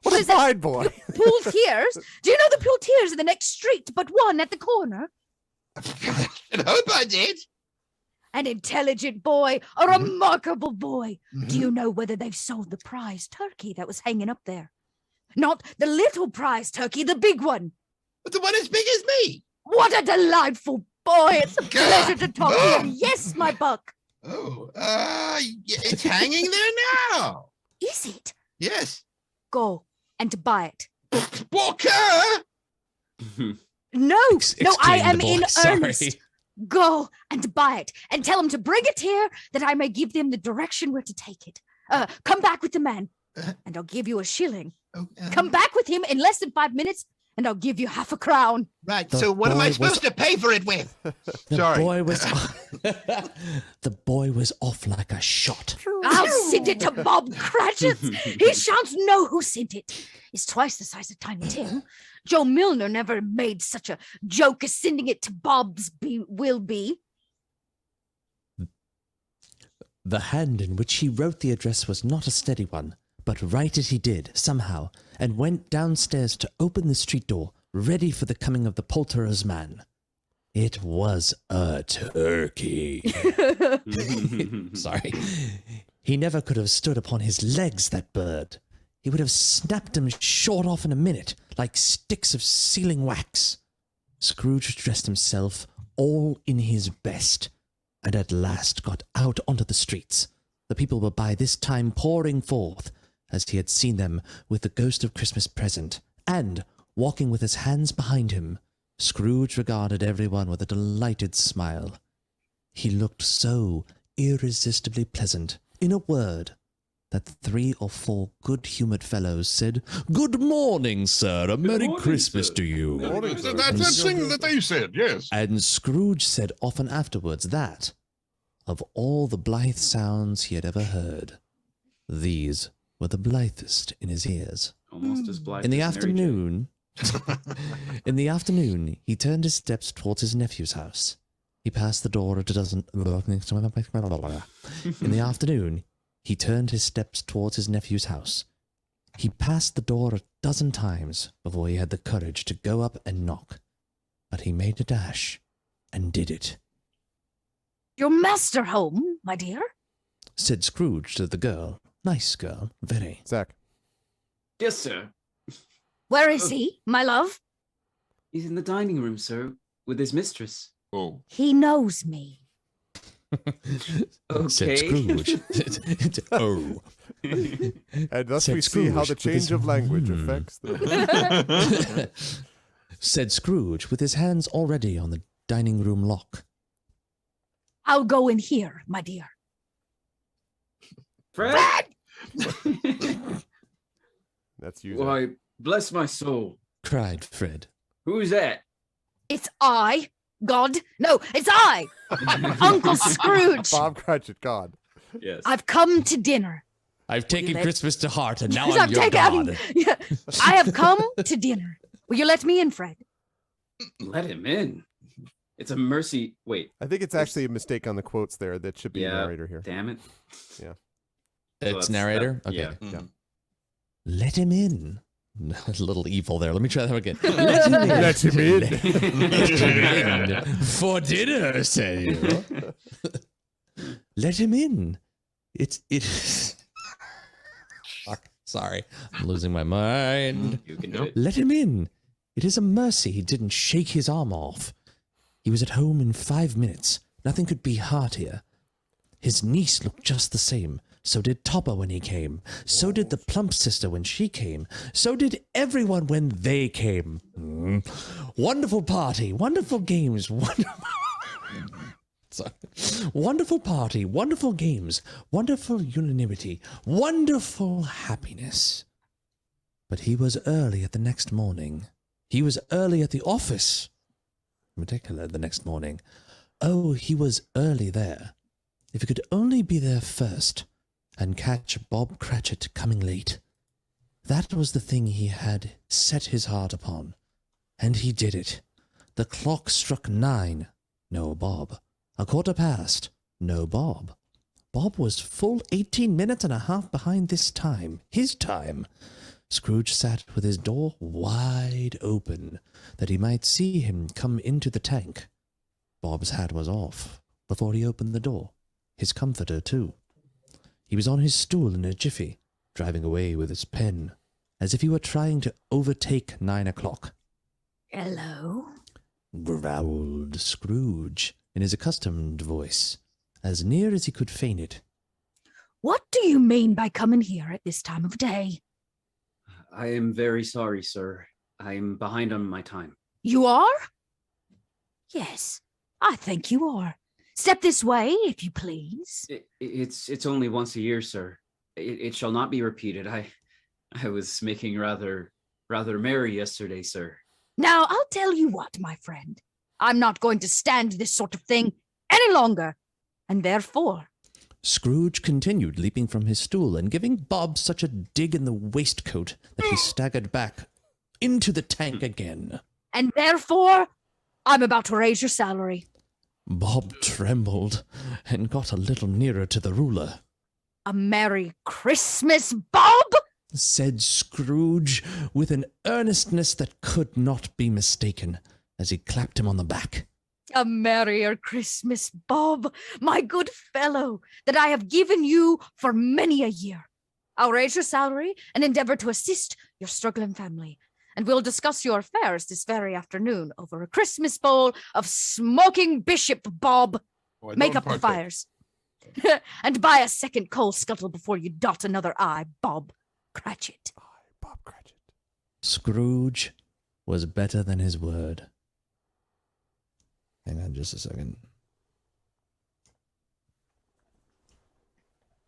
What a fine boy. Poultiers? Do you know the Poultiers in the next street but one at the corner? I hope I did. An intelligent boy, a remarkable boy. Do you know whether they've sold the prize turkey that was hanging up there? Not the little prize turkey, the big one. But the one as big as me. What a delightful boy. It's a pleasure to talk to you. Yes, my buck. Oh, it's hanging there now. Is it? Yes. Go and buy it. Walker! No, no, I am in Sorry. earnest. Go and buy it and tell him to bring it here that I may give them the direction where to take it. Come back with the man and I'll give you a shilling. Come back with him in less than 5 minutes and I'll give you half a crown. Right. The So what am I boy supposed to pay for it with? The Sorry. boy was the boy was off like a shot. I'll send it to Bob Cratchit. He shan't know who sent it. It's twice the size of Tiny Tim. Joe Milner never made such a joke as sending it to Bob's will be. The hand in which he wrote the address was not a steady one, but write it he did, somehow, and went downstairs to open the street door, ready for the coming of the poulterer's man. It was a turkey. Sorry. He never could have stood upon his legs, that bird. He would have snapped them short off in a minute, like sticks of sealing wax. Scrooge dressed himself all in his best, and at last got out onto the streets. The people were by this time pouring forth, as he had seen them with the ghost of Christmas present, and, walking with his hands behind him, Scrooge regarded everyone with a delighted smile. He looked so irresistibly pleasant, in a word, that 3 or 4 good-humoured fellows said, "Good morning, sir. A Merry morning, Christmas sir. to you." That's that thing that they said, yes. And Scrooge said often afterwards that, of all the blithe sounds he had ever heard, these were the blithest in his ears. Almost as blithe In the as Mary Jane. afternoon, he turned his steps towards his nephew's house. He passed the door at a dozen. In the afternoon, he turned his steps towards his nephew's house. He passed the door 12 times before he had the courage to go up and knock. But he made a dash and did it. Your master home, my dear? Said Scrooge to the girl. Nice girl, very. Zach. Yes, sir. Where is he, my love? He's in the dining room, sir, with his mistress. Oh. He knows me. Said Okay. Scrooge. Oh. And thus Said we see how Scrooge the with his- change of language affects the... Said Scrooge with his hands already on the dining room lock. I'll go in here, my dear. Fred! That's you. Why, bless my soul. Cried Fred. Who's that? It's I, God. No, it's I, Uncle Scrooge. Bob Cratchit, God. Yes. I've come to dinner. I've taken let- Christmas to heart, and now I've I'm your taken- god. Yeah, I have come to dinner. Will you let me in, Fred? Let him in. It's a mercy. Wait, I think it's actually a mistake on the quotes there. That should be Yeah. narrator here. damn it. It's that's- narrator? that- Okay. yeah. Mhm. Let him in. A little evil there. Let me try that again. Let him in. Let him in. Let him in. For dinner, say you. Let him in. It. Fuck. Sorry. I'm losing my mind. You can do it. Let him in. It is a mercy he didn't shake his arm off. He was at home in 5 minutes. Nothing could be heartier. His niece looked just the same. So did Topper when he came. So did the plump sister when she came. So did everyone when they came. Wonderful party, wonderful games, wonderful party, wonderful games, wonderful unanimity, wonderful happiness. But he was early at the next morning. He was early at the office. In particular, the next morning. Oh, he was early there. If he could only be there first and catch Bob Cratchit coming late. That was the thing he had set his heart upon. And he did it. The clock struck 9. No Bob. 1:15. No Bob. Bob was full 18 minutes and a half behind this time. His time. Scrooge sat with his door wide open, that he might see him come into the tank. Bob's hat was off before he opened the door. His comforter, too. He was on his stool in a jiffy, driving away with his pen, as if he were trying to overtake 9 o'clock. Hello? Growled Scrooge in his accustomed voice, as near as he could feign it. What do you mean by coming here at this time of day? I am very sorry, sir. I am behind on my time. You are? Yes, I think you are. Step this way, if you please. It's only once a year, sir. It shall not be repeated. I was making rather merry yesterday, sir. Now, I'll tell you what, my friend. I'm not going to stand this sort of thing any longer, and therefore... Scrooge continued, leaping from his stool and giving Bob such a dig in the waistcoat that he staggered back into the tank again. And therefore, I'm about to raise your salary. Bob trembled and got a little nearer to the ruler. A Merry Christmas, Bob! Said Scrooge with an earnestness that could not be mistaken, as he clapped him on the back. A merrier Christmas, Bob, my good fellow, that I have given you for many a year. I'll raise your salary and endeavor to assist your struggling family. And we'll discuss your affairs this very afternoon over a Christmas bowl of smoking bishop, Bob. Oh, Make up the fires. And buy a second coal scuttle before you dot another I, Bob Cratchit. Bob Cratchit. Scrooge was better than his word. Hang on just a second.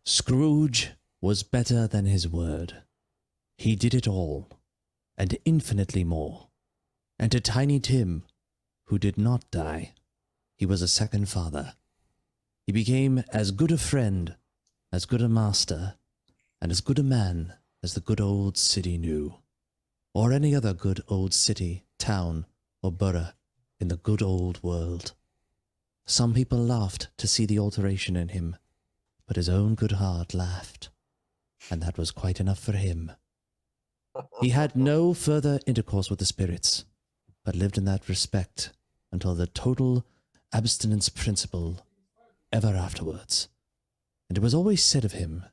Scrooge was better than his word. He did it all, and infinitely more. And to Tiny Tim, who did not die, he was a second father. He became as good a friend, as good a master, and as good a man as the good old city knew, or any other good old city, town, or borough in the good old world. Some people laughed to see the alteration in him, but his own good heart laughed, and that was quite enough for him. He had no further intercourse with the spirits, but lived in that respect until the total abstinence principle ever afterwards. And it was always said of him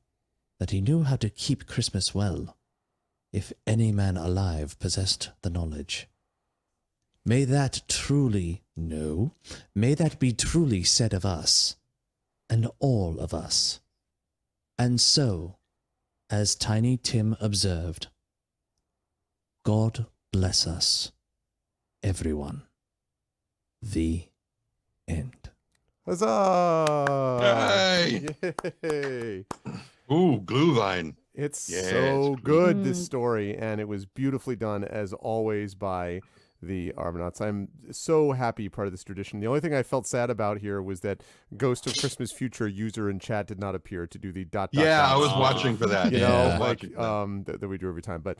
that he knew how to keep Christmas well, if any man alive possessed the knowledge. May that be truly said of us, and all of us. And so, as Tiny Tim observed, God bless us, everyone. The end. Huzzah! Yay! Yay! Ooh, Glühwein. It's Yeah, so it's good, this story, and it was beautifully done, as always, by the Argonauts. I'm so happy part of this tradition. The only thing I felt sad about here was that Ghost of Christmas Future user in chat did not appear to do the dot. Yeah, I was watching for that. You Yeah, know, I was like watching for that. that we do every time. But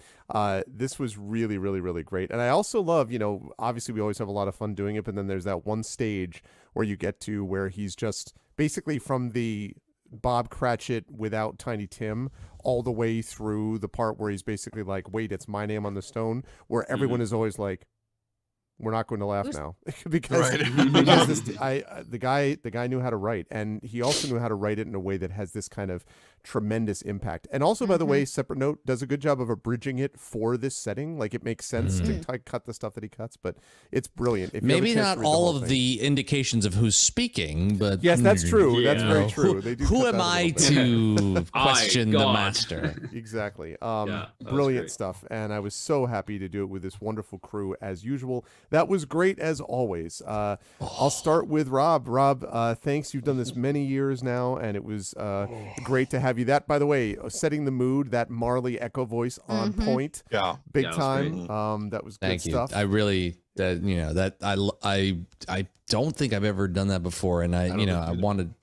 this was really, really, really great. And I also love, obviously we always have a lot of fun doing it, but then there's that one stage where you get to where he's just basically from the Bob Cratchit without Tiny Tim all the way through the part where he's basically like, wait, it's my name on the stone, where everyone is always like, we're not going to laugh now because the guy knew how to write, and he also knew how to write it in a way that has this kind of tremendous impact. And also, by the way, separate note, does a good job of abridging it for this setting. Like, it makes sense to cut the stuff that he cuts, but it's brilliant. If you have a Maybe chance to not read the all whole of thing. the indications of who's speaking, but Yes, that's true. Yeah. That's very true. They do who cut am that a I little bit. to question the God. master? Exactly. that was Brilliant great. stuff. And I was so happy to do it with this wonderful crew as usual. That was great as always. I'll start with Rob. Rob, thanks. You've done this many years now, and it was great to have you. That, by the way, setting the mood, that Marley echo voice on point. Yeah. Big Yeah, it was time. That was Thank good you. stuff. I really I don't think I've ever done that before, and I wanted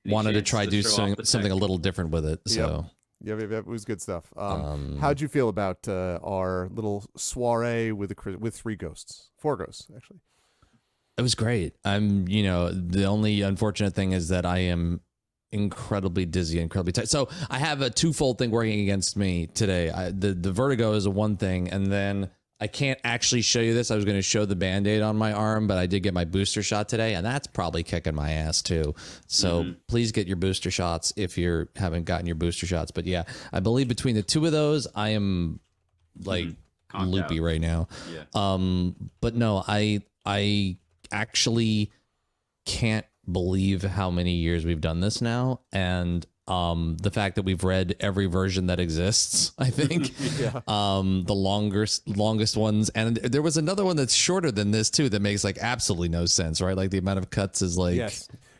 to chance try to do show off something the something a tech. little different with it. So Yeah, it was good stuff. How'd you feel about our little soiree with three ghosts, four ghosts actually? it was great. The only unfortunate thing is that I am incredibly dizzy, incredibly tight. So I have a twofold thing working against me today. The vertigo is a one thing, and then I can't actually show you this. I was going to show the Band-Aid on my arm, but I did get my booster shot today, and that's probably kicking my ass too. So please get your booster shots if you haven't gotten your booster shots. But yeah, I believe between the two of those, I am like Conked loopy out. right now. Yeah. But no, I actually can't believe how many years we've done this now, and the fact that we've read every version that exists, I think. The longest ones, and there was another one that's shorter than this too that makes like absolutely no sense, right? Like the amount of cuts is like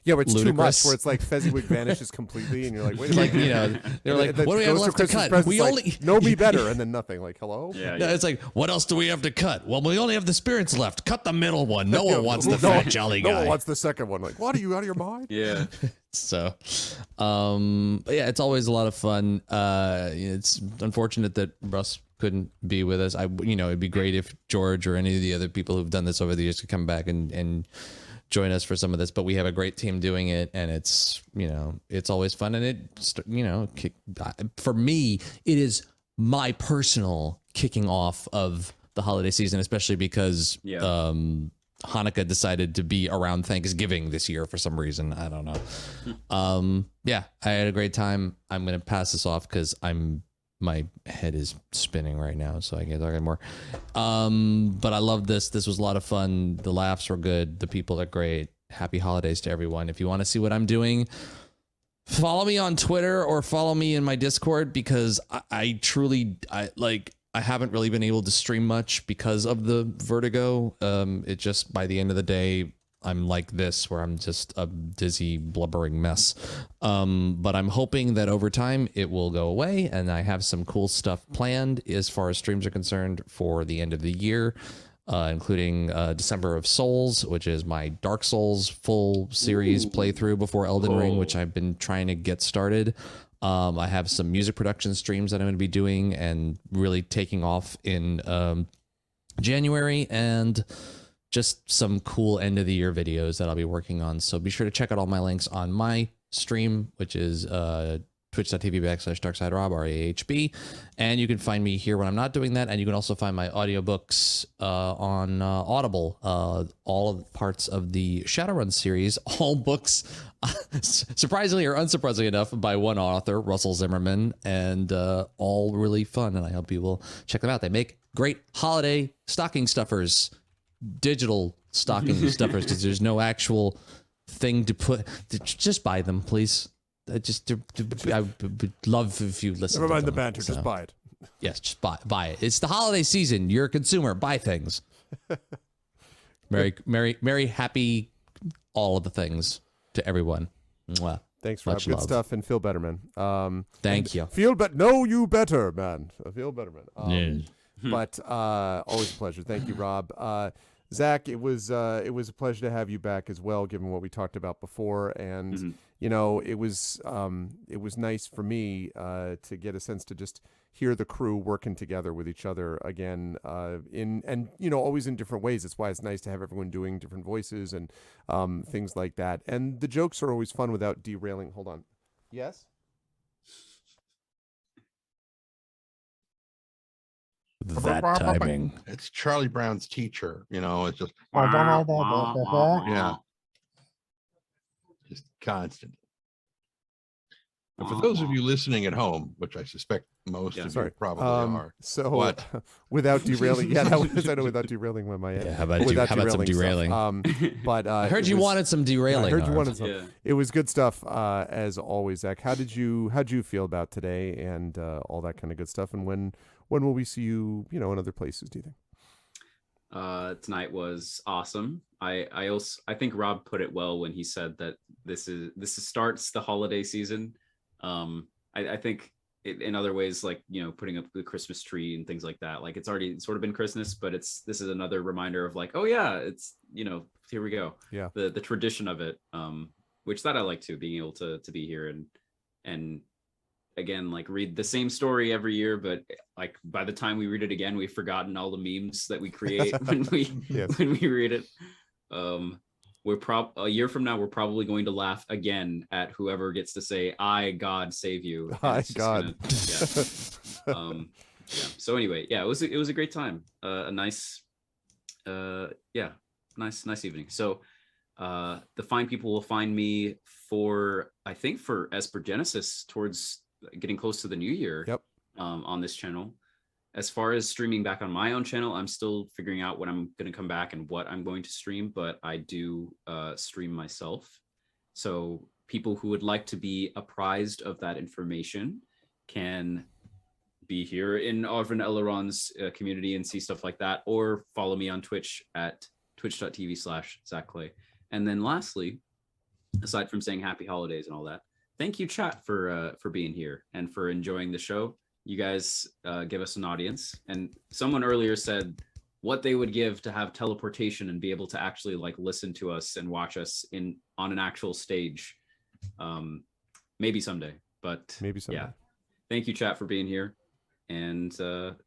Yeah, but it's too much ludicrous. where it's like Fezziwig vanishes completely, and you're like, wait a like minute. they're like, The what do we have Ghost of left to Christmas cut? Present's We like, only know me better, and then nothing. Like, hello? Yeah. No, it's like, what else do we have to cut? Well, we only have the spirits left. Cut the middle one. No one wants the fat jolly guy. No one wants the second one. Like, what, are you out of your mind? Yeah. So, but yeah, it's always a lot of fun. It's unfortunate that Russ couldn't be with us. It'd be great if George or any of the other people who've done this over the years could come back and join us for some of this. But we have a great team doing it, and it's always fun. And for me, it is my personal kicking off of the holiday season, especially because Hanukkah decided to be around Thanksgiving this year for some reason. I don't know. Yeah, I had a great time. I'm going to pass this off because my head is spinning right now, so I can't talk anymore. But I love this. This was a lot of fun. The laughs were good. The people are great. Happy holidays to everyone. If you want to see what I'm doing, follow me on Twitter or follow me in my Discord, because I haven't really been able to stream much because of the vertigo. It just, by the end of the day, I'm like this, where I'm just a dizzy, blubbering mess. But I'm hoping that over time it will go away, and I have some cool stuff planned as far as streams are concerned for the end of the year, including December of Souls, which is my Dark Souls full series playthrough before Elden Ring, which I've been trying to get started. I have some music production streams that I'm going to be doing and really taking off in January, and just some cool end of the year videos that I'll be working on. So be sure to check out all my links on my stream, which is twitch.tv/darksiderob, RAHB. And you can find me here when I'm not doing that. And you can also find my audiobooks on Audible, all of the parts of the Shadowrun series, all books, surprisingly or unsurprisingly enough, by one author, Russell Zimmerman, and all really fun. And I hope you will check them out. They make great holiday stocking stuffers, digital stocking stuffers, because there's no actual thing to put. Just buy them, please. I would love if you listen. Never mind to the them. banter. Just buy it. Yes, just buy it. It's the holiday season. You're a consumer. Buy things. Merry, happy, all of the things to everyone. Mwah. Thanks, Rob. Much Good love. stuff, and feel better, man. Thank you. Know you better, man. Feel better, man. Yeah. But always a pleasure. Thank you, Rob. Zach, it was a pleasure to have you back as well, given what we talked about before, and it was nice for me to get a sense to just hear the crew working together with each other again, always in different ways. That's why it's nice to have everyone doing different voices and things like that. And the jokes are always fun without derailing. Hold on. Yes. That timing. It's Charlie Brown's teacher. It's just yeah, just constant. And for those of you listening at home, which I suspect most of you probably are, so what? Without derailing, without derailing with my how about some derailing? But I heard you wanted some derailing. I heard you wanted some. Yeah. It was good stuff as always, Zach. How'd you feel about today and all that kind of good stuff? And when will we see you? In other places? Do you think? tonight was awesome. I think Rob put it well when he said that this starts the holiday season. I think in other ways, like, you know, putting up the Christmas tree and things like that, like it's already sort of been Christmas, but this is another reminder of like, oh yeah, it's, you know, here we go. Yeah. The tradition of it, which that I like too, being able to be here and again, like read the same story every year, but like by the time we read it again, we've forgotten all the memes that we create when we read it. A year from now, we're probably going to laugh again at whoever gets to say, "I, God, save you." I, God. Yeah. So anyway, yeah, it was a great time. A nice, nice evening. So the fine people will find me for Esper Genesis towards getting close to the new year. Yep. On this channel. As far as streaming back on my own channel, I'm still figuring out when I'm going to come back and what I'm going to stream, but I do stream myself. So people who would like to be apprised of that information can be here in Arvin Eleron's community and see stuff like that, or follow me on Twitch at twitch.tv/ZachClay. And then lastly, aside from saying happy holidays and all that, thank you, chat, for being here and for enjoying the show. You guys give us an audience. And someone earlier said what they would give to have teleportation and be able to actually like listen to us and watch us on an actual stage. Maybe someday, but maybe someday. Yeah. Thank you, chat, for being here. And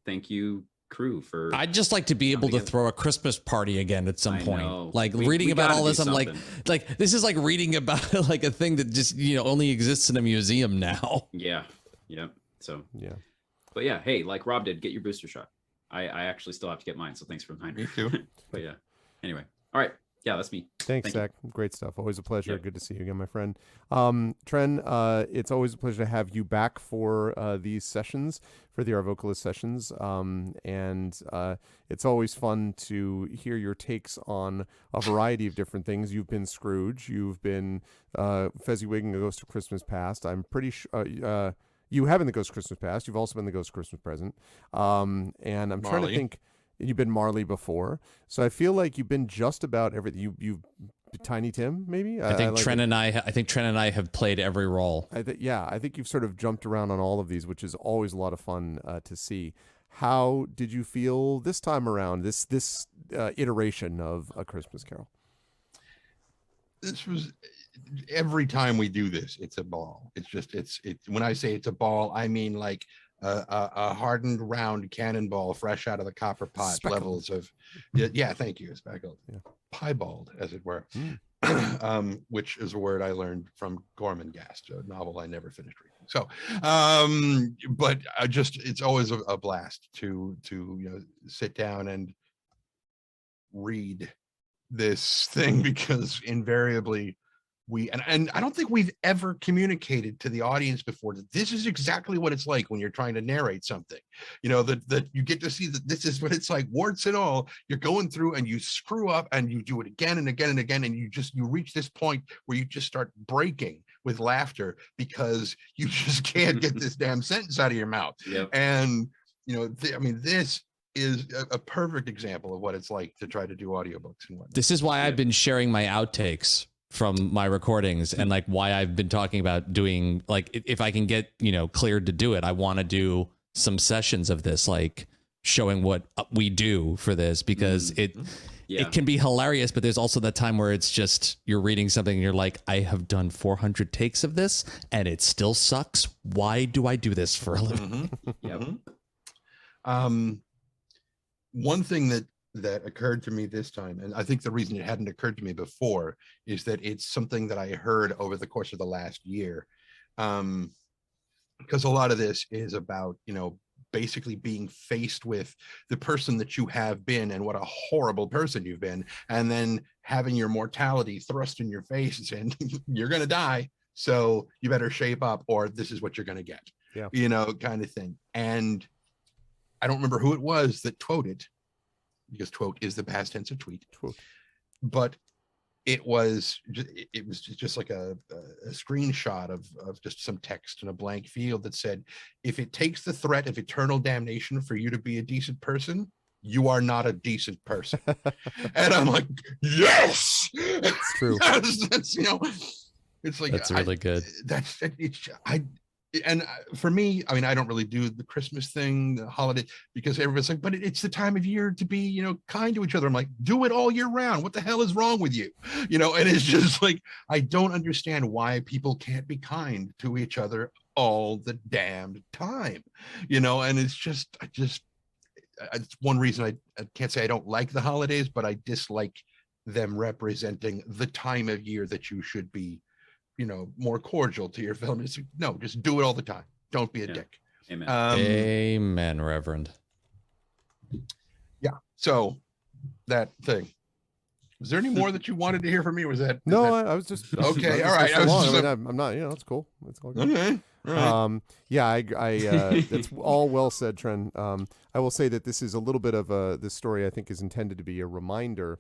thank you, crew, for... I'd just like to be able to throw a Christmas party again at some point. Know. Like we reading about all this, I'm something. like this is like reading about like a thing that just, you know, only exists in a museum now. Yeah. So yeah. But yeah, hey, like Rob did, get your booster shot. I actually still have to get mine, so thanks for reminding me. Me too. But yeah. Anyway. All right. Yeah, that's me. Thanks, Thank Zach. Great stuff. Always a pleasure. Yep. Good to see you again, my friend. Tren, it's always a pleasure to have you back for these sessions, for the Arvocalist sessions. And it's always fun to hear your takes on a variety of different things. You've been Scrooge. You've been Fezziwig and the Ghost of Christmas Past. I'm pretty sure you have been the Ghost of Christmas Past. You've also been the Ghost of Christmas Present. And I'm trying to think. You've been Marley before, so I feel like you've been just about everything. You've Tiny Tim, maybe. I think Tren and I have played every role. I think you've sort of jumped around on all of these, which is always a lot of fun to see. How did you feel this time around? This iteration of A Christmas Carol. This was every time we do this, it's a ball. It's when I say it's a ball, I mean like a hardened round cannonball fresh out of the copper pot. Speckled. Levels of thank you, speckled. Yeah. Piebald, as it were. Which is a word I learned from Gormenghast, a novel I never finished reading. So but it's always a blast to sit down and read this thing, because invariably and I don't think we've ever communicated to the audience before that this is exactly what it's like when you're trying to narrate something. That you get to see that this is what it's like, warts and all. You're going through and you screw up and you do it again and again and again, and you reach this point where you just start breaking with laughter because you just can't get this damn sentence out of your mouth. Yep. And this is a perfect example of what it's like to try to do audiobooks and whatnot. This is why I've been sharing my outtakes from my recordings, and like why I've been talking about doing, like, if I can get cleared to do it, I want to do some sessions of this, like showing what we do for this, because it can be hilarious, but there's also that time where it's just you're reading something and you're like, I have done 400 takes of this and it still sucks. Why do I do this for a living? One thing that occurred to me this time, and I think the reason it hadn't occurred to me before, is that it's something that I heard over the course of the last year, because a lot of this is about basically being faced with the person that you have been and what a horrible person you've been, and then having your mortality thrust in your face and saying you're gonna die, so you better shape up or this is what you're gonna get. Kind of thing. And I don't remember who it was that quoted, because quote is the past tense of tweet. But it was just like a screenshot of just some text in a blank field that said, if it takes the threat of eternal damnation for you to be a decent person, you are not a decent person. And I'm like, yes, It's true. that's, it's like, That's really good. That's it's and for me, I mean, I don't really do the Christmas thing, the holiday, because everybody's like, but it's the time of year to be, kind to each other. I'm like, do it all year round. What the hell is wrong with you? And it's just like, I don't understand why people can't be kind to each other all the damned time, and it's one reason I can't say I don't like the holidays, but I dislike them representing the time of year that you should be, more cordial to your film. No, just do it all the time. Don't be a dick. Amen. Amen, Reverend. Yeah. So that thing. Was there any more that you wanted to hear from me? Or was that I was just okay? All right. I'm not. It's cool. It's all good. Okay. All right. Yeah, I that's all well said, Tren. I will say that this is a little bit of this story I think is intended to be a reminder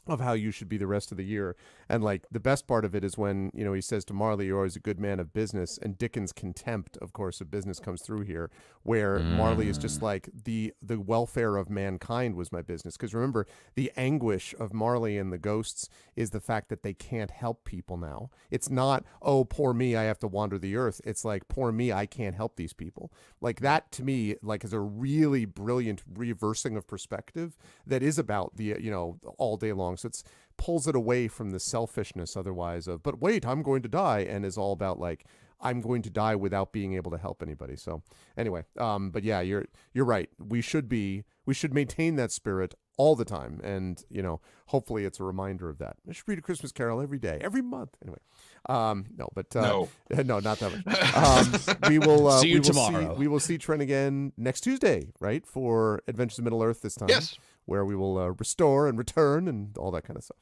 of how you should be the rest of the year. And like the best part of it is when, he says to Marley, you're always a good man of business, and Dickens' contempt, of course, of business comes through here, where Marley is just like the welfare of mankind was my business. Because remember, the anguish of Marley and the ghosts is the fact that they can't help people now. It's not, oh, poor me, I have to wander the earth. It's like, poor me, I can't help these people. Like that to me, like is a really brilliant reversing of perspective that is about the, all day long. So it's pulls it away from the selfishness otherwise of, but wait, I'm going to die, and is all about like, I'm going to die without being able to help anybody. So anyway, but yeah, you're right. We should maintain that spirit all the time. And, hopefully it's a reminder of that. I should read A Christmas Carol every day, every month. Anyway, no, not that much. We will see you tomorrow. We will see Tren again next Tuesday, right? For Adventures of Middle Earth this time. Yes. Where we will restore and return and all that kind of stuff.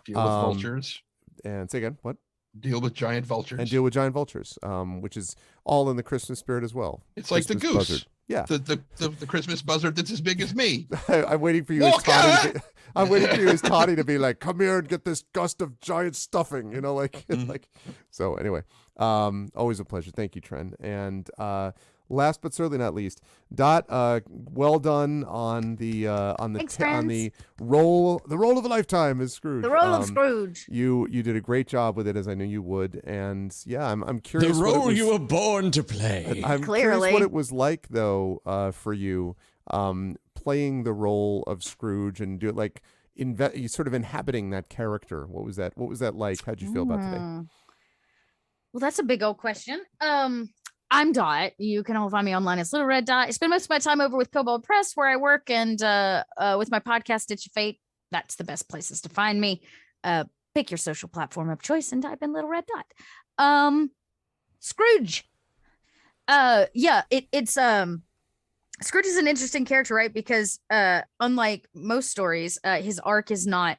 Deal with vultures. And say again, what? Deal with giant vultures. And deal with giant vultures, which is all in the Christmas spirit as well. It's Christmas like the goose. Buzzard. Yeah. The Christmas buzzard that's as big as me. I'm waiting for you as Toddy. I'm waiting for you as Toddy to be like, come here and get this gust of giant stuffing, like. So anyway, always a pleasure. Thank you, Tren. And last but certainly not least, Dot, well done on the role of a lifetime as Scrooge. The role of Scrooge. You did a great job with it, as I knew you would, and yeah, I'm curious. The role you were born to play. I'm curious what it was like though for you playing the role of Scrooge and do it like sort of inhabiting that character. What was that? What was that like? How'd you feel about today? Well, that's a big old question. I'm Dot. You can all find me online as Little Red Dot. I spend most of my time over with Kobold Press, where I work, and with my podcast, Stitch of Fate. That's the best places to find me. Pick your social platform of choice and type in Little Red Dot. Scrooge. It's Scrooge is an interesting character, right? Because unlike most stories, his arc is not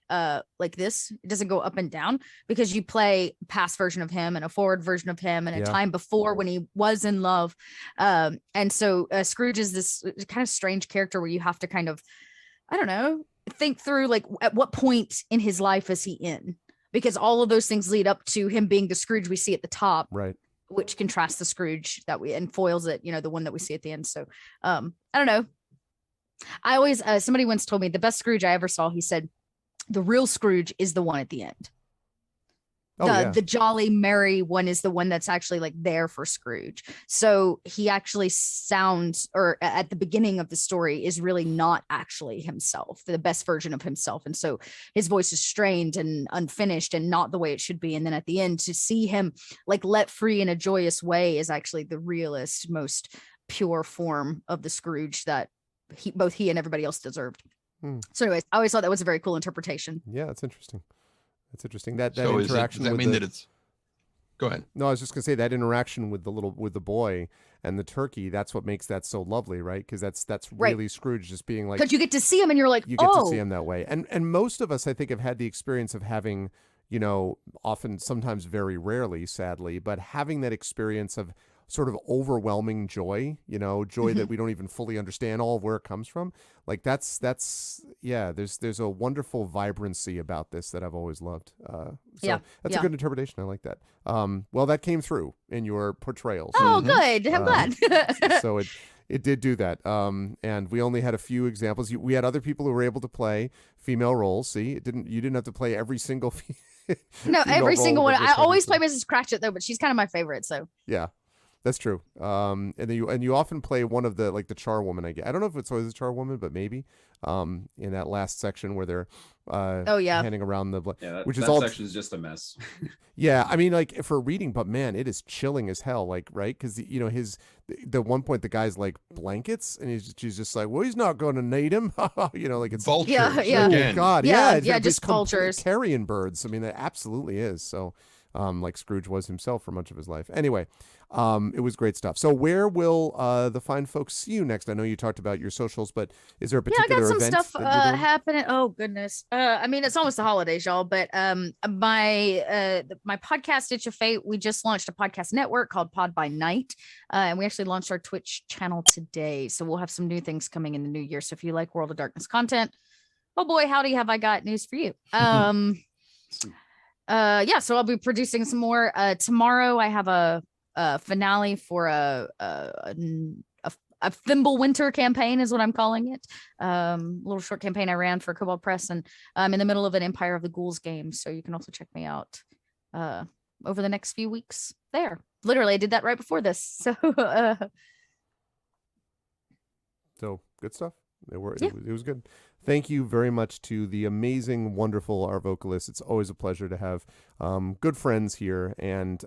like this. It doesn't go up and down, because you play a past version of him and a forward version of him and a time before when he was in love. And so Scrooge is this kind of strange character where you have to kind of, I don't know, think through like at what point in his life is he in? Because all of those things lead up to him being the Scrooge we see at the top. Right. Which contrasts the Scrooge and foils it, the one that we see at the end. So I don't know. I always, somebody once told me the best Scrooge I ever saw, he said, the real Scrooge is the one at the end. The jolly, merry one is the one that's actually like there for Scrooge. So he actually sounds, or at the beginning of the story, is really not actually himself, the best version of himself. And so his voice is strained and unfinished and not the way it should be. And then at the end, to see him like let free in a joyous way is actually the realest, most pure form of the Scrooge that both he and everybody else deserved. So anyways, I always thought that was a very cool interpretation. Yeah, it's interesting. It's interesting that so interaction. Does that mean that it's? Go ahead. No, I was just gonna say that interaction with the boy and the turkey. That's what makes that so lovely, right? Because that's really Scrooge just being like, because you get to see him and you're like, you get to see him that way. And most of us, I think, have had the experience of having, often, sometimes very rarely, sadly, but having that experience of sort of overwhelming joy, joy that we don't even fully understand all of where it comes from. Like that's there's a wonderful vibrancy about this that I've always loved. That's a good interpretation. I like that. Well, that came through in your portrayal. So, good. I'm glad. So It did do that. And we only had a few examples. We had other people who were able to play female roles. See, you didn't have to play every single No, female every role single one. that was I always starting play Mrs. Cratchit though, but she's kind of my favorite. So Yeah, that's true. And then you often play one of the charwoman. I don't know if it's always a charwoman, but maybe. In that last section where they're oh yeah, handing around the Yeah, which is that all section is just a mess. yeah. I mean, like for reading, but man, it is chilling as hell. Like right, because the one point the guy's like blankets, and she's just like, well, he's not going to need him. Like it's Vultures. Yeah. Again. God, Yeah, it's just vultures. carrion birds. I mean, it absolutely is. So, like Scrooge was himself for much of his life. Anyway, it was great stuff. So, where will the fine folks see you next? I know you talked about your socials, but is there a yeah, I particular got some event stuff that you're doing? happening. Oh goodness. I mean, it's almost the holidays, y'all. But my podcast, Ditch of Fate, we just launched a podcast network called Pod by Night, and we actually launched our Twitch channel today. So we'll have some new things coming in the new year. So if you like World of Darkness content, oh boy, howdy, have I got news for you. Yeah, so I'll be producing some more. Tomorrow I have a finale for a Thimble Winter campaign is what I'm calling it. Little short campaign I ran for Cobalt Press, and I'm in the middle of an Empire of the Ghouls game. So you can also check me out over the next few weeks there. Literally, I did that right before this. So So good stuff. It was good. Thank you very much to the amazing, wonderful Arvocalists. It's always a pleasure to have good friends here. And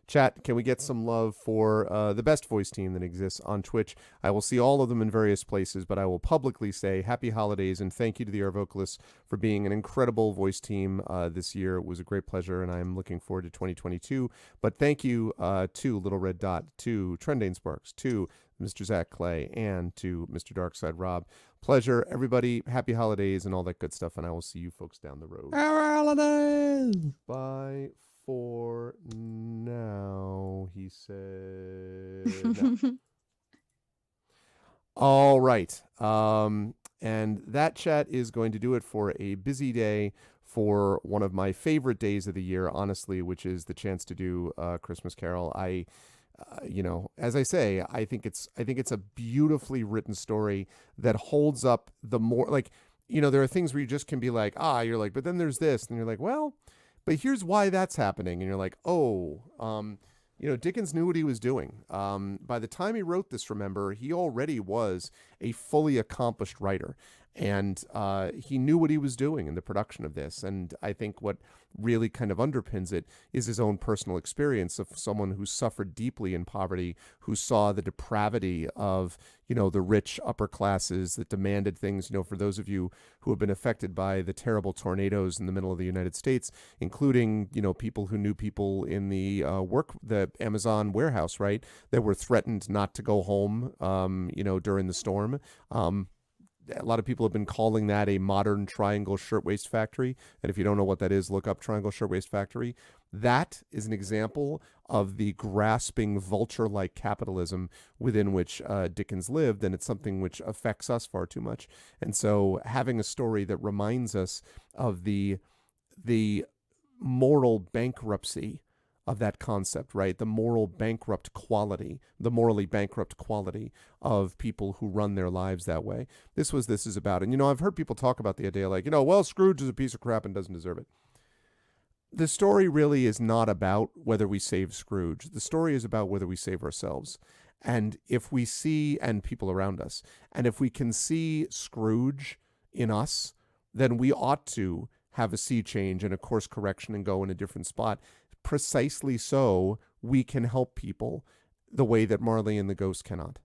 chat, can we get some love for the best voice team that exists on Twitch? I will see all of them in various places, but I will publicly say happy holidays and thank you to the Arvocalists for being an incredible voice team this year. It was a great pleasure, and I'm looking forward to 2022. But thank you to Little Red Dot, to Trendane Sparks, to Mr. Zach Clay, and to Mr. Darkside Rob. Pleasure, everybody. Happy holidays and all that good stuff, and I will see you folks down the road. Happy holidays! Bye for now, he said. No. All right. And that chat is going to do it for a busy day for one of my favorite days of the year, honestly, which is the chance to do Christmas Carol. As I say, I think it's a beautifully written story that holds up the more there are things where you just can be like, you're like, but then there's this, and you're like, well, but here's why that's happening, and you're like, Dickens knew what he was doing. By the time he wrote this, remember, he already was a fully accomplished writer. And he knew what he was doing in the production of this. And I think what really kind of underpins it is his own personal experience of someone who suffered deeply in poverty, who saw the depravity of, the rich upper classes that demanded things, for those of you who have been affected by the terrible tornadoes in the middle of the United States, including, people who knew people in the Amazon warehouse, right, that were threatened not to go home, during the storm. A lot of people have been calling that a modern Triangle Shirtwaist Factory. And if you don't know what that is, look up Triangle Shirtwaist Factory. That is an example of the grasping vulture-like capitalism within which Dickens lived, and it's something which affects us far too much. And so having a story that reminds us of the moral bankruptcy of that concept, right? The morally bankrupt quality of people who run their lives that way. This is about. And, I've heard people talk about the idea like, Scrooge is a piece of crap and doesn't deserve it. The story really is not about whether we save Scrooge. The story is about whether we save ourselves. And if we see, and people around us, and if we can see Scrooge in us, then we ought to have a sea change and a course correction and go in a different spot. Precisely so we can help people the way that Marley and the Ghost cannot.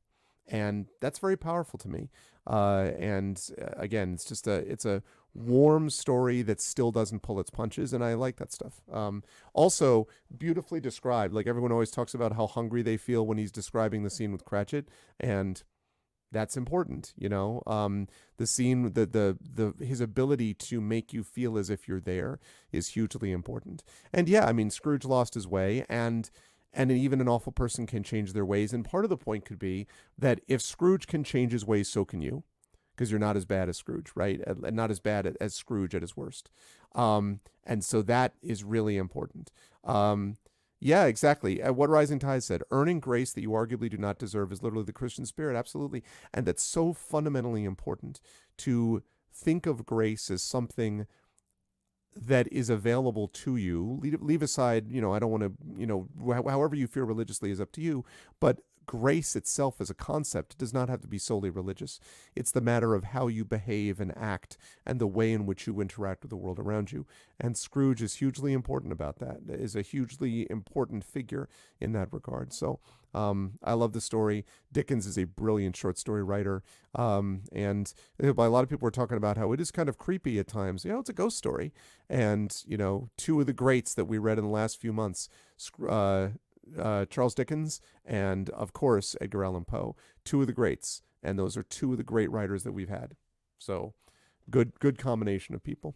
And that's very powerful to me. And again, it's a warm story that still doesn't pull its punches, and I like that stuff. Also, beautifully described. Like everyone always talks about how hungry they feel when he's describing the scene with Cratchit, and that's important, the scene, his ability to make you feel as if you're there is hugely important. And yeah, I mean, Scrooge lost his way, and even an awful person can change their ways. And part of the point could be that if Scrooge can change his ways, so can you, because you're not as bad as Scrooge, right? And not as bad as Scrooge at his worst. And so that is really important. Yeah, exactly. What Rising Tide said, earning grace that you arguably do not deserve is literally the Christian spirit. Absolutely. And that's so fundamentally important to think of grace as something that is available to you. Leave aside, I don't want to, however you feel religiously is up to you, but grace itself as a concept does not have to be solely religious. It's the matter of how you behave and act and the way in which you interact with the world around you. And Scrooge is hugely important about that, is a hugely important figure in that regard. So I love the story. Dickens is a brilliant short story writer. And a lot of people were talking about how it is kind of creepy at times. It's a ghost story. And, two of the greats that we read in the last few months, Charles Dickens and, of course, Edgar Allan Poe, two of the greats. And those are two of the great writers that we've had. So good combination of people.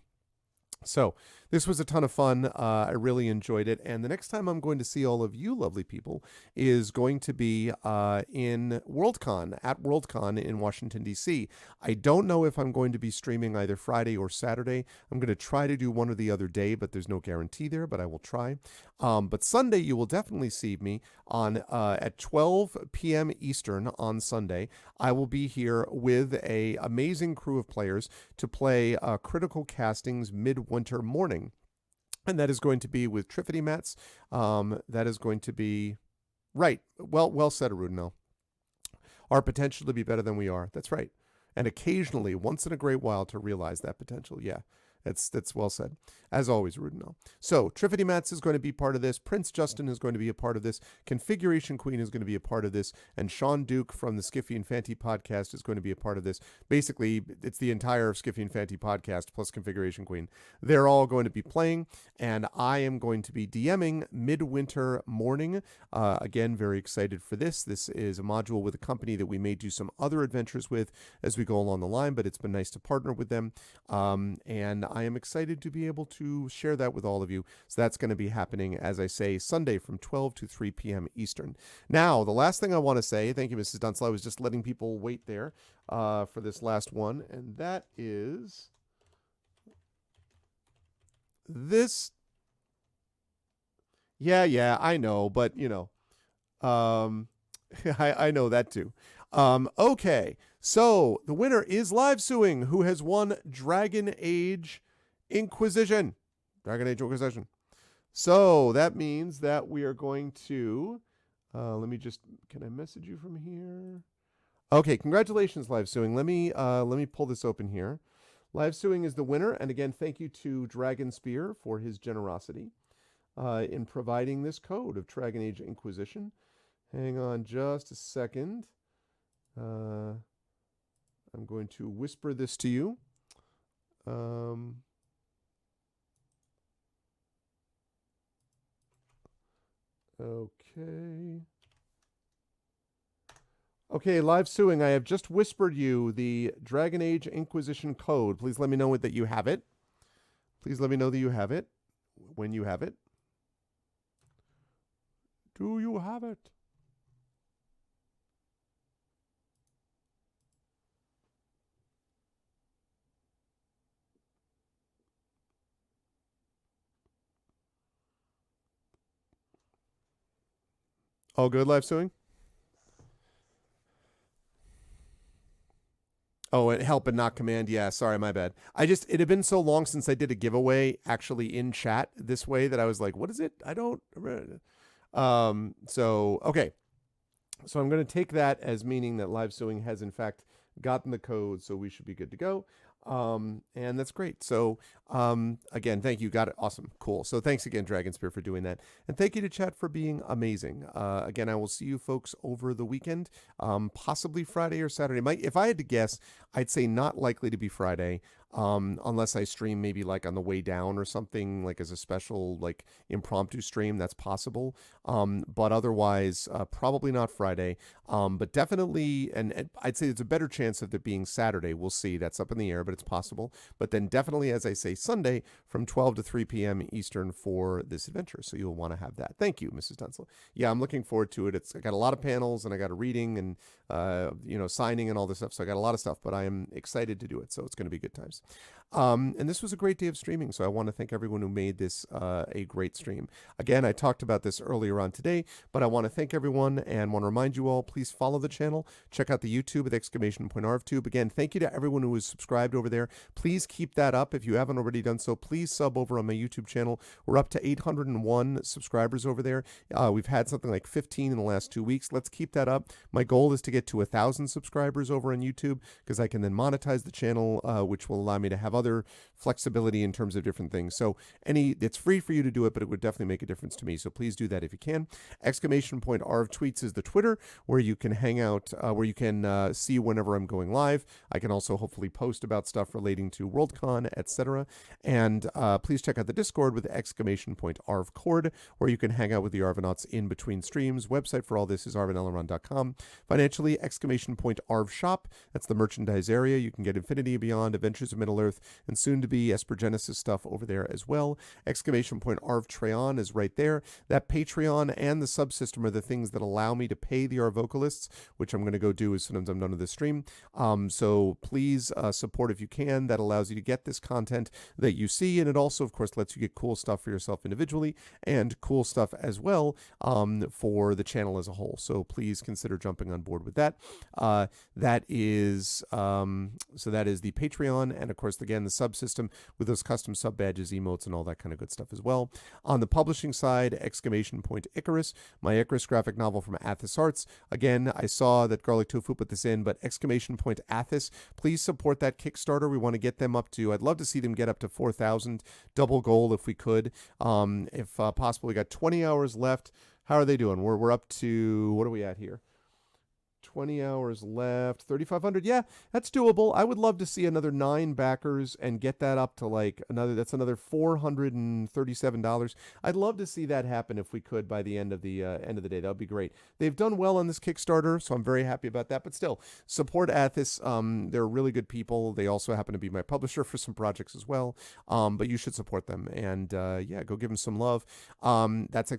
So this was a ton of fun. I really enjoyed it. And the next time I'm going to see all of you lovely people is going to be in Worldcon, at Worldcon in Washington, D.C. I don't know if I'm going to be streaming either Friday or Saturday. I'm going to try to do one or the other day, but there's no guarantee there, but I will try. But Sunday, you will definitely see me on at 12 p.m. Eastern on Sunday. I will be here with a amazing crew of players to play Critical Casting's Midwinter Morning. And that is going to be with Triffity Mats. That is going to be, right, well said, Arudinel. Our potential to be better than we are. That's right. And occasionally, once in a great while, to realize that potential. Yeah. That's well said. As always, Rudinel. So, Triffity Mats is going to be part of this. Prince Justin is going to be a part of this. Configuration Queen is going to be a part of this. And Sean Duke from the Skiffy and Fanty podcast is going to be a part of this. Basically, it's the entire Skiffy and Fanty podcast plus Configuration Queen. They're all going to be playing. And I am going to be DMing Midwinter Morning. Again, very excited for this. This is a module with a company that we may do some other adventures with as we go along the line, but it's been nice to partner with them. And I am excited to be able to share that with all of you. So that's going to be happening, as I say, Sunday from 12 to 3 p.m. Eastern. Now, the last thing I want to say, thank you, Mrs. Dunslow, I was just letting people wait there for this last one, and that is this. Yeah, I know, but, I know that too. Okay, so the winner is Live Suing, who has won Dragon Age Inquisition. Dragon Age Inquisition. So that means that we are going to, can I message you from here? Okay, congratulations, Live Suing. Let me pull this open here. Live Suing is the winner, and again, thank you to Dragon Spear for his generosity in providing this code of Dragon Age Inquisition. Hang on just a second. I'm going to whisper this to you. Okay, Live Suing, I have just whispered you the Dragon Age Inquisition code. Please let me know that you have it. Please let me know that you have it when you have it. Do you have it? All good, Live Suing? Oh, and help and not command. Yeah, sorry, my bad. It had been so long since I did a giveaway actually in chat this way that I was like, what is it? I don't. Okay. So I'm going to take that as meaning that Live Suing has in fact gotten the code, so we should be good to go. And that's great. So, again, thank you. Got it. Awesome. Cool. So thanks again, Dragon Spear, for doing that. And thank you to chat for being amazing. Again, I will see you folks over the weekend, possibly Friday or Saturday. If I had to guess, I'd say not likely to be Friday, unless I stream maybe like on the way down or something, like as a special, like impromptu stream. That's possible. But otherwise, probably not Friday. But definitely, and I'd say it's a better chance of it being Saturday. We'll see. That's up in the air, but it's possible. But then definitely, as I say, Sunday from 12 to 3 p.m. Eastern for this adventure. So you'll want to have that. Thank you, Mrs. Dunslow. Yeah, I'm looking forward to it. I got a lot of panels and I got a reading and, signing and all this stuff. So I got a lot of stuff, but I am excited to do it. So it's going to be good times. And this was a great day of streaming, so I want to thank everyone who made this a great stream. Again, I talked about this earlier on today, but I want to thank everyone and want to remind you all, please follow the channel. Check out the YouTube at !ArvTube. Again, thank you to everyone who is subscribed over there. Please keep that up. If you haven't already done so, please sub over on my YouTube channel. We're up to 801 subscribers over there. We've had something like 15 in the last 2 weeks. Let's keep that up. My goal is to get to 1,000 subscribers over on YouTube, because I can then monetize the channel, which will allow me to have other flexibility in terms of different things. So it's free for you to do it, but it would definitely make a difference to me. So please do that if you can. !Arv Tweets is the Twitter, where you can hang out, where you can see whenever I'm going live. I can also hopefully post about stuff relating to Worldcon, etc. And please check out the Discord with !Arvcord, where you can hang out with the Arvanauts in between streams. Website for all this is arvanelleron.com. Financially, !Arv Shop. That's the merchandise area. You can get Infinity Beyond, Adventures of Middle-earth, and soon to be Esper Genesis stuff over there as well. !Arv Treon is right there. That Patreon and the subsystem are the things that allow me to pay the Arvocalists, which I'm going to go do as soon as I'm done with this stream. So please support if you can. That allows you to get this content that you see, and it also, of course, lets you get cool stuff for yourself individually and cool stuff as well for the channel as a whole. So please consider jumping on board with that. That is the Patreon, and of course, again, the subsystem with those custom sub badges, emotes, and all that kind of good stuff as well. On the publishing side, Icarus, my Icarus graphic novel from Athos Arts. Again, I saw that Garlic Tofu put this in, but Athos, please support that Kickstarter. We want to get them up to, I'd love to see them get up to 4,000, double goal if we could. If possible, we got 20 hours left. How are they doing? We're up to, what are we at here? 20 hours left, 3,500. Yeah, that's doable. I would love to see another 9 backers and get that up to another $437. I'd love to see that happen if we could by the end of the day. That would be great. They've done well on this Kickstarter, so I'm very happy about that. But still, support Athos. They're really good people. They also happen to be my publisher for some projects as well. But you should support them, and go give them some love. That's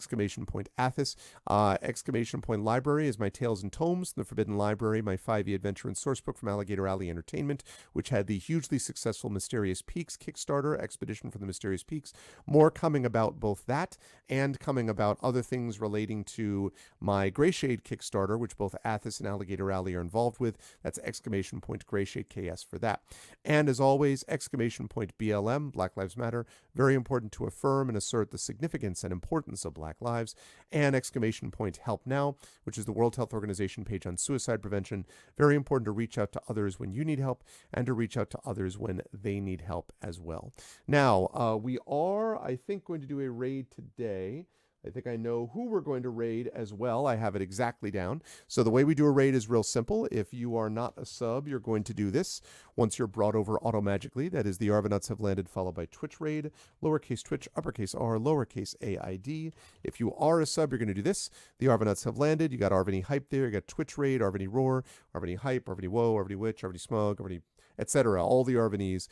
Athos. Library is my Tales and Tomes, the Forbidden Library, my 5e adventure and sourcebook from Alligator Alley Entertainment, which had the hugely successful Mysterious Peaks Kickstarter, Expedition for the Mysterious Peaks. More coming about both that and coming about other things relating to my Greyshade Kickstarter, which both Athos and Alligator Alley are involved with. That's Greyshade KS for that. And as always, BLM, Black Lives Matter, very important to affirm and assert the significance and importance of Black lives. And Help Now, which is the World Health Organization page on suicide prevention. Very important to reach out to others when you need help and to reach out to others when they need help as well. Now, we are, I think, going to do a raid today. I think I know who we're going to raid as well. I have it exactly down. So the way we do a raid is real simple. If you are not a sub, you're going to do this. Once you're brought over automagically, that is the Arvanauts have landed, followed by Twitch raid, lowercase Twitch, uppercase R, lowercase AID. If you are a sub, you're going to do this. The Arvanauts have landed. You got Arvany Hype there. You got Twitch raid, Arvany Roar, Arvany Hype, Arvany Woe, Arvany Witch, Arvany Smug, Arvany etc. All the Arvanese,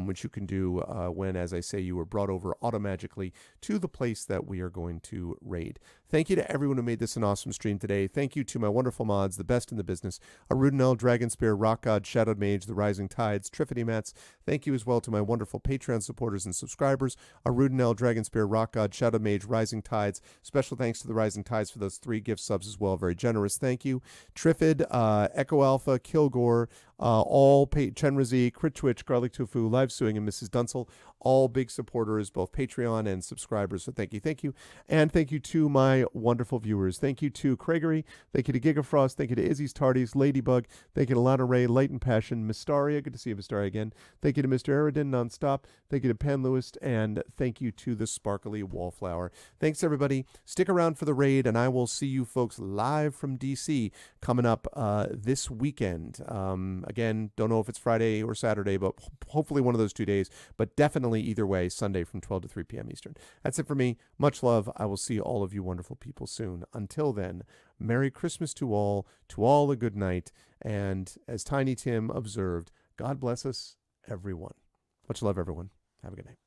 which you can do when, as I say, you were brought over automagically to the place that we are going to raid. Thank you to everyone who made this an awesome stream today. Thank you to my wonderful mods, the best in the business, Arudinel, Dragon Spear, Rock God, Shadowed Mage, The Rising Tides, Triffany Mats. Thank you as well to my wonderful Patreon supporters and subscribers, Arudinel, Dragon Spear, Rock God, Shadowed Mage, Rising Tides. Special thanks to the Rising Tides for those 3 gift subs as well. Very generous. Thank you. Triffid, Echo Alpha, Kilgore, Chenrazi, Crit Twitch, Garlic Tofu, Live Suing, and Mrs. Dunsel, all big supporters, both Patreon and subscribers. So thank you, thank you. And thank you to my wonderful viewers. Thank you to Craigery. Thank you to Gigafrost. Thank you to Izzy's Tardies, Ladybug. Thank you to Lana Ray, Light and Passion, Mystaria. Good to see you, Mystaria, again. Thank you to Mr. Aridin, Nonstop. Thank you to Pan Lewis. And thank you to the Sparkly Wallflower. Thanks, everybody. Stick around for the raid, and I will see you folks live from DC coming up this weekend. Again, don't know if it's Friday or Saturday, but hopefully one of those 2 days. But definitely either way, Sunday from 12 to 3 p.m. Eastern. That's it for me. Much love. I will see all of you wonderful people soon. Until then, Merry Christmas to all a good night, and as Tiny Tim observed, God bless us, everyone. Much love, everyone. Have a good night.